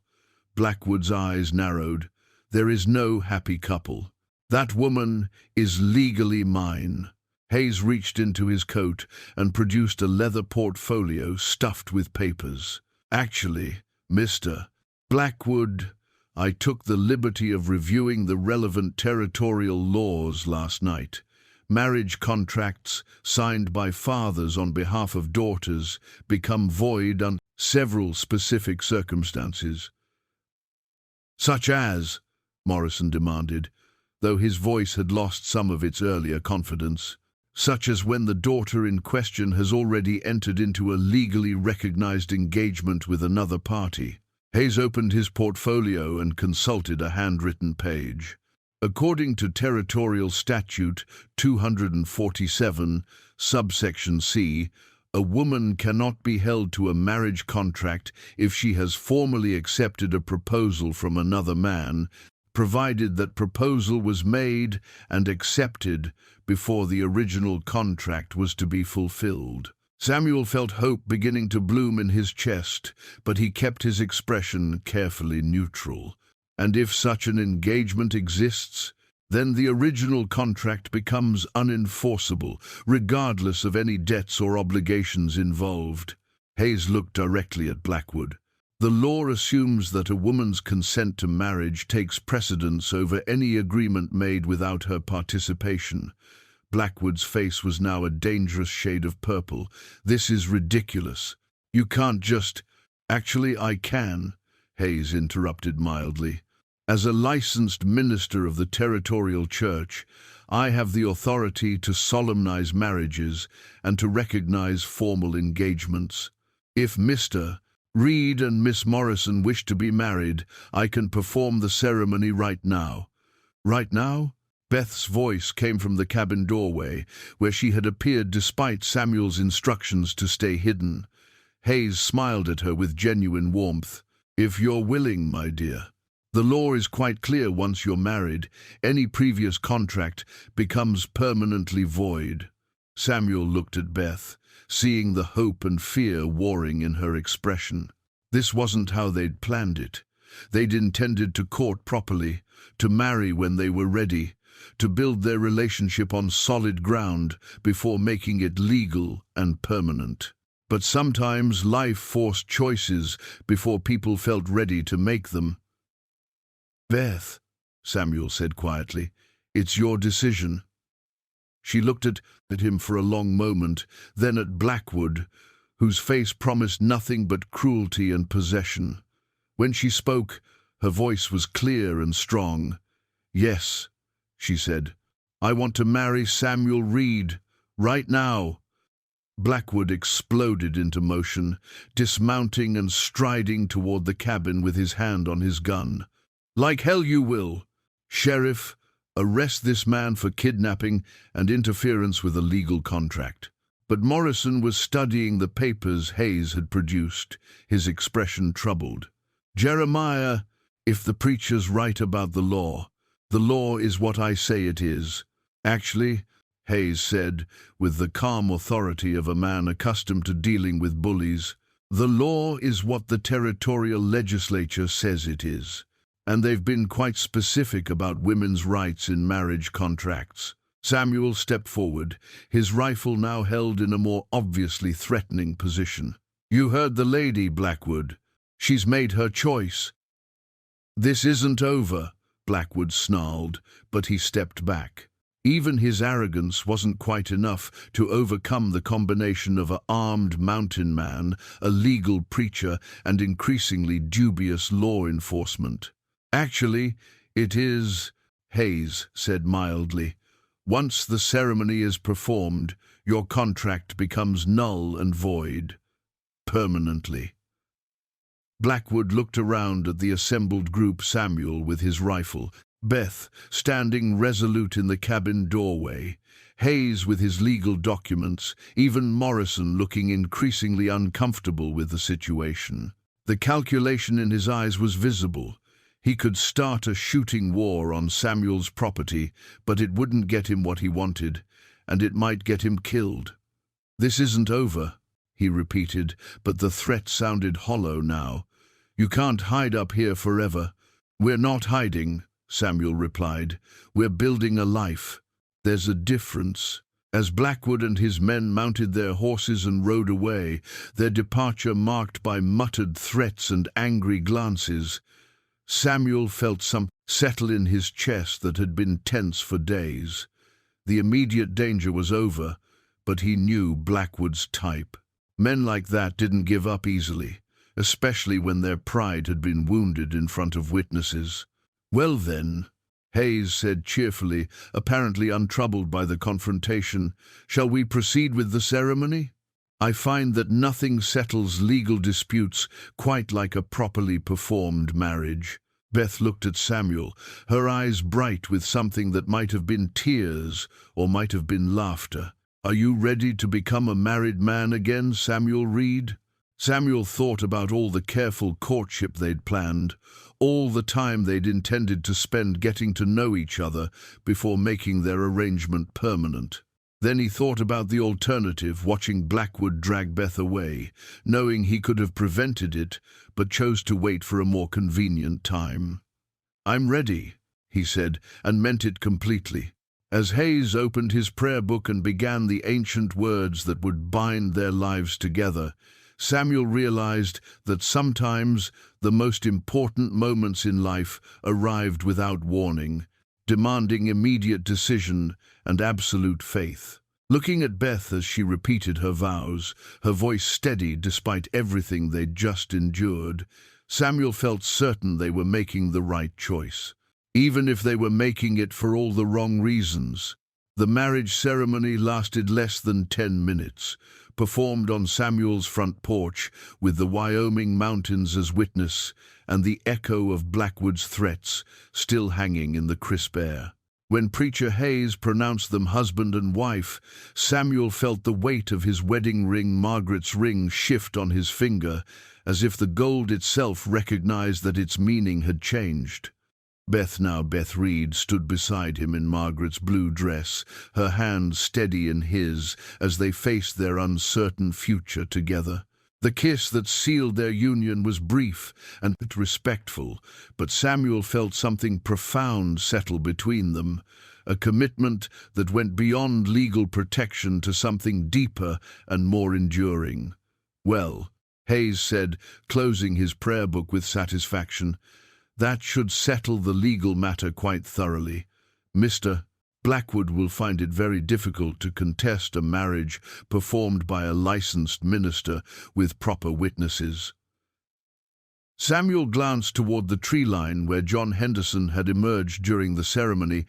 Blackwood's eyes narrowed. "There is no happy couple. That woman is legally mine." Hayes reached into his coat and produced a leather portfolio stuffed with papers. "Actually, Mr. Blackwood, I took the liberty of reviewing the relevant territorial laws last night. Marriage contracts signed by fathers on behalf of daughters become void under several specific circumstances." "Such as?" Morrison demanded, though his voice had lost some of its earlier confidence. "Such as when the daughter in question has already entered into a legally recognized engagement with another party." Hayes opened his portfolio and consulted a handwritten page. "According to Territorial Statute 247, subsection C, a woman cannot be held to a marriage contract if she has formally accepted a proposal from another man, provided that proposal was made and accepted before the original contract was to be fulfilled." Samuel felt hope beginning to bloom in his chest, but he kept his expression carefully neutral. "And if such an engagement exists, then the original contract becomes unenforceable, regardless of any debts or obligations involved." Hayes looked directly at Blackwood. "The law assumes that a woman's consent to marriage takes precedence over any agreement made without her participation." Blackwood's face was now a dangerous shade of purple. "This is ridiculous. You can't just—" "Actually, I can," Hayes interrupted mildly. "As a licensed minister of the territorial church, I have the authority to solemnize marriages and to recognize formal engagements. If Mr. Reed and Miss Morrison wish to be married, I can perform the ceremony right now." "Right now?" Beth's voice came from the cabin doorway, where she had appeared despite Samuel's instructions to stay hidden. Hayes smiled at her with genuine warmth. "If you're willing, my dear. The law is quite clear: once you're married, any previous contract becomes permanently void." Samuel looked at Beth, seeing the hope and fear warring in her expression. This wasn't how they'd planned it. They'd intended to court properly, to marry when they were ready, to build their relationship on solid ground before making it legal and permanent. But sometimes life forced choices before people felt ready to make them. "Beth," Samuel said quietly, "it's your decision." She looked at him for a long moment, then at Blackwood, whose face promised nothing but cruelty and possession. When she spoke, her voice was clear and strong. "Yes," she said, "I want to marry Samuel Reed, right now." Blackwood exploded into motion, dismounting and striding toward the cabin with his hand on his gun. "Like hell you will. Sheriff, arrest this man for kidnapping and interference with a legal contract." But Morrison was studying the papers Hayes had produced, his expression troubled. "Jeremiah, if the preacher's right about the law is what I say it is." "Actually," Hayes said, with the calm authority of a man accustomed to dealing with bullies, "the law is what the territorial legislature says it is. And they've been quite specific about women's rights in marriage contracts." Samuel stepped forward, his rifle now held in a more obviously threatening position. "You heard the lady, Blackwood. She's made her choice." "This isn't over," Blackwood snarled, but he stepped back. Even his arrogance wasn't quite enough to overcome the combination of an armed mountain man, a legal preacher, and increasingly dubious law enforcement. "Actually, it is," Hayes said mildly. "Once the ceremony is performed, your contract becomes null and void. Permanently." Blackwood looked around at the assembled group, Samuel with his rifle, Beth standing resolute in the cabin doorway, Hayes with his legal documents, even Morrison looking increasingly uncomfortable with the situation. The calculation in his eyes was visible. He could start a shooting war on Samuel's property, but it wouldn't get him what he wanted, and it might get him killed. "This isn't over," he repeated, but the threat sounded hollow now. "You can't hide up here forever." "We're not hiding," Samuel replied. "We're building a life. There's a difference." As Blackwood and his men mounted their horses and rode away, their departure marked by muttered threats and angry glances, Samuel felt something settle in his chest that had been tense for days. The immediate danger was over, but he knew Blackwood's type. Men like that didn't give up easily, especially when their pride had been wounded in front of witnesses. "Well then," Hayes said cheerfully, apparently untroubled by the confrontation, "shall we proceed with the ceremony? I find that nothing settles legal disputes quite like a properly performed marriage." Beth looked at Samuel, her eyes bright with something that might have been tears or might have been laughter. "Are you ready to become a married man again, Samuel Reed?" Samuel thought about all the careful courtship they'd planned, all the time they'd intended to spend getting to know each other before making their arrangement permanent. Then he thought about the alternative, watching Blackwood drag Beth away, knowing he could have prevented it, but chose to wait for a more convenient time. "I'm ready," he said, and meant it completely. As Hayes opened his prayer book and began the ancient words that would bind their lives together, Samuel realized that sometimes the most important moments in life arrived without warning, demanding immediate decision and absolute faith. Looking at Beth as she repeated her vows, her voice steady despite everything they'd just endured, Samuel felt certain they were making the right choice, even if they were making it for all the wrong reasons. The marriage ceremony lasted less than 10 minutes, performed on Samuel's front porch with the Wyoming mountains as witness and the echo of Blackwood's threats still hanging in the crisp air. When Preacher Hayes pronounced them husband and wife, Samuel felt the weight of his wedding ring, Margaret's ring, shift on his finger, as if the gold itself recognized that its meaning had changed. Beth Reed, stood beside him in Margaret's blue dress, her hand steady in his as they faced their uncertain future together. The kiss that sealed their union was brief and respectful, but Samuel felt something profound settle between them, a commitment that went beyond legal protection to something deeper and more enduring. "Well," Hayes said, closing his prayer book with satisfaction, "that should settle the legal matter quite thoroughly. Mr. Blackwood will find it very difficult to contest a marriage performed by a licensed minister with proper witnesses." Samuel glanced toward the tree line where John Henderson had emerged during the ceremony,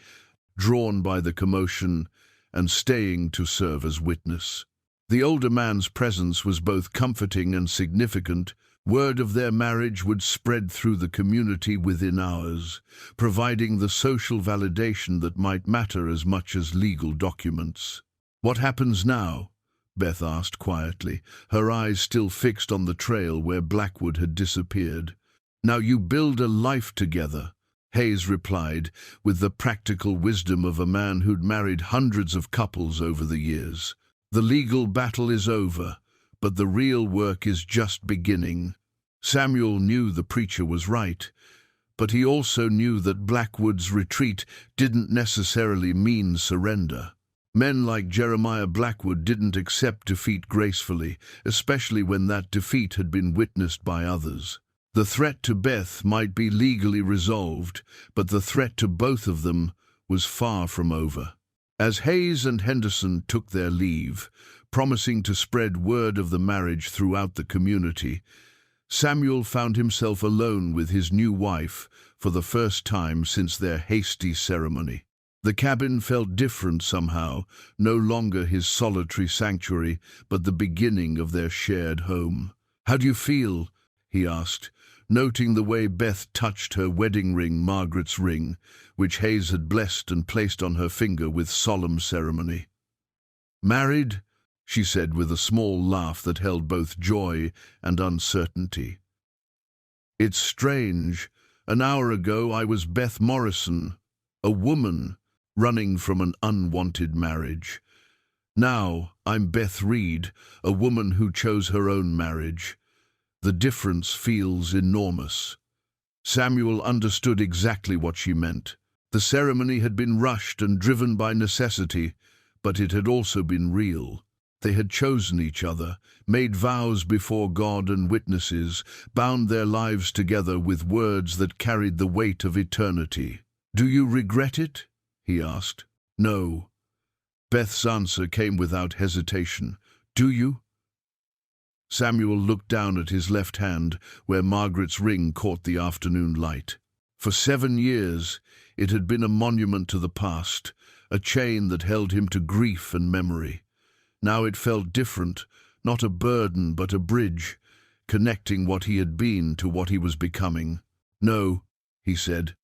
drawn by the commotion and staying to serve as witness. The older man's presence was both comforting and significant. Word of their marriage would spread through the community within hours, providing the social validation that might matter as much as legal documents. "What happens now?" Beth asked quietly, her eyes still fixed on the trail where Blackwood had disappeared. "Now you build a life together," Hayes replied, with the practical wisdom of a man who'd married hundreds of couples over the years. "The legal battle is over, but the real work is just beginning." Samuel knew the preacher was right, but he also knew that Blackwood's retreat didn't necessarily mean surrender. Men like Jeremiah Blackwood didn't accept defeat gracefully, especially when that defeat had been witnessed by others. The threat to Beth might be legally resolved, but the threat to both of them was far from over. As Hayes and Henderson took their leave, promising to spread word of the marriage throughout the community, Samuel found himself alone with his new wife for the first time since their hasty ceremony. The cabin felt different somehow, no longer his solitary sanctuary, but the beginning of their shared home. "How do you feel?" he asked, noting the way Beth touched her wedding ring, Margaret's ring, which Hayes had blessed and placed on her finger with solemn ceremony. "Married?" she said with a small laugh that held both joy and uncertainty. "It's strange. An hour ago I was Beth Morrison, a woman running from an unwanted marriage. Now I'm Beth Reed, a woman who chose her own marriage. The difference feels enormous." Samuel understood exactly what she meant. The ceremony had been rushed and driven by necessity, but it had also been real. They had chosen each other, made vows before God and witnesses, bound their lives together with words that carried the weight of eternity. "Do you regret it?" he asked. "No." Beth's answer came without hesitation. "Do you?" Samuel looked down at his left hand, where Margaret's ring caught the afternoon light. For 7 years, it had been a monument to the past, a chain that held him to grief and memory. Now it felt different, not a burden but a bridge, connecting what he had been to what he was becoming. "No," he said.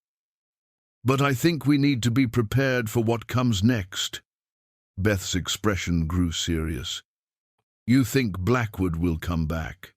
"But I think we need to be prepared for what comes next." Beth's expression grew serious. "You think Blackwood will come back?"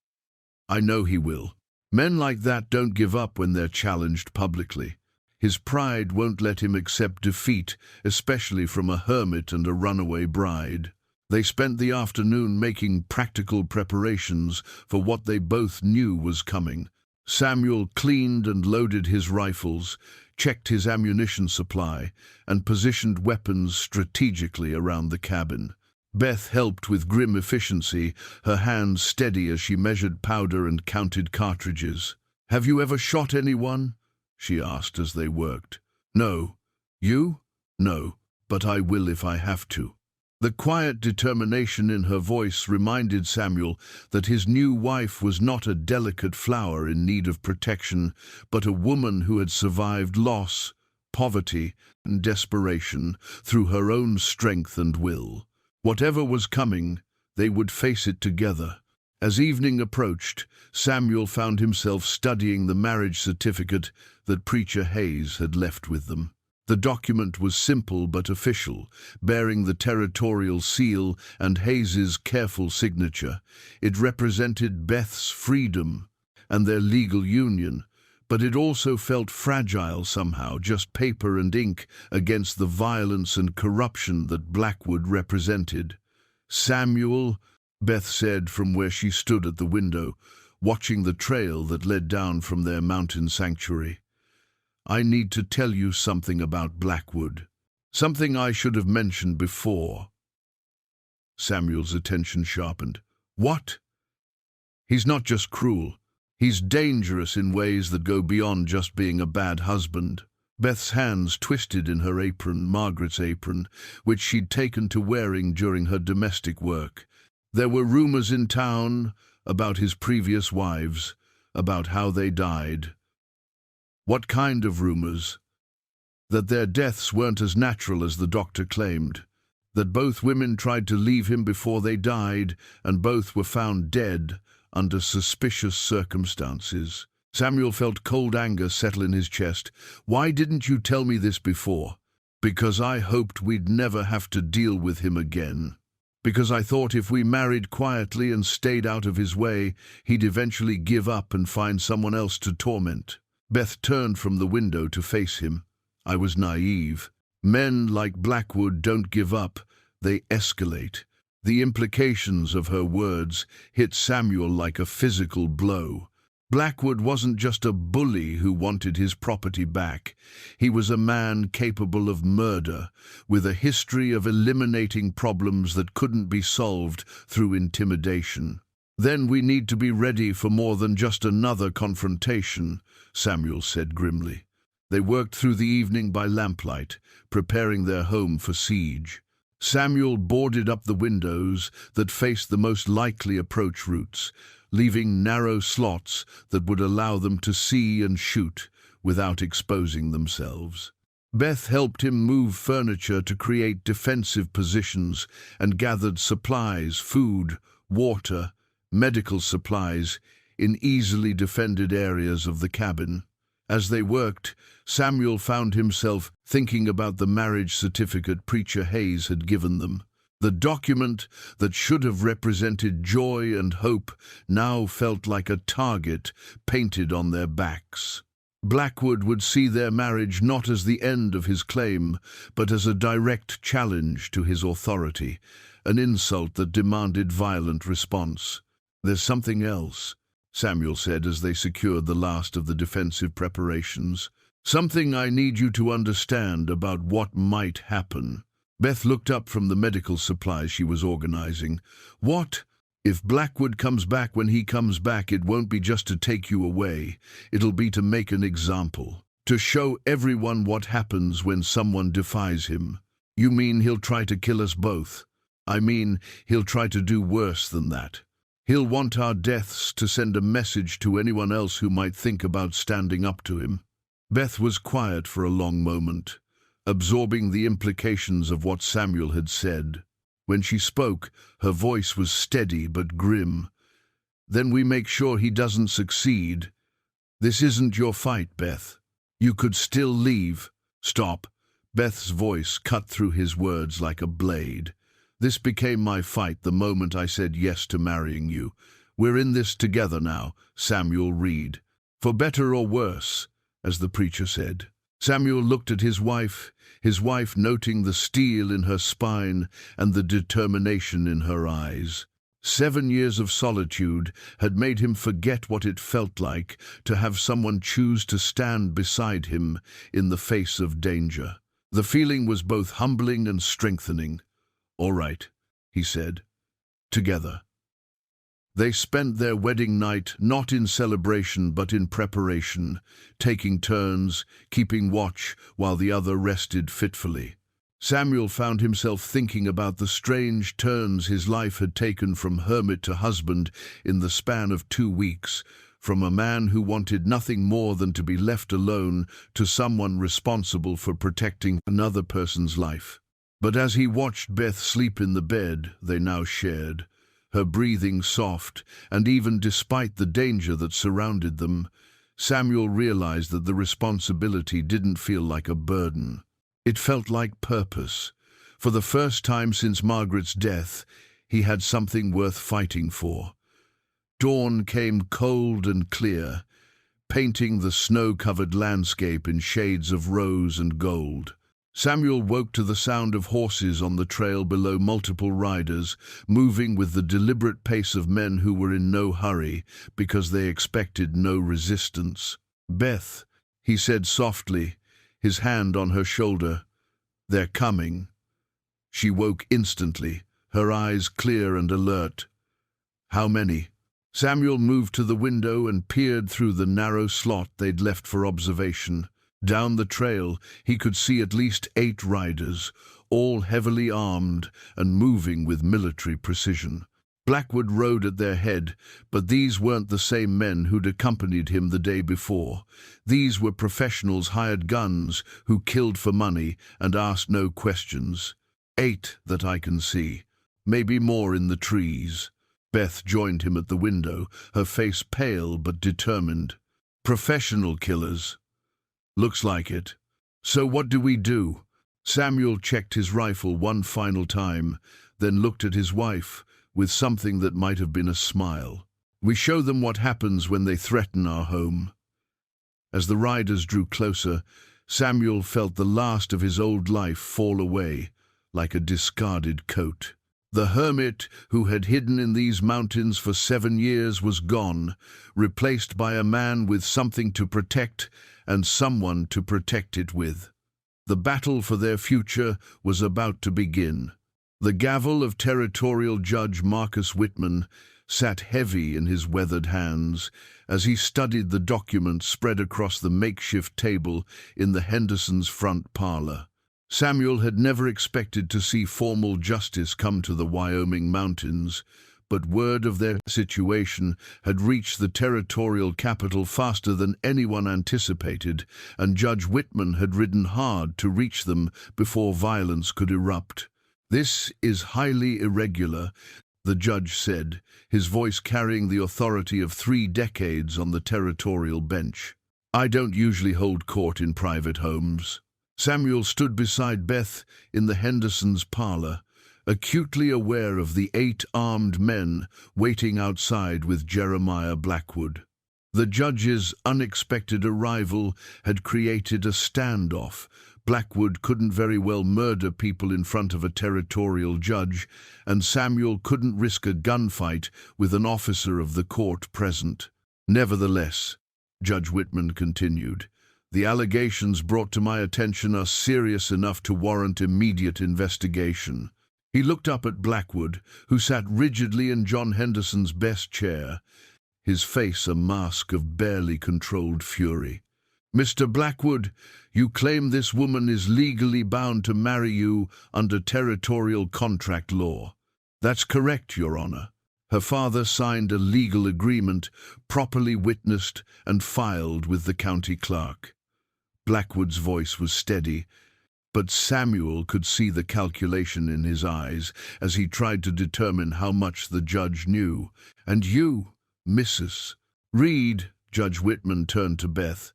"I know he will. Men like that don't give up when they're challenged publicly. His pride won't let him accept defeat, especially from a hermit and a runaway bride." They spent the afternoon making practical preparations for what they both knew was coming. Samuel cleaned and loaded his rifles, checked his ammunition supply, and positioned weapons strategically around the cabin. Beth helped with grim efficiency, her hands steady as she measured powder and counted cartridges. "Have you ever shot anyone?" she asked as they worked. "No." "You?" "No, but I will if I have to." The quiet determination in her voice reminded Samuel that his new wife was not a delicate flower in need of protection, but a woman who had survived loss, poverty, and desperation through her own strength and will. Whatever was coming, they would face it together. As evening approached, Samuel found himself studying the marriage certificate that Preacher Hayes had left with them. The document was simple but official, bearing the territorial seal and Hayes's careful signature. It represented Beth's freedom and their legal union, but it also felt fragile somehow, just paper and ink against the violence and corruption that Blackwood represented. "Samuel," Beth said from where she stood at the window, watching the trail that led down from their mountain sanctuary, "I need to tell you something about Blackwood. Something I should have mentioned before." Samuel's attention sharpened. "What?" "He's not just cruel. He's dangerous in ways that go beyond just being a bad husband." Beth's hands twisted in her apron, Margaret's apron, which she'd taken to wearing during her domestic work. There were rumors in town about his previous wives, about how they died. "What kind of rumors?" "That their deaths weren't as natural as the doctor claimed. That both women tried to leave him before they died, and both were found dead under suspicious circumstances." Samuel felt cold anger settle in his chest. "Why didn't you tell me this before?" "Because I hoped we'd never have to deal with him again. Because I thought if we married quietly and stayed out of his way, he'd eventually give up and find someone else to torment." Beth turned from the window to face him. "I was naive. Men like Blackwood don't give up, they escalate." The implications of her words hit Samuel like a physical blow. Blackwood wasn't just a bully who wanted his property back. He was a man capable of murder, with a history of eliminating problems that couldn't be solved through intimidation. "Then we need to be ready for more than just another confrontation," Samuel said grimly. They worked through the evening by lamplight, preparing their home for siege. Samuel boarded up the windows that faced the most likely approach routes, leaving narrow slots that would allow them to see and shoot without exposing themselves. Beth helped him move furniture to create defensive positions and gathered supplies, food, water, medical supplies in easily defended areas of the cabin. As they worked, Samuel found himself thinking about the marriage certificate Preacher Hayes had given them. The document that should have represented joy and hope now felt like a target painted on their backs. Blackwood would see their marriage not as the end of his claim, but as a direct challenge to his authority, an insult that demanded violent response. "There's something else," Samuel said as they secured the last of the defensive preparations. "Something I need you to understand about what might happen." Beth looked up from the medical supplies she was organizing. "What? If Blackwood comes back when he comes back, it won't be just to take you away. It'll be to make an example, to show everyone what happens when someone defies him." "You mean he'll try to kill us both?" "I mean, he'll try to do worse than that. He'll want our deaths to send a message to anyone else who might think about standing up to him." Beth was quiet for a long moment, absorbing the implications of what Samuel had said. When she spoke, her voice was steady but grim. "Then we make sure he doesn't succeed. This isn't your fight, Beth. You could still leave." "Stop." Beth's voice cut through his words like a blade. "This became my fight the moment I said yes to marrying you. We're in this together now, Samuel Reed. For better or worse, as the preacher said." Samuel looked at his wife noting the steel in her spine and the determination in her eyes. 7 years of solitude had made him forget what it felt like to have someone choose to stand beside him in the face of danger. The feeling was both humbling and strengthening. "All right," he said. "Together." They spent their wedding night not in celebration but in preparation, taking turns, keeping watch while the other rested fitfully. Samuel found himself thinking about the strange turns his life had taken from hermit to husband in the span of 2 weeks, from a man who wanted nothing more than to be left alone to someone responsible for protecting another person's life. But as he watched Beth sleep in the bed they now shared, her breathing soft, and even despite the danger that surrounded them, Samuel realized that the responsibility didn't feel like a burden. It felt like purpose. For the first time since Margaret's death, he had something worth fighting for. Dawn came cold and clear, painting the snow-covered landscape in shades of rose and gold. Samuel woke to the sound of horses on the trail below, multiple riders, moving with the deliberate pace of men who were in no hurry because they expected no resistance. "Beth," he said softly, his hand on her shoulder, "they're coming." She woke instantly, her eyes clear and alert. "How many?" Samuel moved to the window and peered through the narrow slot they'd left for observation. Down the trail, he could see at least 8 riders, all heavily armed and moving with military precision. Blackwood rode at their head, but these weren't the same men who'd accompanied him the day before. These were professionals, hired guns, who killed for money and asked no questions. 8 that I can see, maybe more in the trees. Beth joined him at the window, her face pale but determined. "Professional killers." "Looks like it. So what do we do?" Samuel checked his rifle one final time, then looked at his wife with something that might have been a smile. "We show them what happens when they threaten our home." As the riders drew closer, Samuel felt the last of his old life fall away, like a discarded coat. The hermit who had hidden in these mountains for 7 years was gone, replaced by a man with something to protect and someone to protect it with. The battle for their future was about to begin. The gavel of territorial judge Marcus Whitman sat heavy in his weathered hands as he studied the documents spread across the makeshift table in the Hendersons' front parlor. Samuel had never expected to see formal justice come to the Wyoming mountains, but word of their situation had reached the territorial capital faster than anyone anticipated, and Judge Whitman had ridden hard to reach them before violence could erupt. "This is highly irregular," the judge said, his voice carrying the authority of 3 decades on the territorial bench. "I don't usually hold court in private homes." Samuel stood beside Beth in the Hendersons' parlor, acutely aware of the 8 armed men waiting outside with Jeremiah Blackwood. The judge's unexpected arrival had created a standoff. Blackwood couldn't very well murder people in front of a territorial judge, and Samuel couldn't risk a gunfight with an officer of the court present. "Nevertheless," Judge Whitman continued, "the allegations brought to my attention are serious enough to warrant immediate investigation." He looked up at Blackwood, who sat rigidly in John Henderson's best chair, his face a mask of barely controlled fury. "Mr. Blackwood, you claim this woman is legally bound to marry you under territorial contract law." "That's correct, Your Honor. Her father signed a legal agreement, properly witnessed and filed with the county clerk." Blackwood's voice was steady, but Samuel could see the calculation in his eyes as he tried to determine how much the judge knew. "And you, Mrs. Reed," Judge Whitman turned to Beth,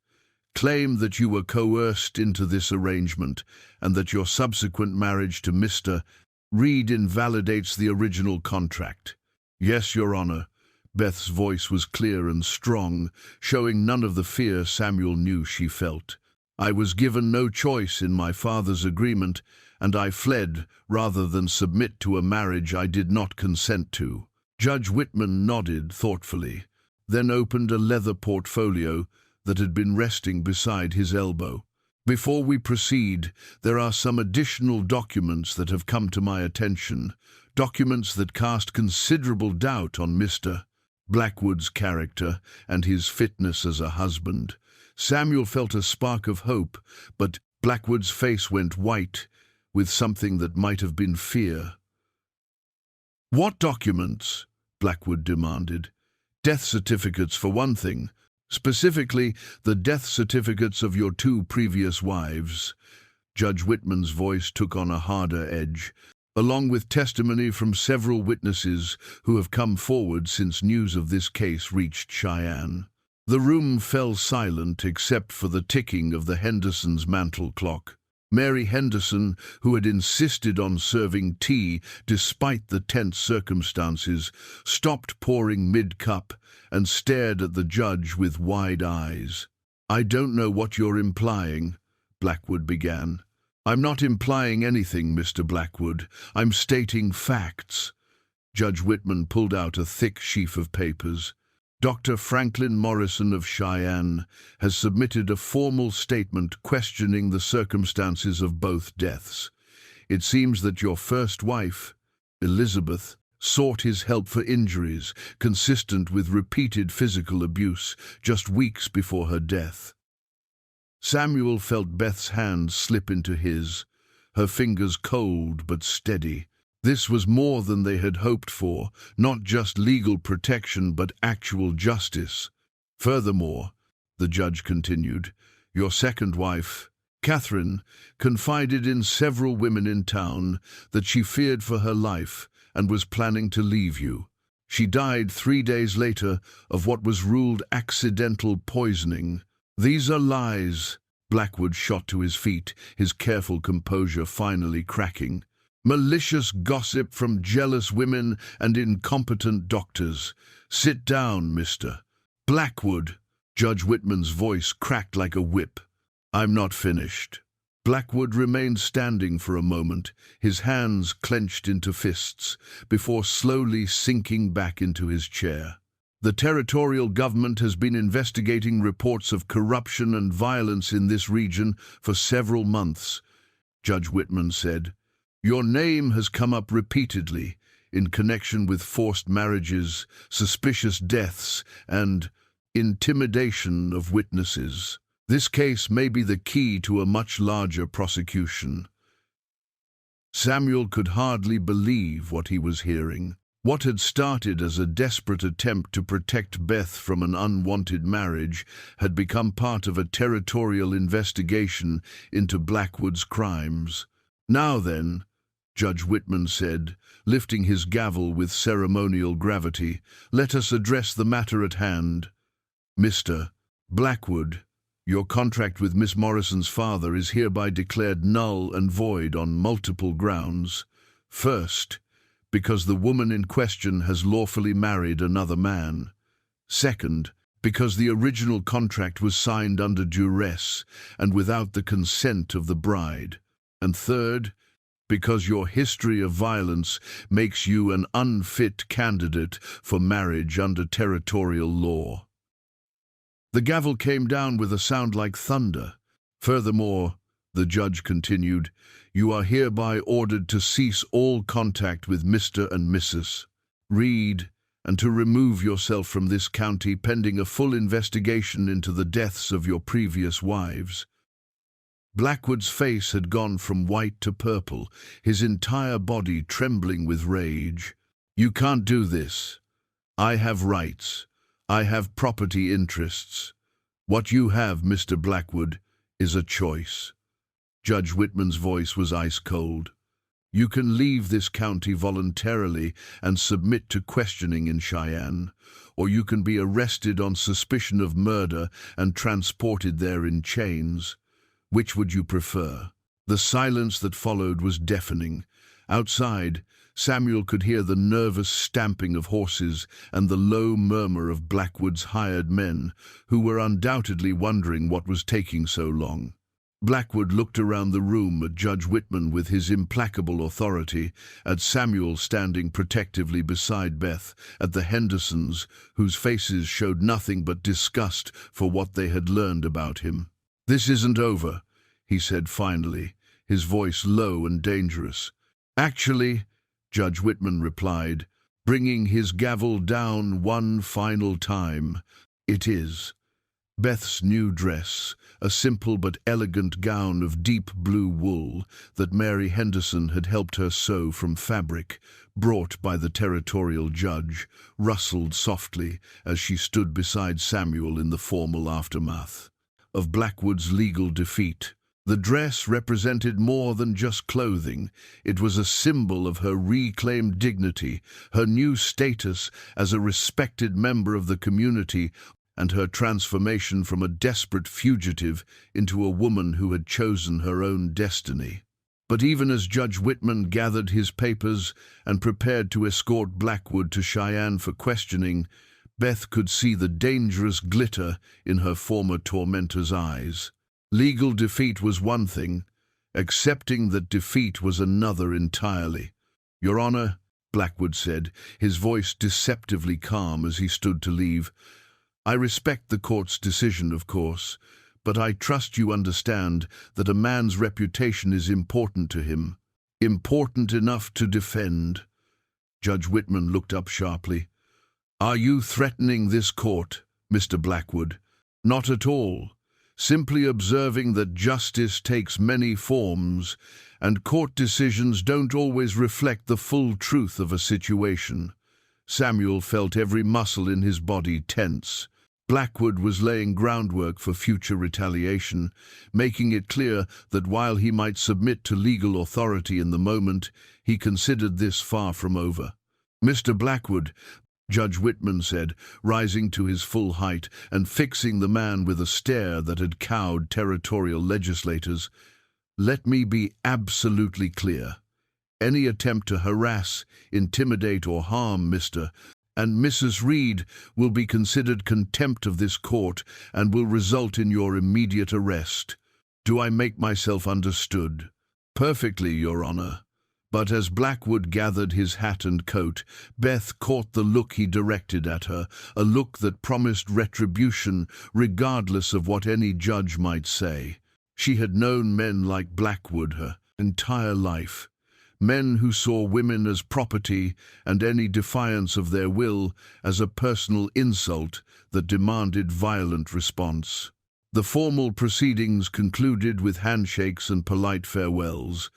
"claim that you were coerced into this arrangement and that your subsequent marriage to Mr. Reed invalidates the original contract." "Yes, Your Honor." Beth's voice was clear and strong, showing none of the fear Samuel knew she felt. "I was given no choice in my father's agreement, and I fled rather than submit to a marriage I did not consent to." Judge Whitman nodded thoughtfully, then opened a leather portfolio that had been resting beside his elbow. "Before we proceed, there are some additional documents that have come to my attention, documents that cast considerable doubt on Mr. Blackwood's character and his fitness as a husband." Samuel felt a spark of hope, but Blackwood's face went white with something that might have been fear. "What documents?" Blackwood demanded. "Death certificates, for one thing. Specifically, the death certificates of your 2 previous wives." Judge Whitman's voice took on a harder edge, "along with testimony from several witnesses who have come forward since news of this case reached Cheyenne." The room fell silent except for the ticking of the Hendersons' mantel clock. Mary Henderson, who had insisted on serving tea despite the tense circumstances, stopped pouring mid-cup and stared at the judge with wide eyes. "I don't know what you're implying," Blackwood began. "I'm not implying anything, Mr. Blackwood. I'm stating facts." Judge Whitman pulled out a thick sheaf of papers. "Dr. Franklin Morrison of Cheyenne has submitted a formal statement questioning the circumstances of both deaths. It seems that your first wife, Elizabeth, sought his help for injuries consistent with repeated physical abuse just weeks before her death." Samuel felt Beth's hand slip into his, her fingers cold but steady. This was more than they had hoped for, not just legal protection but actual justice. "Furthermore," the judge continued, "your second wife, Catherine, confided in several women in town that she feared for her life and was planning to leave you. She died 3 days later of what was ruled accidental poisoning. These are lies." Blackwood shot to his feet, his careful composure finally cracking. "Malicious gossip from jealous women and incompetent doctors. Sit down, Mr. Blackwood." Judge Whitman's voice cracked like a whip. "I'm not finished." Blackwood remained standing for a moment, his hands clenched into fists, before slowly sinking back into his chair. "The territorial government has been investigating reports of corruption and violence in this region for several months," Judge Whitman said. "Your name has come up repeatedly in connection with forced marriages, suspicious deaths, and intimidation of witnesses. This case may be the key to a much larger prosecution. Samuel could hardly believe what he was hearing. What had started as a desperate attempt to protect Beth from an unwanted marriage had become part of a territorial investigation into Blackwood's crimes. "Now then," Judge Whitman said, lifting his gavel with ceremonial gravity, "let us address the matter at hand. Mr. Blackwood, your contract with Miss Morrison's father is hereby declared null and void on multiple grounds. First, because the woman in question has lawfully married another man. Second, because the original contract was signed under duress and without the consent of the bride. And third, because your history of violence makes you an unfit candidate for marriage under territorial law." The gavel came down with a sound like thunder. "Furthermore," the judge continued, "you are hereby ordered to cease all contact with Mr. and Mrs. Reed and to remove yourself from this county pending a full investigation into the deaths of your previous wives." Blackwood's face had gone from white to purple, his entire body trembling with rage. "You can't do this. I have rights. I have property interests. What you have, Mr. Blackwood, is a choice." Judge Whitman's voice was ice-cold. "You can leave this county voluntarily and submit to questioning in Cheyenne, or you can be arrested on suspicion of murder and transported there in chains. Which would you prefer?" The silence that followed was deafening. Outside, Samuel could hear the nervous stamping of horses and the low murmur of Blackwood's hired men, who were undoubtedly wondering what was taking so long. Blackwood looked around the room at Judge Whitman with his implacable authority, at Samuel standing protectively beside Beth, at the Hendersons, whose faces showed nothing but disgust for what they had learned about him. "This isn't over," he said finally, his voice low and dangerous. "Actually," Judge Whitman replied, bringing his gavel down one final time, "it is." Beth's new dress, a simple but elegant gown of deep blue wool that Mary Henderson had helped her sew from fabric, brought by the territorial judge, rustled softly as she stood beside Samuel in the formal aftermath of Blackwood's legal defeat. The dress represented more than just clothing. It was a symbol of her reclaimed dignity, her new status as a respected member of the community, and her transformation from a desperate fugitive into a woman who had chosen her own destiny. But even as Judge Whitman gathered his papers and prepared to escort Blackwood to Cheyenne for questioning, Beth could see the dangerous glitter in her former tormentor's eyes. Legal defeat was one thing, accepting that defeat was another entirely. "Your Honor," Blackwood said, his voice deceptively calm as he stood to leave, "I respect the court's decision, of course, but I trust you understand that a man's reputation is important to him, important enough to defend." Judge Whitman looked up sharply. "Are you threatening this court, Mr. Blackwood?" "Not at all. Simply observing that justice takes many forms, and court decisions don't always reflect the full truth of a situation." Samuel felt every muscle in his body tense. Blackwood was laying groundwork for future retaliation, making it clear that while he might submit to legal authority in the moment, he considered this far from over. "Mr. Blackwood," Judge Whitman said, rising to his full height and fixing the man with a stare that had cowed territorial legislators, "let me be absolutely clear. Any attempt to harass, intimidate, or harm Mr. and Mrs. Reed will be considered contempt of this court and will result in your immediate arrest. Do I make myself understood?" "Perfectly, Your Honor." But as Blackwood gathered his hat and coat, Beth caught the look he directed at her, a look that promised retribution regardless of what any judge might say. She had known men like Blackwood her entire life, men who saw women as property and any defiance of their will as a personal insult that demanded violent response. The formal proceedings concluded with handshakes and polite farewells,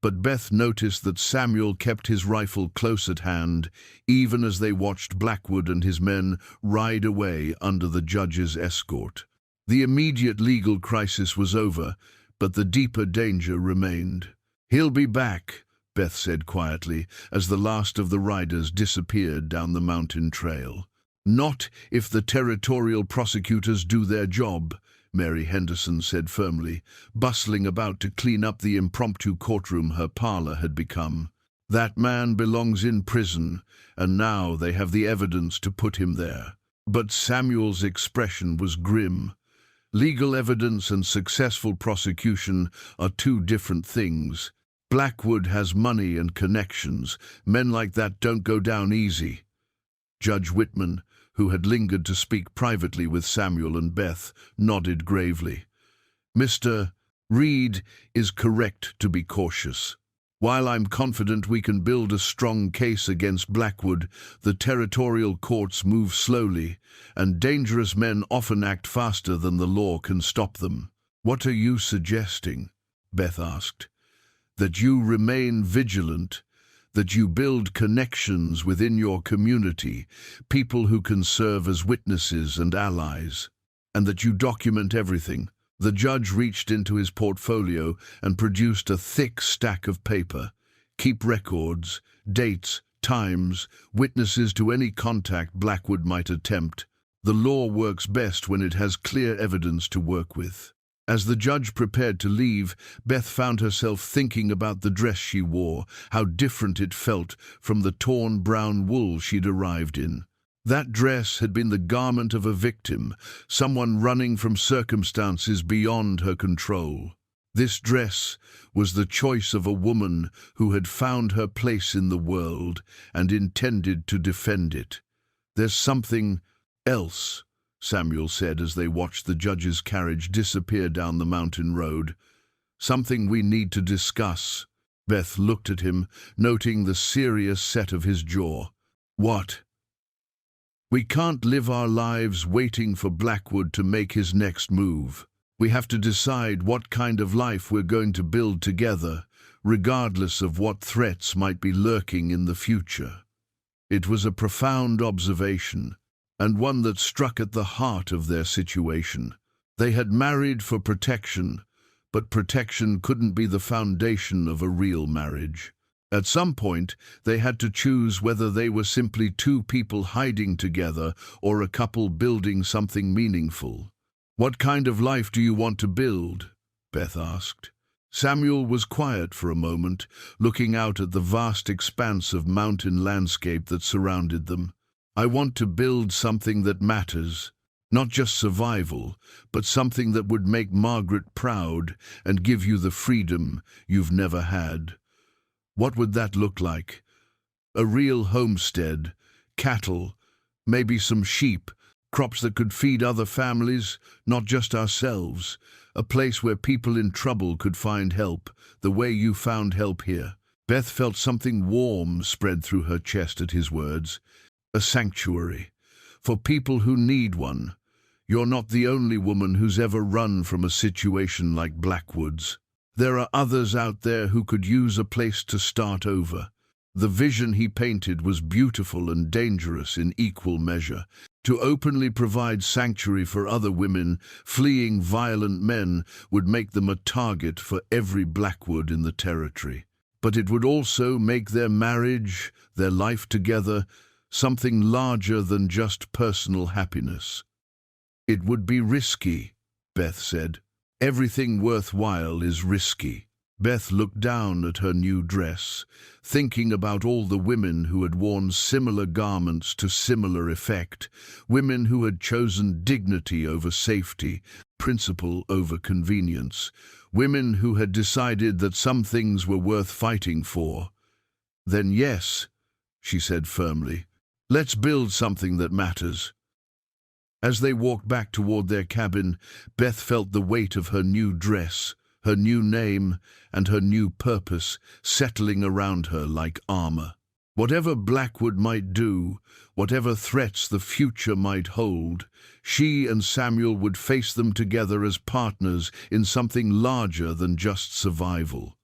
but Beth noticed that Samuel kept his rifle close at hand, even as they watched Blackwood and his men ride away under the judge's escort. The immediate legal crisis was over, but the deeper danger remained. "He'll be back," Beth said quietly, as the last of the riders disappeared down the mountain trail. "Not if the territorial prosecutors do their job," Mary Henderson said firmly, bustling about to clean up the impromptu courtroom her parlor had become. "That man belongs in prison, and now they have the evidence to put him there." But Samuel's expression was grim. Legal evidence and successful prosecution are two different things. Blackwood has money and connections. Men like that don't go down easy. Judge Whitman, who had lingered to speak privately with Samuel and Beth, nodded gravely. "Mr. Reed is correct to be cautious. While I'm confident we can build a strong case against Blackwood, the territorial courts move slowly, and dangerous men often act faster than the law can stop them." "What are you suggesting?" Beth asked. "That you remain vigilant, that you build connections within your community, people who can serve as witnesses and allies, and that you document everything." The judge reached into his portfolio and produced a thick stack of paper. "Keep records, dates, times, witnesses to any contact Blackwood might attempt. The law works best when it has clear evidence to work with." As the judge prepared to leave, Beth found herself thinking about the dress she wore, how different it felt from the torn brown wool she'd arrived in. That dress had been the garment of a victim, someone running from circumstances beyond her control. This dress was the choice of a woman who had found her place in the world and intended to defend it. "There's something else," Samuel said as they watched the judge's carriage disappear down the mountain road. "Something we need to discuss." Beth looked at him, noting the serious set of his jaw. "What?" "We can't live our lives waiting for Blackwood to make his next move. We have to decide what kind of life we're going to build together, regardless of what threats might be lurking in the future." It was a profound observation, and one that struck at the heart of their situation. They had married for protection, but protection couldn't be the foundation of a real marriage. At some point, they had to choose whether they were simply two people hiding together or a couple building something meaningful. "What kind of life do you want to build?" Beth asked. Samuel was quiet for a moment, looking out at the vast expanse of mountain landscape that surrounded them. "I want to build something that matters. Not just survival, but something that would make Margaret proud and give you the freedom you've never had." "What would that look like?" "A real homestead, cattle, maybe some sheep, crops that could feed other families, not just ourselves. A place where people in trouble could find help, the way you found help here." Beth felt something warm spread through her chest at his words. "A sanctuary, for people who need one. You're not the only woman who's ever run from a situation like Blackwood's. There are others out there who could use a place to start over." The vision he painted was beautiful and dangerous in equal measure. To openly provide sanctuary for other women fleeing violent men would make them a target for every Blackwood in the territory. But it would also make their marriage, their life together, something larger than just personal happiness. "It would be risky," Beth said. "Everything worthwhile is risky." Beth looked down at her new dress, thinking about all the women who had worn similar garments to similar effect, women who had chosen dignity over safety, principle over convenience, women who had decided that some things were worth fighting for. "Then yes," she said firmly, "let's build something that matters." As they walked back toward their cabin, Beth felt the weight of her new dress, her new name and her new purpose settling around her like armor. Whatever Blackwood might do, whatever threats the future might hold, she and Samuel would face them together as partners in something larger than just survival.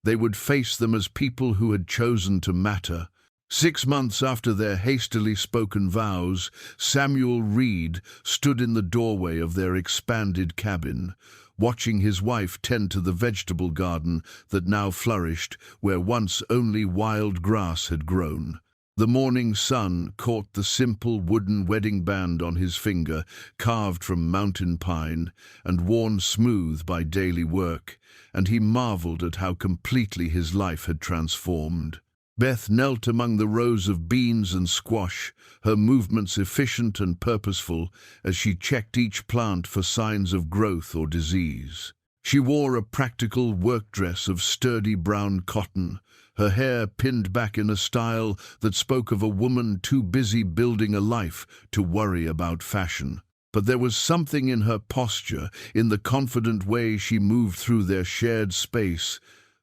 They would face them as people who had chosen to matter. 6 months after their hastily spoken vows, Samuel Reed stood in the doorway of their expanded cabin, watching his wife tend to the vegetable garden that now flourished where once only wild grass had grown. The morning sun caught the simple wooden wedding band on his finger, carved from mountain pine and worn smooth by daily work, and he marveled at how completely his life had transformed. Beth knelt among the rows of beans and squash, her movements efficient and purposeful as she checked each plant for signs of growth or disease. She wore a practical work dress of sturdy brown cotton, her hair pinned back in a style that spoke of a woman too busy building a life to worry about fashion. But there was something in her posture, in the confident way she moved through their shared space,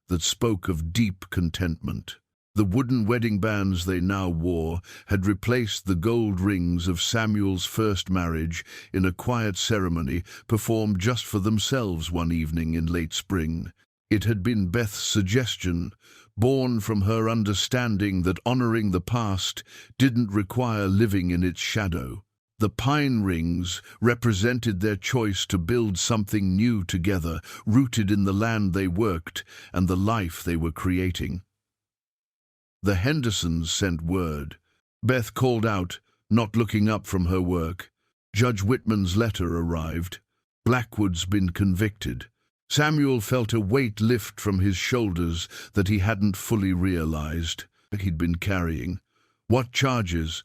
that spoke of deep contentment. The wooden wedding bands they now wore had replaced the gold rings of Samuel's first marriage in a quiet ceremony performed just for themselves one evening in late spring. It had been Beth's suggestion, born from her understanding that honoring the past didn't require living in its shadow. The pine rings represented their choice to build something new together, rooted in the land they worked and the life they were creating. The Hendersons sent word. Beth called out, not looking up from her work. Judge Whitman's letter arrived. Blackwood's been convicted. Samuel felt a weight lift from his shoulders that he hadn't fully realized he'd been carrying. What charges?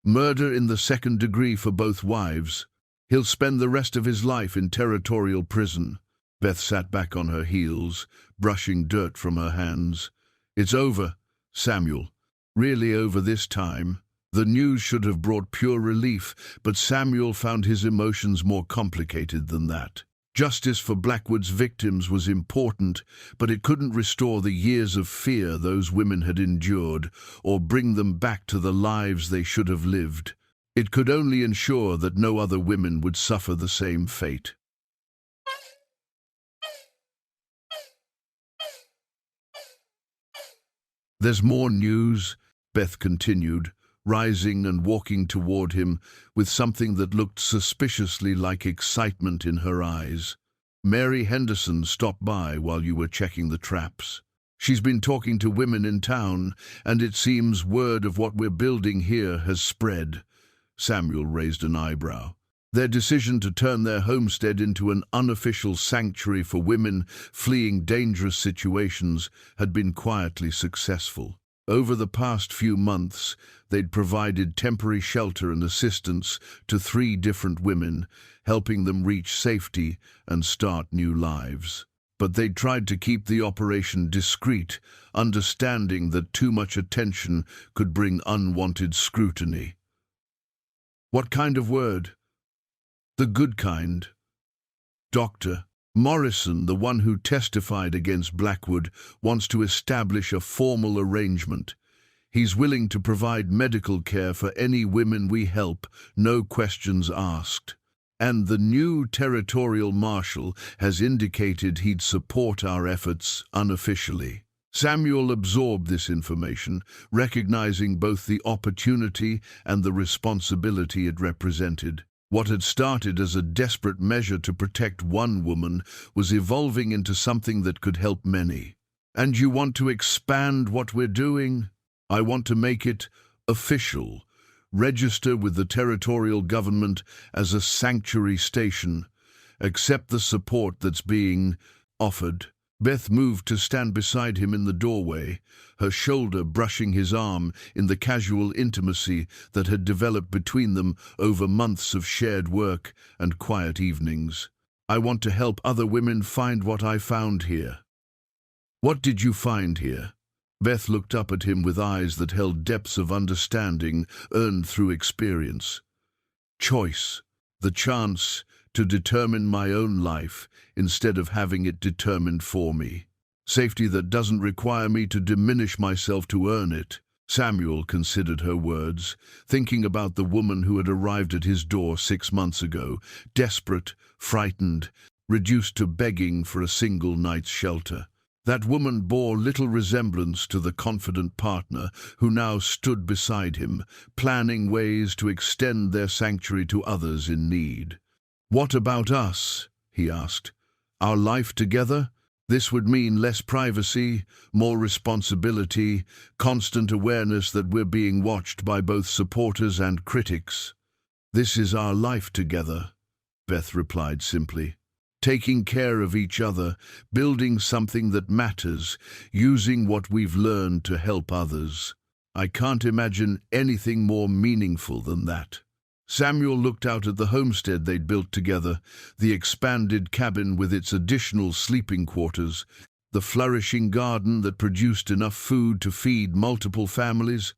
Murder in the second degree for both wives. He'll spend the rest of his life in territorial prison. Beth sat back on her heels, brushing dirt from her hands. It's over, Samuel. Really over this time. The news should have brought pure relief, but Samuel found his emotions more complicated than that. Justice for Blackwood's victims was important, but it couldn't restore the years of fear those women had endured, or bring them back to the lives they should have lived. It could only ensure that no other women would suffer the same fate. There's more news, Beth continued, rising and walking toward him with something that looked suspiciously like excitement in her eyes. Mary Henderson stopped by while you were checking the traps. She's been talking to women in town, and it seems word of what we're building here has spread. Samuel raised an eyebrow. Their decision to turn their homestead into an unofficial sanctuary for women fleeing dangerous situations had been quietly successful. Over the past few months, they'd provided temporary shelter and assistance to 3 different women, helping them reach safety and start new lives. But they'd tried to keep the operation discreet, understanding that too much attention could bring unwanted scrutiny. What kind of word? The good kind. Dr. Morrison, the one who testified against Blackwood, wants to establish a formal arrangement. He's willing to provide medical care for any women we help, no questions asked. And the new territorial marshal has indicated he'd support our efforts unofficially. Samuel absorbed this information, recognizing both the opportunity and the responsibility it represented. What had started as a desperate measure to protect one woman was evolving into something that could help many. And you want to expand what we're doing? I want to make it official. Register with the territorial government as a sanctuary station. Accept the support that's being offered. Beth moved to stand beside him in the doorway, her shoulder brushing his arm in the casual intimacy that had developed between them over months of shared work and quiet evenings. I want to help other women find what I found here. What did you find here? Beth looked up at him with eyes that held depths of understanding earned through experience. Choice, the chance to determine my own life instead of having it determined for me. Safety that doesn't require me to diminish myself to earn it. Samuel considered her words, thinking about the woman who had arrived at his door 6 months ago, desperate, frightened, reduced to begging for a single night's shelter. That woman bore little resemblance to the confident partner who now stood beside him, planning ways to extend their sanctuary to others in need. "What about us?" he asked. "Our life together? This would mean less privacy, more responsibility, constant awareness that we're being watched by both supporters and critics." "This is our life together," Beth replied simply. "Taking care of each other, building something that matters, using what we've learned to help others. I can't imagine anything more meaningful than that." Samuel looked out at the homestead they'd built together, the expanded cabin with its additional sleeping quarters, the flourishing garden that produced enough food to feed multiple families,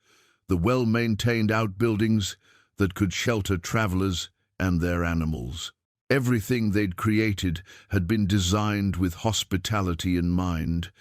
the well-maintained outbuildings that could shelter travelers and their animals. Everything they'd created had been designed with hospitality in mind,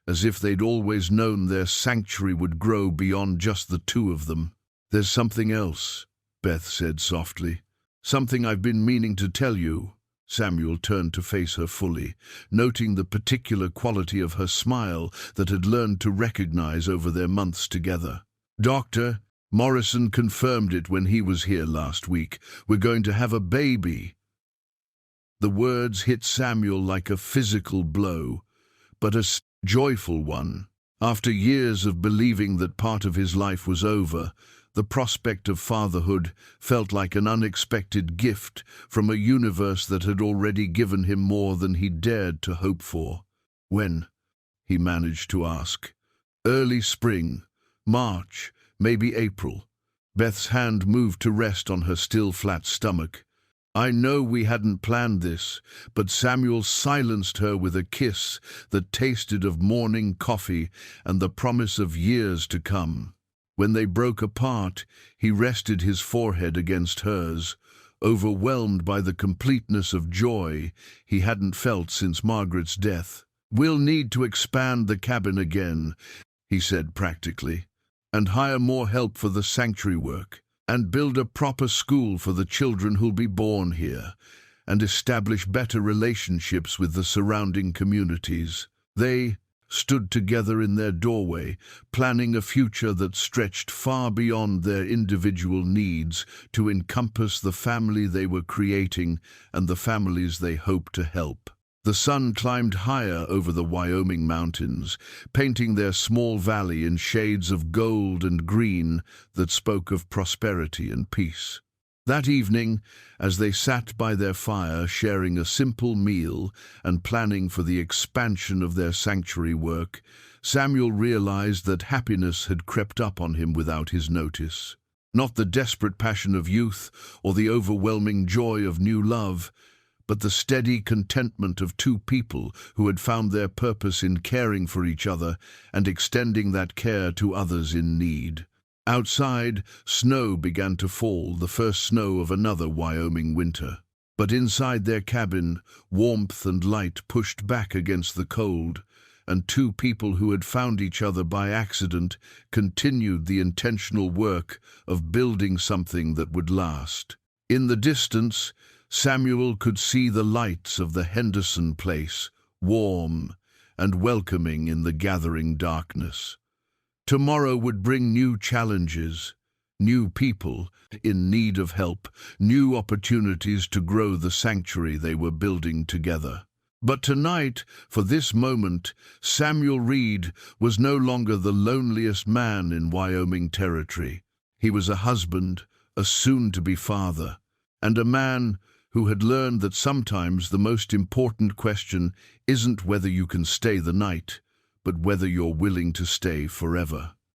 as if they'd always known their sanctuary would grow beyond just the two of them. "There's something else," Beth said softly. "Something I've been meaning to tell you." Samuel turned to face her fully, noting the particular quality of her smile that had learned to recognize over their months together. "Dr. Morrison confirmed it when he was here last week. We're going to have a baby." The words hit Samuel like a physical blow, but a joyful one. After years of believing that part of his life was over, the prospect of fatherhood felt like an unexpected gift from a universe that had already given him more than he dared to hope for. "When?" he managed to ask. "Early spring, March, maybe April." Beth's hand moved to rest on her still flat stomach. "I know we hadn't planned this," but Samuel silenced her with a kiss that tasted of morning coffee and the promise of years to come. When they broke apart, he rested his forehead against hers, overwhelmed by the completeness of joy he hadn't felt since Margaret's death. "We'll need to expand the cabin again," he said practically, "and hire more help for the sanctuary work, and build a proper school for the children who'll be born here, and establish better relationships with the surrounding communities." They stood together in their doorway, planning a future that stretched far beyond their individual needs to encompass the family they were creating and the families they hoped to help. The sun climbed higher over the Wyoming mountains, painting their small valley in shades of gold and green that spoke of prosperity and peace. That evening, as they sat by their fire sharing a simple meal and planning for the expansion of their sanctuary work, Samuel realized that happiness had crept up on him without his notice. Not the desperate passion of youth or the overwhelming joy of new love, but the steady contentment of two people who had found their purpose in caring for each other and extending that care to others in need. Outside, snow began to fall, the first snow of another Wyoming winter. But inside their cabin, warmth and light pushed back against the cold, and two people who had found each other by accident continued the intentional work of building something that would last. In the distance, Samuel could see the lights of the Henderson place, warm and welcoming in the gathering darkness. Tomorrow would bring new challenges, new people in need of help, new opportunities to grow the sanctuary they were building together. But tonight, for this moment, Samuel Reed was no longer the loneliest man in Wyoming territory. He was a husband, a soon-to-be father, and a man who had learned that sometimes the most important question isn't whether you can stay the night, but whether you're willing to stay forever.